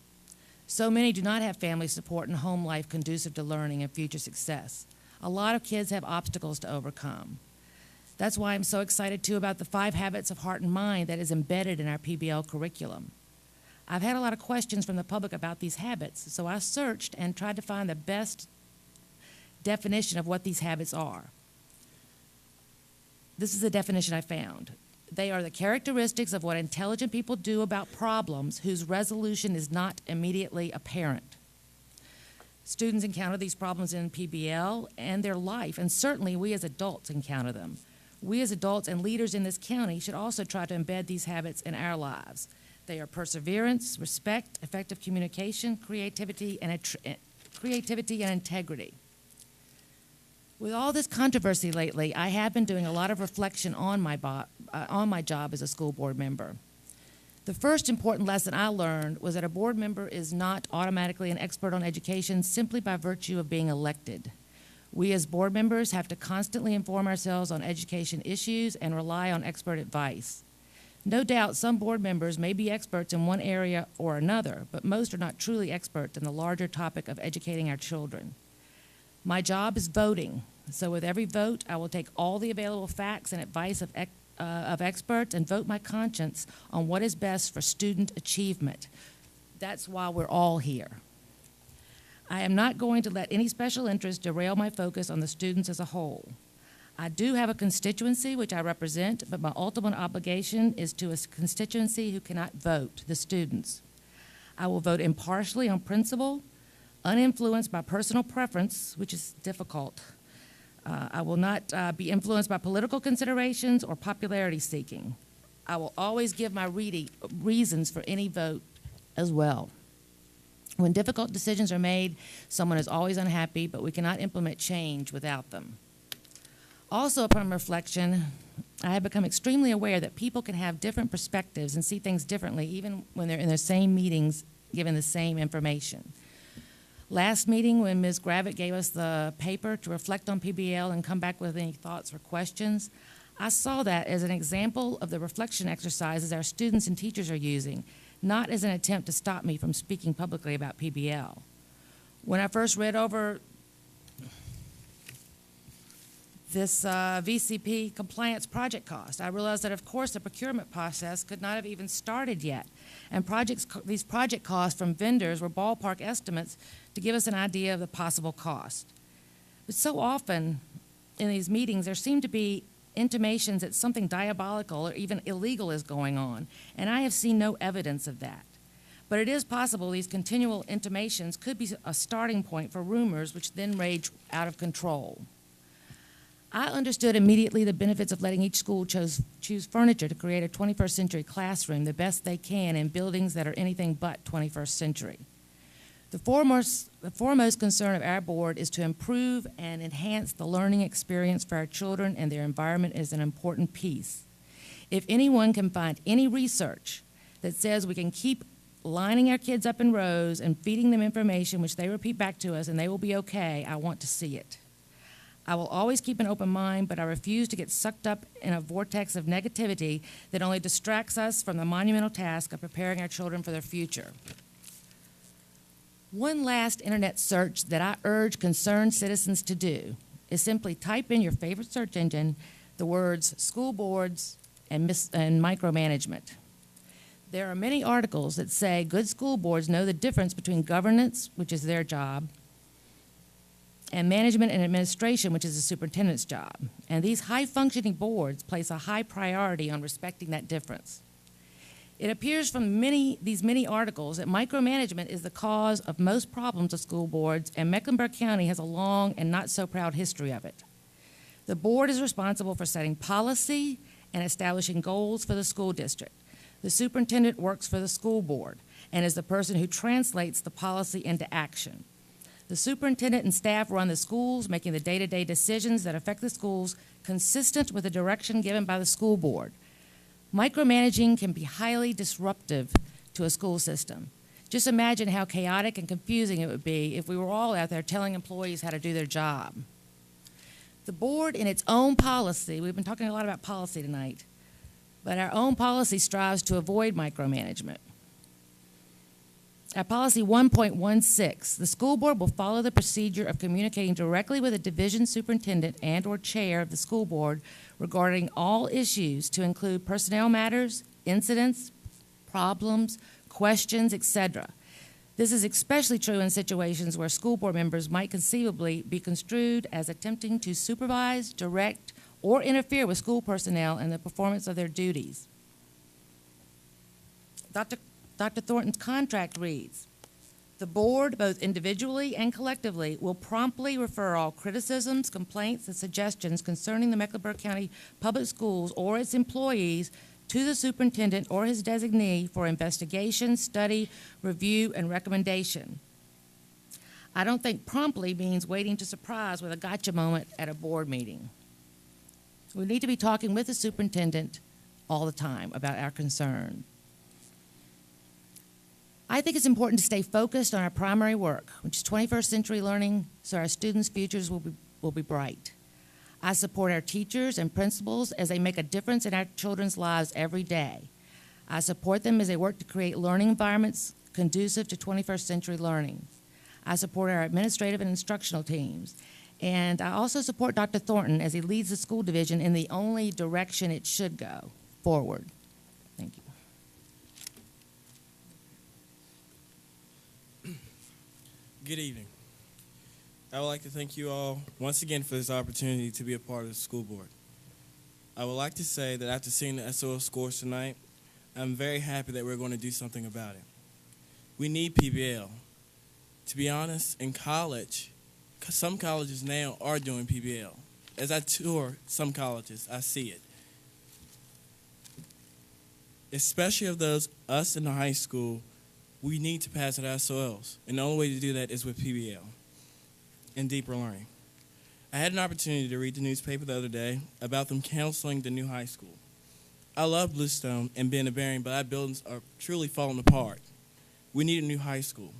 So many do not have family support and home life conducive to learning and future success. A lot of kids have obstacles to overcome. That's why I'm so excited, too, about the 5 Habits of Heart and Mind that is embedded in our PBL curriculum. I've had a lot of questions from the public about these habits, so I searched and tried to find the best definition of what these habits are. This is the definition I found. They are the characteristics of what intelligent people do about problems whose resolution is not immediately apparent. Students encounter these problems in PBL and their life, and certainly we as adults encounter them. We as adults and leaders in this county should also try to embed these habits in our lives. They are perseverance, respect, effective communication, creativity, and integrity. With all this controversy lately, I have been doing a lot of reflection on my job as a school board member. The first important lesson I learned was that a board member is not automatically an expert on education simply by virtue of being elected. We as board members have to constantly inform ourselves on education issues and rely on expert advice. No doubt some board members may be experts in one area or another, but most are not truly experts in the larger topic of educating our children. My job is voting, so with every vote, I will take all the available facts and advice of experts and vote my conscience on what is best for student achievement. That's why we're all here. I am not going to let any special interest derail my focus on the students as a whole. I do have a constituency which I represent, but my ultimate obligation is to a constituency who cannot vote, the students. I will vote impartially on principle, uninfluenced by personal preference, which is difficult. I will not be influenced by political considerations or popularity seeking. I will always give my reasons for any vote as well. When difficult decisions are made, someone is always unhappy, but we cannot implement change without them. Also, upon reflection, I have become extremely aware that people can have different perspectives and see things differently even when they're in the same meetings given the same information. Last meeting, when Ms. Gravitt gave us the paper to reflect on PBL and come back with any thoughts or questions, I saw that as an example of the reflection exercises our students and teachers are using, not as an attempt to stop me from speaking publicly about PBL. When I first read over this VCP compliance project cost, I realized that, of course, the procurement process could not have even started yet, and these project costs from vendors were ballpark estimates to give us an idea of the possible cost. But so often in these meetings, there seem to be intimations that something diabolical or even illegal is going on, and I have seen no evidence of that. But it is possible these continual intimations could be a starting point for rumors which then rage out of control. I understood immediately the benefits of letting each school choose furniture to create a 21st century classroom the best they can in buildings that are anything but 21st century. The foremost concern of our board is to improve and enhance the learning experience for our children, and their environment is an important piece. If anyone can find any research that says we can keep lining our kids up in rows and feeding them information which they repeat back to us and they will be okay, I want to see it. I will always keep an open mind, but I refuse to get sucked up in a vortex of negativity that only distracts us from the monumental task of preparing our children for their future. One last internet search that I urge concerned citizens to do is simply type in your favorite search engine the words school boards and micromanagement. There are many articles that say good school boards know the difference between governance, which is their job, and management and administration, which is the superintendent's job. And these high-functioning boards place a high priority on respecting that difference. It appears from these many articles that micromanagement is the cause of most problems of school boards, and Mecklenburg County has a long and not so proud history of it. The board is responsible for setting policy and establishing goals for the school district. The superintendent works for the school board and is the person who translates the policy into action. The superintendent and staff run the schools, making the day-to-day decisions that affect the schools consistent with the direction given by the school board. Micromanaging can be highly disruptive to a school system. Just imagine how chaotic and confusing it would be if we were all out there telling employees how to do their job. The board, in its own policy, we've been talking a lot about policy tonight, but our own policy strives to avoid micromanagement. At policy 1.16, the school board will follow the procedure of communicating directly with a division superintendent and/or chair of the school board regarding all issues to include personnel matters, incidents, problems, questions, etc. This is especially true in situations where school board members might conceivably be construed as attempting to supervise, direct, or interfere with school personnel in the performance of their duties. Dr. Thornton's contract reads, "The board, both individually and collectively, will promptly refer all criticisms, complaints, and suggestions concerning the Mecklenburg County Public Schools or its employees to the superintendent or his designee for investigation, study, review, and recommendation." I don't think promptly means waiting to surprise with a gotcha moment at a board meeting. We need to be talking with the superintendent all the time about our concern. I think it's important to stay focused on our primary work, which is 21st century learning, so our students' futures will be bright. I support our teachers and principals as they make a difference in our children's lives every day. I support them as they work to create learning environments conducive to 21st century learning. I support our administrative and instructional teams. And I also support Dr. Thornton as he leads the school division in the only direction it should go, forward. Thank you. Good evening. I would like to thank you all once again for this opportunity to be a part of the school board. I would like to say that after seeing the SOL scores tonight, I'm very happy that we're going to do something about it. We need PBL. To be honest, in college, some colleges now are doing PBL. As I tour some colleges, I see it. Especially of those, us in the high school, we need to pass it SOLs. And the only way to do that is with PBL and deeper learning. I had an opportunity to read the newspaper the other day about them canceling the new high school. I love Bluestone and being a Barian, but our buildings are truly falling apart. We need a new high school.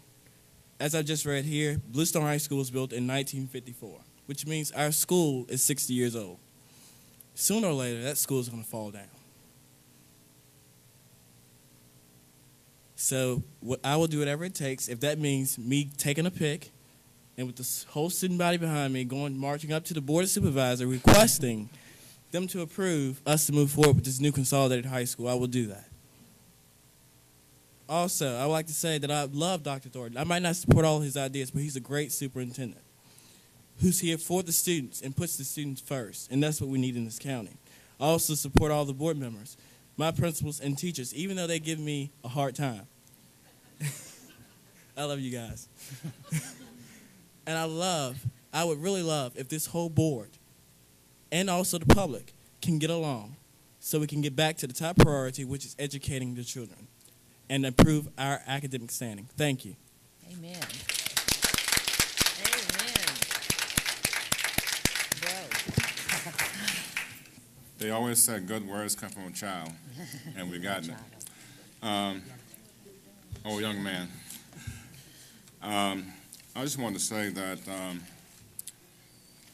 As I just read here, Bluestone High School was built in 1954, which means our school is 60 years old. Sooner or later, that school is going to fall down. So I will do whatever it takes, if that means me taking a pick and with the whole student body behind me marching up to the Board of Supervisors requesting them to approve us to move forward with this new consolidated high school. I will do that. Also, I would like to say that I love Dr. Thornton. I might not support all his ideas, but he's a great superintendent who's here for the students and puts the students first, and that's what we need in this county. I also support all the board members, my principals and teachers, even though they give me a hard time. I love you guys. And I would really love if this whole board and also the public can get along so we can get back to the top priority, which is educating the children and improve our academic standing. Thank you. Amen. They always say good words come from a child, and we got it. Young man. I just wanted to say that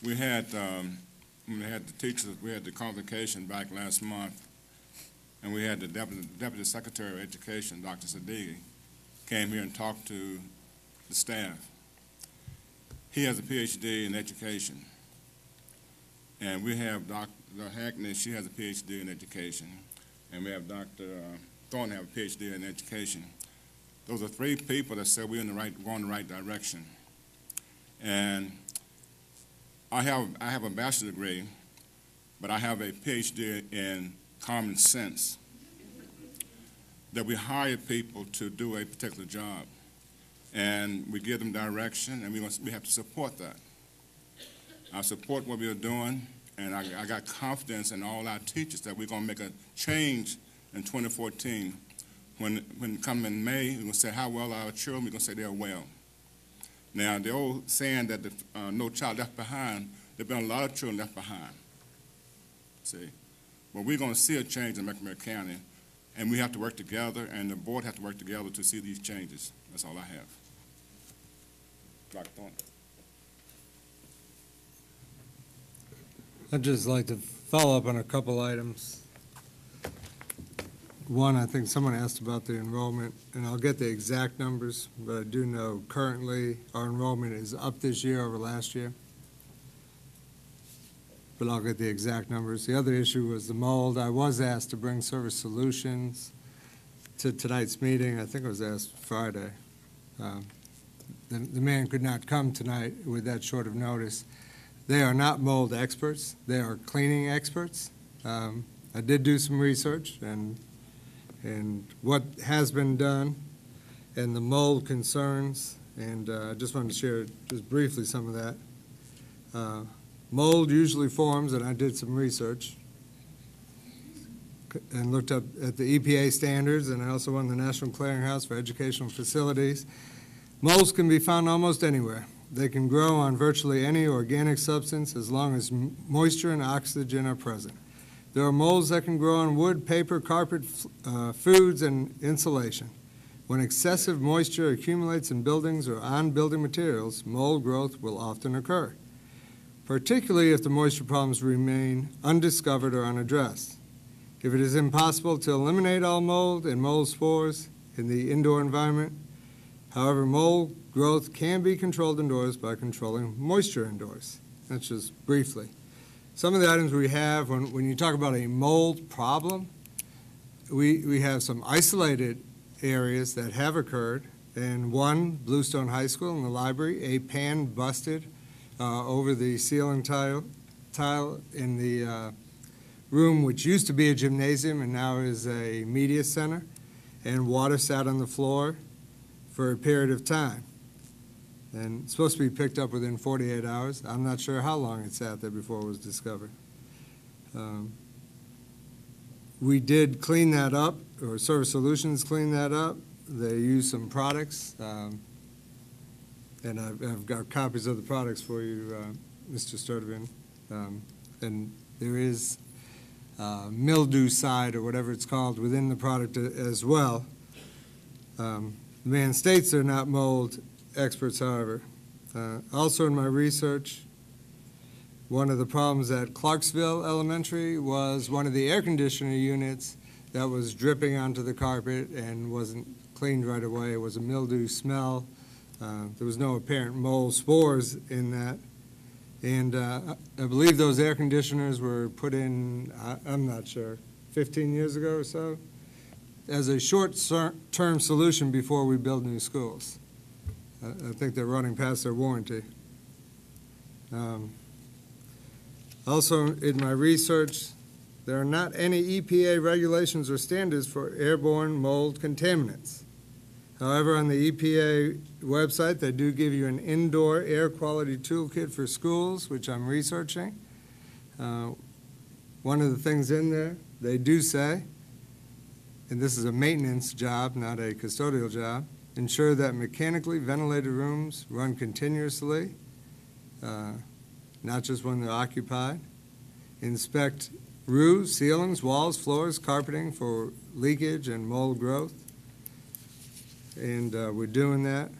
when we had the teachers, we had the convocation back last month, and we had the Deputy Secretary of Education, Dr. Sadeghi, came here and talked to the staff. He has a PhD in education. And we have Dr. Hackney, she has a PhD in education. And we have Dr. Thornton have a PhD in education. Those are three people that said we're going the right direction. And I have a bachelor's degree, but I have a PhD in common sense, that we hire people to do a particular job, and we give them direction, and we have to support that. I support what we are doing, and I got confidence in all our teachers that we're going to make a change in 2014. When come in May, we're going to say how well our children, we're going to say they're well. Now, the old saying that no child left behind, there have been a lot of children left behind, see? But we're going to see a change in Mecklenburg County, and we have to work together, and the board has to work together to see these changes. That's all I have. Dr. Thornton. I'd just like to follow up on a couple items. One, I think someone asked about the enrollment, and I'll get the exact numbers, but I do know currently our enrollment is up this year over last year. But I'll get the exact numbers. The other issue was the mold. I was asked to bring Service Solutions to tonight's meeting. I think I was asked Friday. The man could not come tonight with that short of notice. They are not mold experts. They are cleaning experts. I did do some research and what has been done and the mold concerns, and I just wanted to share just briefly some of that. Mold usually forms, and I did some research and looked up at the EPA standards, and I also won the National Clearinghouse for Educational Facilities. Molds can be found almost anywhere. They can grow on virtually any organic substance as long as moisture and oxygen are present. There are molds that can grow on wood, paper, carpet, foods, and insulation. When excessive moisture accumulates in buildings or on building materials, mold growth will often occur, particularly if the moisture problems remain undiscovered or unaddressed. If it is impossible to eliminate all mold and mold spores in the indoor environment, however, mold growth can be controlled indoors by controlling moisture indoors. That's just briefly. Some of the items we have, when you talk about a mold problem, we have some isolated areas that have occurred. And one, Bluestone High School in the library, a pan busted over the ceiling tile in the room which used to be a gymnasium and now is a media center, and water sat on the floor for a period of time. And it's supposed to be picked up within 48 hours. I'm not sure how long it sat there before it was discovered. We did clean that up, or Service Solutions cleaned that up. They used some products, and I've got copies of the products for you, Mr. Sturdivant. And there is mildewcide, or whatever it's called, within the product as well. The man states they're not mold experts, however. Also in my research, one of the problems at Clarksville Elementary was one of the air conditioner units that was dripping onto the carpet and wasn't cleaned right away. It was a mildew smell. There was no apparent mold spores in that. And I believe those air conditioners were put in, I'm not sure, 15 years ago or so, as a short-term solution before we build new schools. I think they're running past their warranty. Also, in my research, there are not any EPA regulations or standards for airborne mold contaminants. However, on the EPA website, they do give you an indoor air quality toolkit for schools, which I'm researching. One of the things in there, they do say, and this is a maintenance job, not a custodial job, ensure that mechanically ventilated rooms run continuously, not just when they're occupied. Inspect roofs, ceilings, walls, floors, carpeting for leakage and mold growth. And we're doing that.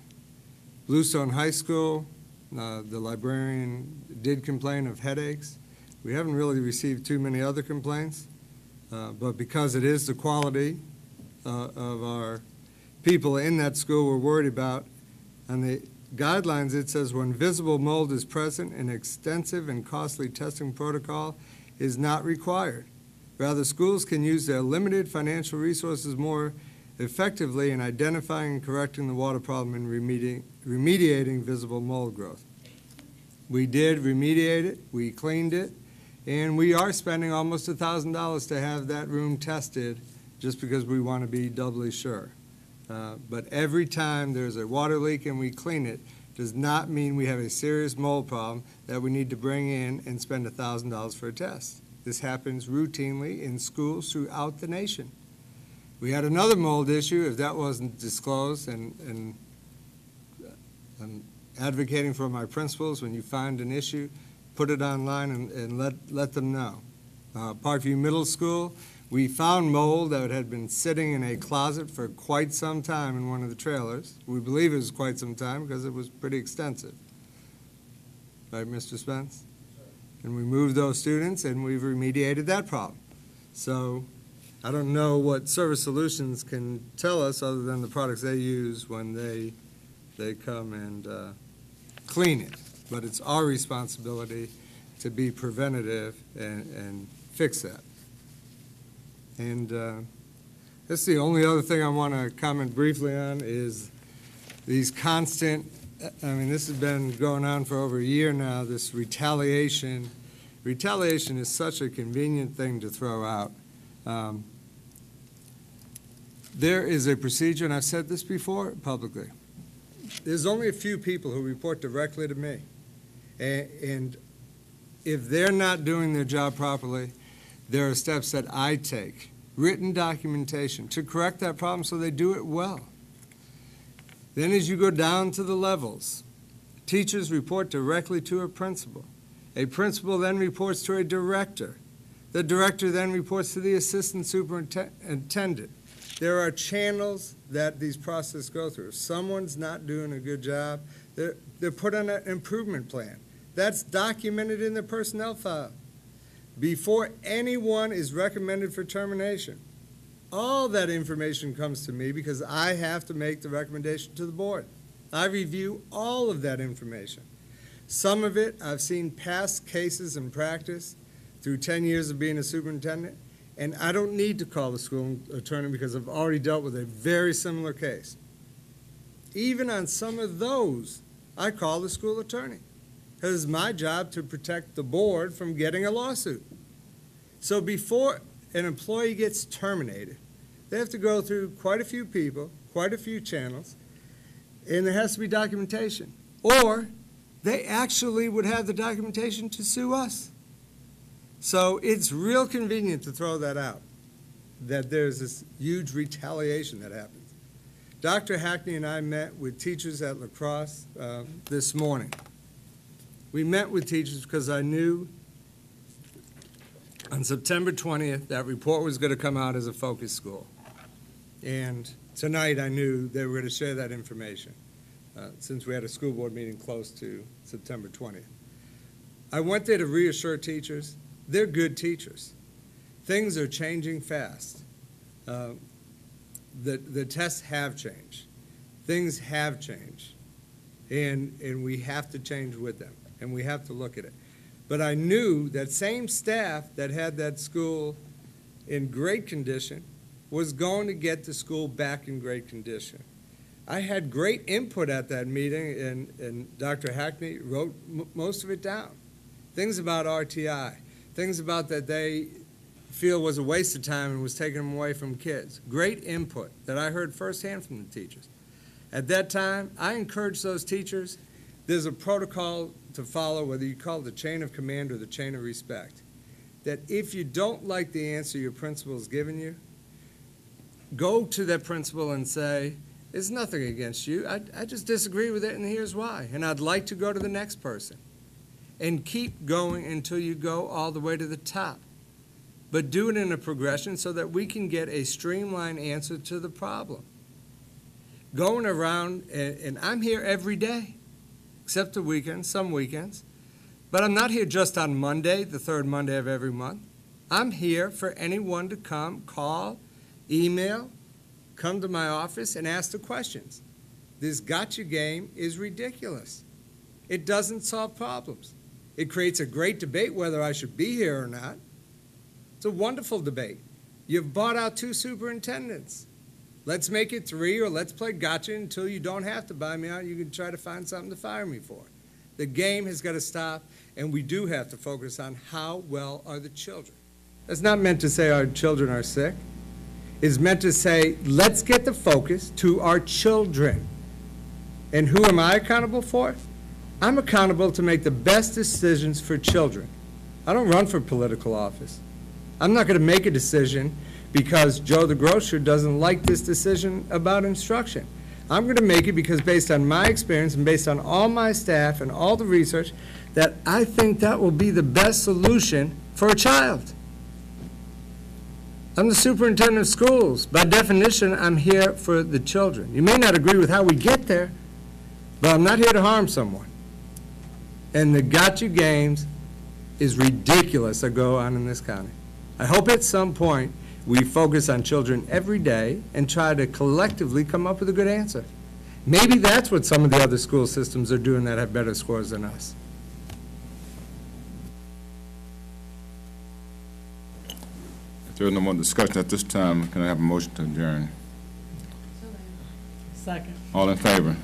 Bluestone High School, the librarian did complain of headaches. We haven't really received too many other complaints, but because it is the quality of our people in that school we're worried about. On the guidelines, it says when visible mold is present, an extensive and costly testing protocol is not required. Rather, schools can use their limited financial resources more effectively in identifying and correcting the water problem and remediating visible mold growth. We did remediate it, we cleaned it, and we are spending almost $1,000 to have that room tested just because we want to be doubly sure. But every time there's a water leak and we clean it, does not mean we have a serious mold problem that we need to bring in and spend $1,000 for a test. This happens routinely in schools throughout the nation. We had another mold issue, if that wasn't disclosed, and I'm advocating for my principals, when you find an issue, put it online and let them know. Parkview Middle School, we found mold that had been sitting in a closet for quite some time in one of the trailers. We believe it was quite some time because it was pretty extensive. Right, Mr. Spence? And we moved those students and we've remediated that problem. So I don't know what Service Solutions can tell us other than the products they use when they come and clean it. But it's our responsibility to be preventative and fix that. And that's the only other thing I want to comment briefly on is these constant I mean, this has been going on for over a year now, this retaliation. Retaliation is such a convenient thing to throw out. There is a procedure, and I've said this before publicly. There's only a few people who report directly to me. And if they're not doing their job properly, there are steps that I take, written documentation, to correct that problem so they do it well. Then as you go down to the levels, teachers report directly to a principal. A principal then reports to a director. The director then reports to the assistant superintendent. There are channels that these processes go through. If someone's not doing a good job, they're put on an improvement plan. That's documented in the personnel file. Before anyone is recommended for termination, all that information comes to me because I have to make the recommendation to the board. I review all of that information. Some of it I've seen past cases in practice through 10 years of being a superintendent, and I don't need to call the school attorney because I've already dealt with a very similar case. Even on some of those, I call the school attorney because it's my job to protect the board from getting a lawsuit. So before an employee gets terminated, they have to go through quite a few people, quite a few channels, and there has to be documentation. Or they actually would have the documentation to sue us. So it's real convenient to throw that out, that there's this huge retaliation that happens. Dr. Hackney and I met with teachers at La Crosse this morning. We met with teachers because I knew on September 20th that report was going to come out as a focus school. And tonight I knew they were going to share that information since we had a school board meeting close to September 20th. I went there to reassure teachers. They're good teachers. Things are changing fast. The tests have changed. Things have changed. And we have to change with them, and we have to look at it. But I knew that same staff that had that school in great condition was going to get the school back in great condition. I had great input at that meeting, and Dr. Hackney wrote most of it down. Things about RTI, things about that they feel was a waste of time and was taking them away from kids. Great input that I heard firsthand from the teachers. At that time, I encouraged those teachers, there's a protocol to follow, whether you call it the chain of command or the chain of respect, that if you don't like the answer your principal has given you, go to that principal and say, it's nothing against you. I just disagree with it, and here's why. And I'd like to go to the next person. And keep going until you go all the way to the top. But do it in a progression so that we can get a streamlined answer to the problem. Going around, and I'm here every day, except the weekends, some weekends. But I'm not here just on Monday, the third Monday of every month. I'm here for anyone to come, call, email, come to my office and ask the questions. This gotcha game is ridiculous. It doesn't solve problems. It creates a great debate whether I should be here or not. It's a wonderful debate. You've bought out 2 superintendents. Let's make it 3, or let's play gotcha until you don't have to buy me out. You can try to find something to fire me for. The game has got to stop, and we do have to focus on how well are the children. That's not meant to say our children are sick. It's meant to say, let's get the focus to our children. And who am I accountable for? I'm accountable to make the best decisions for children. I don't run for political office. I'm not going to make a decision because Joe the grocer doesn't like this decision about instruction. I'm going to make it because based on my experience and based on all my staff and all the research, that I think that will be the best solution for a child. I'm the superintendent of schools. By definition, I'm here for the children. You may not agree with how we get there, but I'm not here to harm someone. And the gotcha games is ridiculous that go on in this county. I hope at some point we focus on children every day and try to collectively come up with a good answer. Maybe that's what some of the other school systems are doing that have better scores than us. If there is no more discussion at this time, can I have a motion to adjourn? Second. All in favor?